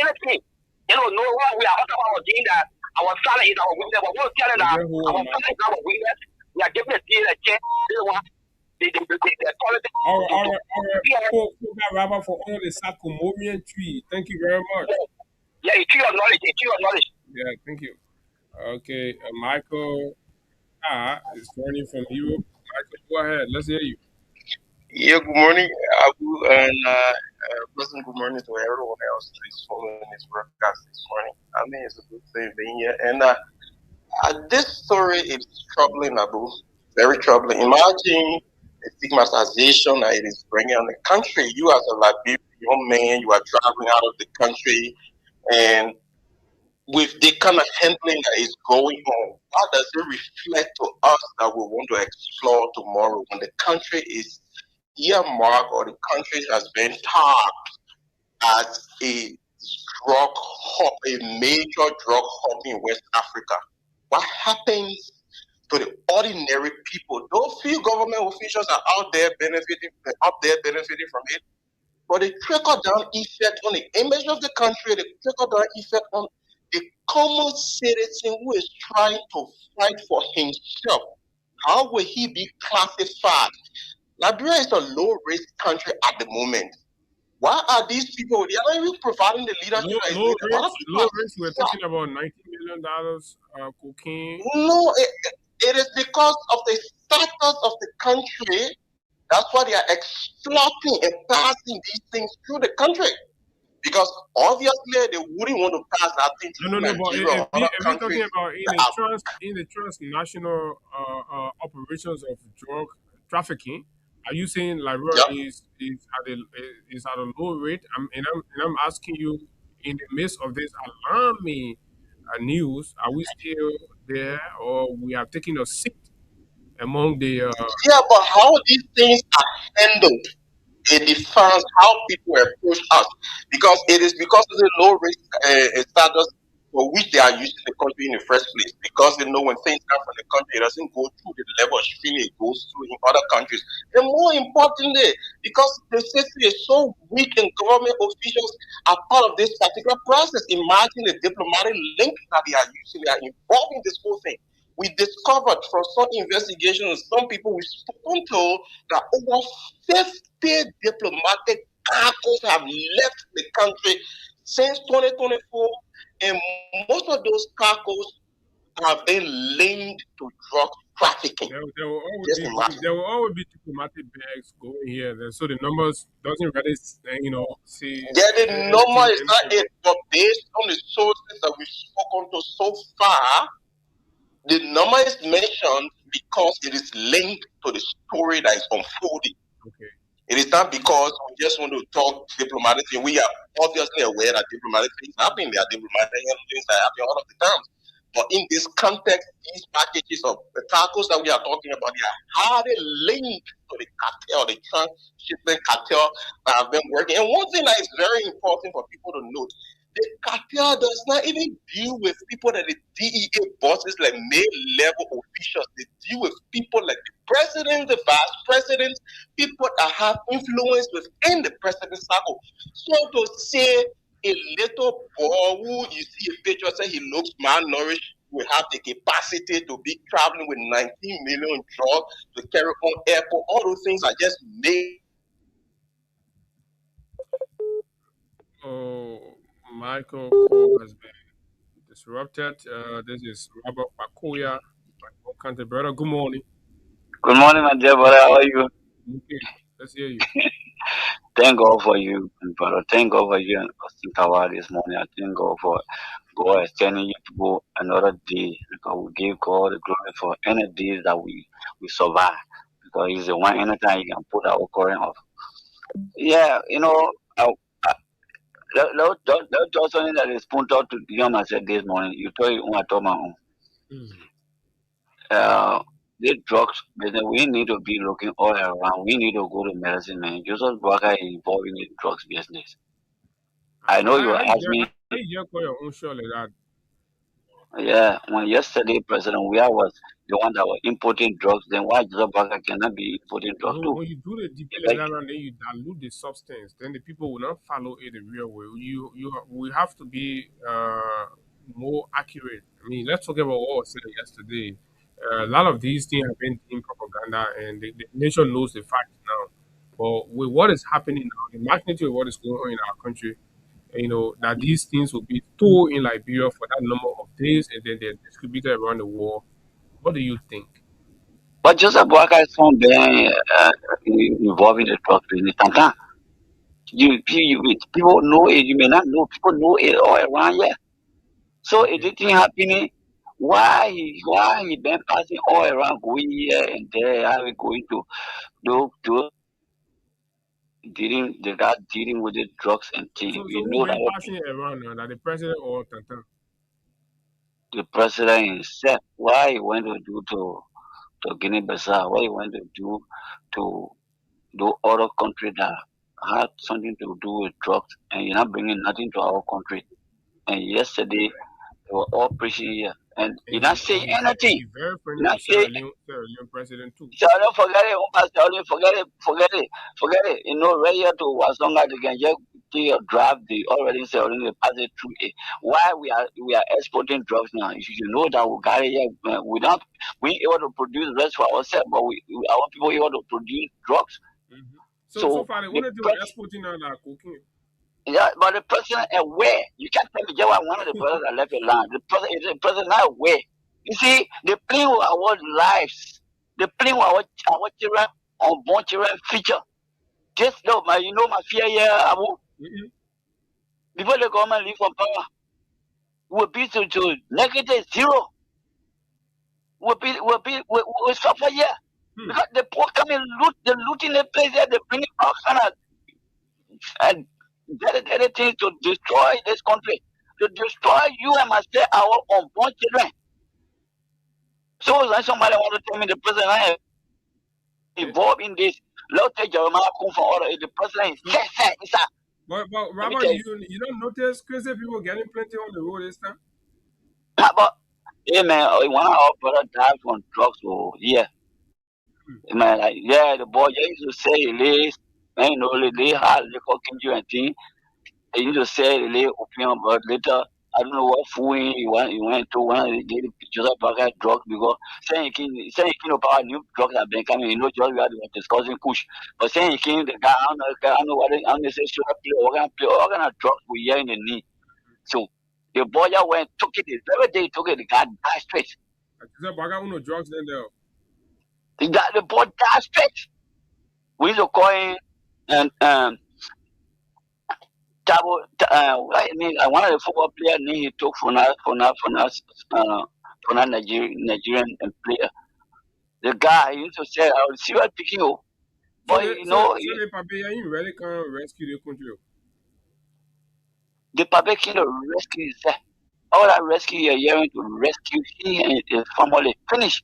anything. You know what we are talking about doing that our salary is our weakness, but we're telling that our salary is our weakness. We are giving a check. All right. Rabbi for all the Sacomomian tree. Thank you very much. Yeah, it's your knowledge. Yeah, thank you. Okay, Michael is joining from Europe. Michael, go ahead. Let's hear you. Yeah, good morning, Abu, and pleasant good morning to everyone else who is following this broadcast this morning. I mean, it's a good thing being here. And This story is troubling, Abu. Very troubling. Imagine the stigmatization that it is bringing on the country. You, as a Liberian young man, you are traveling out of the country, and with the kind of handling that is going on, how does it reflect to us that we want to explore tomorrow when the country is earmarked or the country has been tagged as a drug hub, a major drug hub in West Africa? What happens to the ordinary people? Those few government officials are out there benefiting from it. But the trickle down effect on the image of the country, the trickle down effect on the common citizen who is trying to fight for himself. How will he be classified? Liberia is a low risk country at the moment. Why are these people? They are not even providing the leadership that is needed. A lot of people Low risk. We're talking about $90 million cocaine. No, it is because of the status of the country. That's why they are exploiting and passing these things through the country. Because obviously they wouldn't want to pass that thing through No. But Nigeria or other if you're talking countries. about in the transnational operations of drug trafficking, are you saying Liberia is at a low rate? I'm asking you, in the midst of this alarming news, are we still there, or we have taken a seat among the? Yeah, but how these things are handled, it defines how people approach us, because it is because of the low risk status for which they are using the country in the first place. Because they know when things come from the country, it doesn't go through the level of screening it goes through in other countries. And more importantly, because the system is so weak and government officials are part of this particular process. Imagine the diplomatic link that they are using, they are involved in this whole thing. We discovered from some investigations, some people we've spoken to, that over 50 diplomatic cargoes have left the country since 2024, and most of those cargoes have been linked to drug trafficking. There will always be diplomatic bags going here. So the numbers doesn't really, see. Yeah, the number is not it, but based on the sources that we've spoken to so far, the number is mentioned because it is linked to the story that is unfolding. Okay. It is not because we just want to talk diplomatically. We are obviously aware that diplomatic things happen. There are diplomatic things that happen all of the time. But in this context, these packages of the cargoes that we are talking about, they are highly linked to the cartel, the transshipment cartel that have been working. And one thing that is very important for people to note, the cartel does not even deal with people that the DEA bosses, like mid-level officials. They deal with people like the president, the vice president, people that have influence within the president's circle. So to say a little boy who you see a picture say he looks malnourished will have the capacity to be traveling with 19 million drugs to carry on airport, all those things are just made. Oh, Michael call has been disrupted. This is Robert Bakoya, my country brother. Good morning. Good morning, my dear brother. How are you? Okay, let's hear you. Thank God for you, brother. Thank God for you and Austin Tower this morning. I thank God for God extending you people another day. Because we give God the glory for any days that we survive. Because He's the one anytime He can put our current off. Yeah, that's just something that is pointed out to you myself this morning. You told you I told my own. The drugs business, we need to be looking all around. We need to go to medicine, man. Joseph Barker is involved in the drugs business. I know you asked me. You call your own show like that. Yeah, when yesterday President Weah was the one that was importing drugs, then why Joseph Barker cannot be importing drugs too? When you do the DP like that and then you dilute the substance, then the people will not follow it the real way. We have to be more accurate. I mean, let's talk about what was said yesterday. A lot of these things have been in propaganda, and the nation knows the fact now. But with what is happening now, the magnitude of what is going on in our country, that these things will be stored in Liberia for that number of days, and then they're distributed around the world. What do you think? But Joseph Barker is not being involved in the drug business. Sometimes people know it, you may not know, people know it all around here. So it didn't happening. why he been passing all around, going here and there, how we going to do dealing the guy dealing with the drugs and things. So You who know been that passing it around now? That the president or Tantan? the president himself, why he went to do to Guinea Bissau, what he went to to do other country that had something to do with drugs, and you're not bringing nothing to our country. And yesterday they were all preaching here, and you're And not saying anything. he very friendly You're not with saying. Sierra Leone president too. So don't forget it, forget it. You know, right here to as long as they can just take your draft, they already say already pass it through it. Why we are exporting drugs now? You should know that we got it here. We able to produce rest for ourselves, but our people able to produce drugs. So far, the the only thing we're pres- exporting now are cocaine. yeah, but the president aware. You can't tell me just one of the brothers that left the land. The president not aware. You see, they playing with our lives. They playing with our children, unborn children future. Just know my fear here, Abu. Before the government leave from power, will be to negative zero. Will suffer here. Because the poor come and they're looting the place there, they bring all kind of and dedicated things to destroy this country, to destroy you and myself, our unborn children. So when somebody want to tell me the president I am involved in this, let's take Jeremiah come for order. The president is set. But Robert, you don't notice crazy people getting plenty on the road this time? But hey man, one of our brother died from drugs. Oh yeah, man, like yeah, the boy they used to say it is, man, they hard liquor can you and thing. They used to say it is opium, but later I don't know what fool he went to one of the daily pictures of drugs because saying he about new drugs have been coming. You know, just we are discussing push, but saying he came the guy I don't know what I don't know say should play all kind of drugs we hear in the knee. So the boy just went took it the very day he took it, the guy died straight. I got no drugs in there. The boy died straight. We used to call him and Tabo, one of the football players he took for that Nigerian player. The guy he used to say, "I will see what picking you." But So the Papaya you really can't rescue the country. the Papa King rescue himself. All that rescue you're hearing to rescue he and his family. Finish.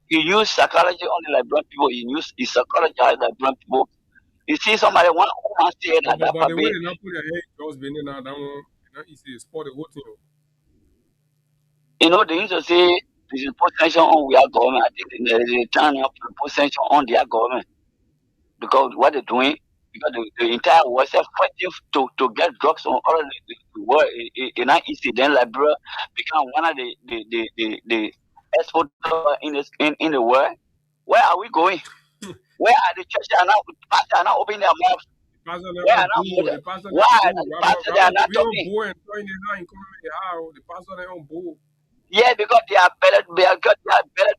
You use psychology on the Liberian people. You use his psychology on the Liberian people. You see somebody one say that But Papa. the way they not put their head just been in now, that one, easy to spot the whole thing. You know, they used to say this is put sanction on we are government. I think they turn up to put sanction on their government. Because what they're doing, because the entire world is fighting to get drugs on all the world in not easy. Then Liberia become one of the exporter in the world. Where are we going? Where are the churches are not opening their mouths? Where are not the pastor why the pastor they are not talking? The pastor they on board. Yeah, because they are better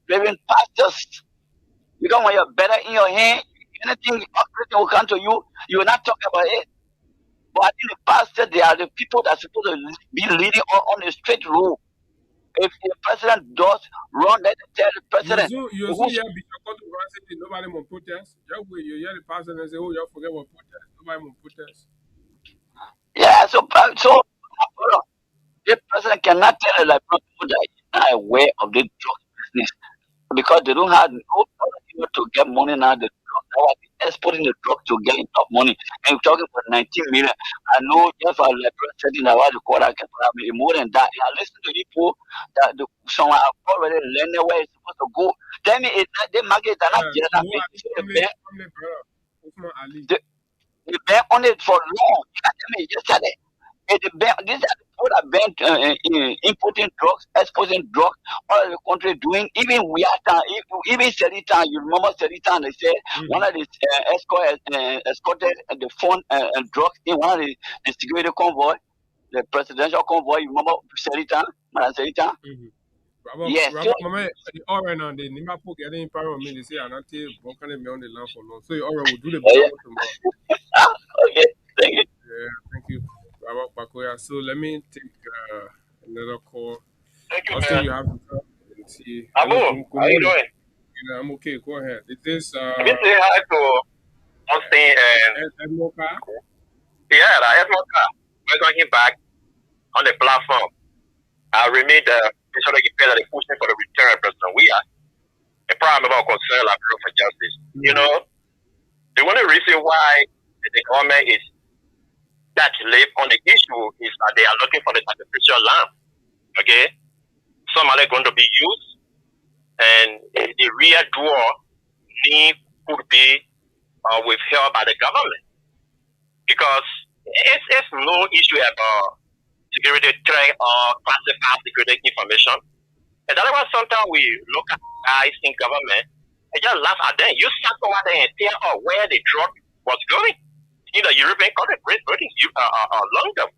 driven pastors. Because when you're better in your hand, anything operating will come to you, you will not talk about it. But I think the pastor, they are the people that are supposed to be leading on the straight road. If the president does wrong, let them tell the president. You also hear Bishop Kotu say nobody will protest. You hear the pastor and say, "Oh, you forget what protest. Nobody will protest." Yeah, so the president cannot tell the people that he's not aware of the drug business because they don't have no ability to get money now. The drug, they are exporting the drug to get enough money. And we're talking for 19 million. I know just for like setting around the quarter, more than that. I listen to people that some have already learned where it's supposed to go. Tell me, the market is not the ban on it for long. You can't tell me yesterday. These are the people that banned importing drugs, exporting drugs, all the country doing. Even we are even Seritan. You remember Seritan? They said one of the escorted the phone and drugs in one of the security convoy, the presidential convoy. You remember Seritan? Madam Seritan? Yes. All right now, the Nimapo getting power me. They say I'm not walking on the land for long. So you already will do the tomorrow. Okay, thank you. Yeah, thank you, Robert Pakoya. So let me take another call. Thank you, Austin, man. you have to Abu, Hello, good how you morning. doing? Yeah, I'm okay. Go ahead. Is this Let me say hi to Austin and Ed Mocha? yeah, that's what welcome him back on the platform. I remain the sort of that they pushing for the return of President we are a problem about concern like for justice. You know, the only reason why the government is that late on the issue is that they are looking for the sacrificial lamb. Okay? Some are going to be used and the real draw need could be withheld by the government. Because it's no issue about security threat or classified security information. And that's why sometimes we look at guys in government and just laugh at them. You sat over there and tell where the drug was going. In the European country, Great Britain, London.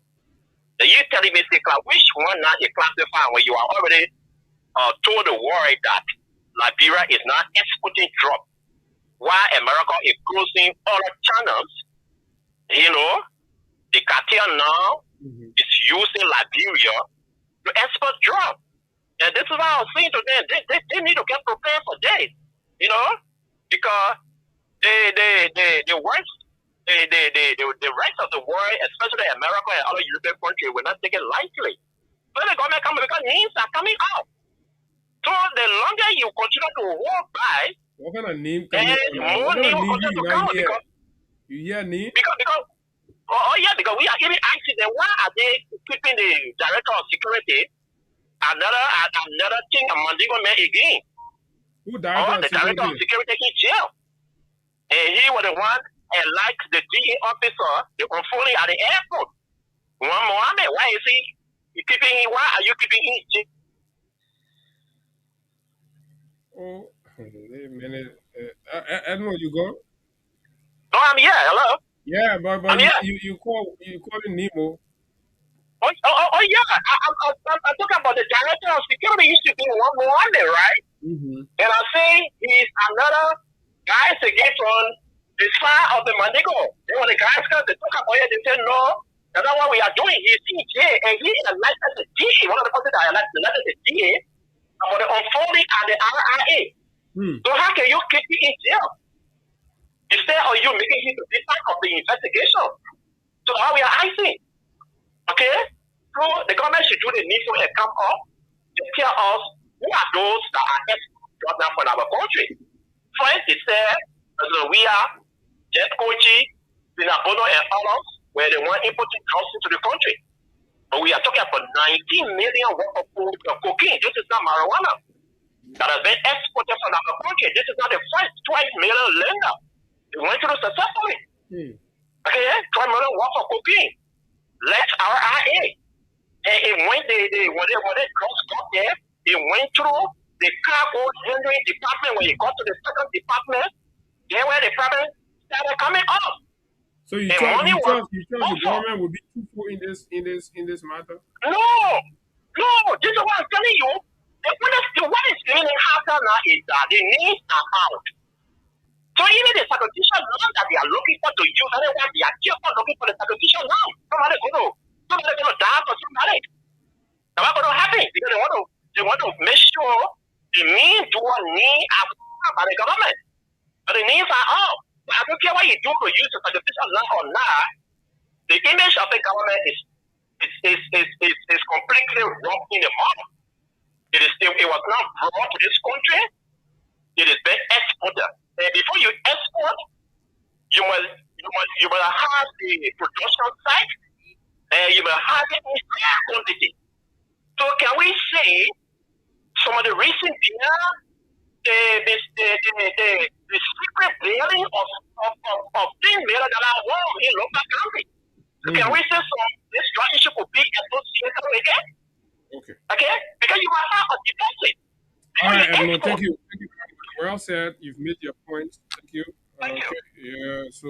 Then you telling me, which one not you classify when you are already told the world that Liberia is not exporting drugs, while America is closing all the channels. You know, the cartel now is using Liberia to export drugs. And this is what I was saying to them. They need to get prepared for this, you know, because the worst, the rest of the world, especially America and other European countries, will not take it lightly. So the government coming because names are coming out. So the longer you continue to walk by, what kind of name coming out? What kind of name you not hear? You hear name? Because because we are giving accident. Why are they keeping the director of security? Another thing, a Mandingo man again. Who director the director of security in jail. And he was the one and like the DA officer, the unfolding at the airport. Mohammed, why is he keeping him? Why are you keeping him in jail? Oh, wait a minute. Edmund, you go? No, I'm here. Hello? Yeah, but you calling Nemo. Oh yeah. I'm talking about the director of security used to be one Mohammed, right? And I say he's another guys against on the side of the Mandingo. They were the guys because they talk about it, they said no, that's not what we are doing. He's DA and he elected the DA, one of the person that elected the DA about the unfolding at the RIA. So how can you keep him in jail? Instead of you making him to be part of the investigation. So how we are icing. Okay? So the government should do the needful and come up to tell us who are those that are exporting now from our country. First, they said, we are Jet Kochi, Sinabono, and others, where they want importing drugs into the country. But we are talking about 19 million worth of cocaine. This is not marijuana that has been exported from our country. This is not the first 12 million lender. They went through successfully. Okay, 12 million worth of cocaine. Let's RIA. And when they drugs got there, they went through the cargo handling department. When you got to the second department, there where the problem started coming up. So you trust the government will be truthful in this matter? No. This is what I'm telling you. What is really happening now is that the names are out. So even the sacrificial lamb that they are looking for to use, otherwise they are just looking for the sacrificial lamb. Somebody gonna die for somebody. That's not gonna happen because they want to make sure the means do a need by the government. But the names are out. I don't care what you do to use the sacrificial lamb or not. The image of the government is completely wrong in the model. It was not brought to this country. It is being exported. And before you export, you must have the production site, and you must have it in fair quantity. So can we say some of the reasons behind the secret dealing of things that are wrong in local countries? So can we say this drug issue could be associated with it? Okay? Because you must have a deposit. All right, Edmund, thank you. Thank you very much. Well said. You've made your point. Thank you. Thank you. Yeah, so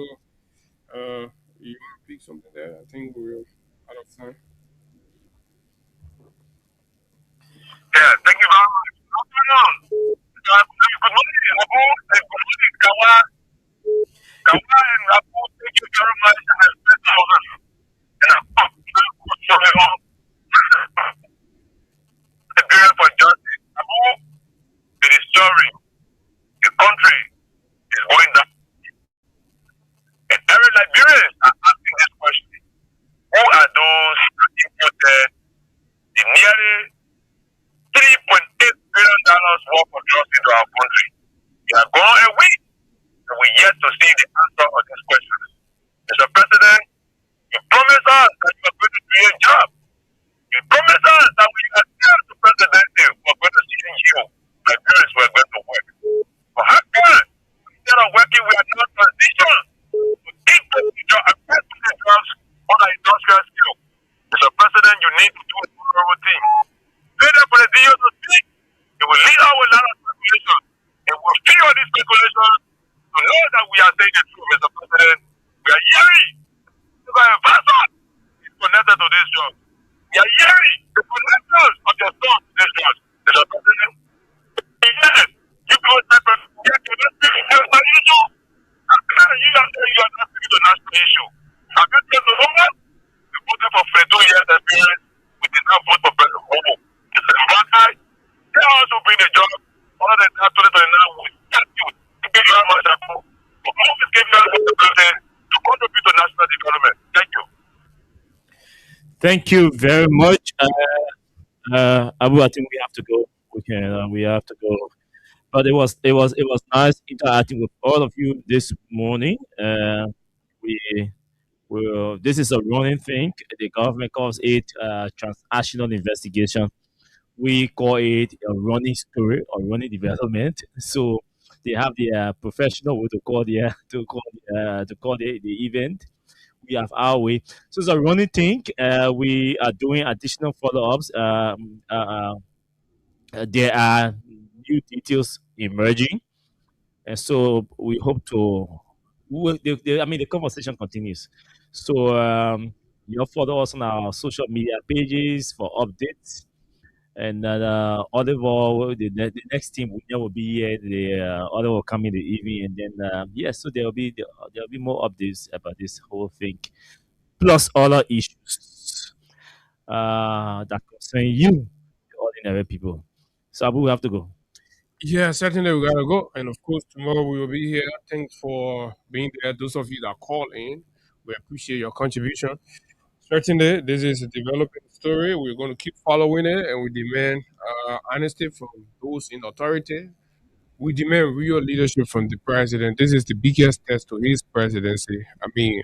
you want to pick something there? I think we're out of time. Yeah, thank you very much. Good morning, Abu. Good morning, Kawa. Kawa and Abu, thank you very much. And I spent thousands. And I'm for justice. Abu, Mr. President, you need to do a thorough thing. Later for the DO to speak, it will lead our lot of speculation. And we'll feed all these speculations to know that we are saying the truth, Mr. President. We are hearing the advisor is connected to this job. We are hearing the connectors of your son to this job. Mr. President, yes, you go separate. Yes, you don't speak to national issue. You are saying you are not speaking to national issue. Have you said to someone? We voted for 22 years experience. We did not vote for President Homo. It's a advantage. They also bring the job. Other than that, 2029, we thank you. Thank you very much, Abu. For always giving us the president to contribute to national development. Thank you. Thank you very much, Abu. I think we have to go. We have to go. But it was nice interacting with all of you this morning. We this is a running thing. The government calls it transactional investigation. We call it a running story or running development. So they have the professional way to call the event. We have our way. So it's a running thing. We are doing additional follow-ups. There are new details emerging, and so we hope to. The conversation continues. So you follow us on our social media pages for updates. And Oliver, the next team will be here. The Oliver will come in the evening, and then so there'll be more updates about this whole thing, plus other issues that concern you, the ordinary people. So Abu, we have to go. Yeah, certainly we gotta go. And of course, tomorrow we will be here. Thanks for being there. Those of you that call in, we appreciate your contribution. Certainly, this is a developing story. We're going to keep following it, and we demand honesty from those in authority. We demand real leadership from the president. This is the biggest test to his presidency. I mean,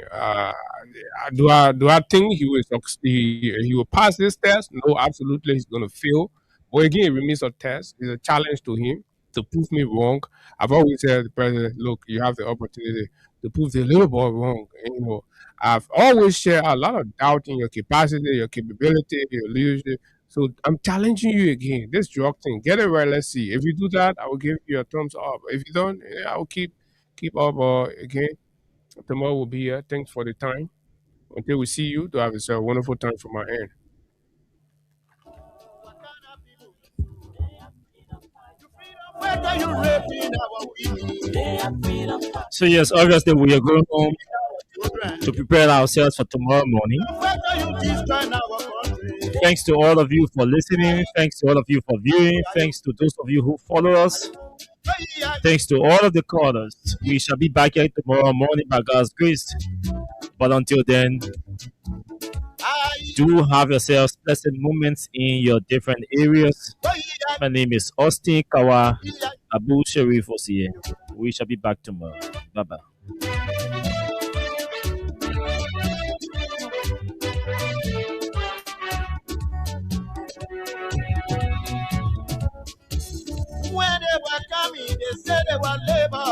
do I think he will pass this test? No, absolutely, he's going to fail. But again, it remains a test. It's a challenge to him to prove me wrong. I've always said to the president, look, you have the opportunity to prove the little boy wrong. And, I've always shared a lot of doubt in your capacity, your capability, your leadership. So I'm challenging you again. This drug thing, get it right. Let's see. If you do that, I will give you a thumbs up. If you don't, I will keep up. Again, tomorrow will be here. Thanks for the time. Until we see you, do have a wonderful time from my end. So yes, obviously we are going home to prepare ourselves for tomorrow morning. Thanks to all of you for listening. Thanks to all of you for viewing. Thanks to those of you who follow us. Thanks to all of the callers. We shall be back here tomorrow morning by God's grace. But until then, do have yourselves pleasant moments in your different areas. My name is Austin Kawa Abu Sharif Osie. We shall be back tomorrow. Bye bye. When they were coming, they said they were labor.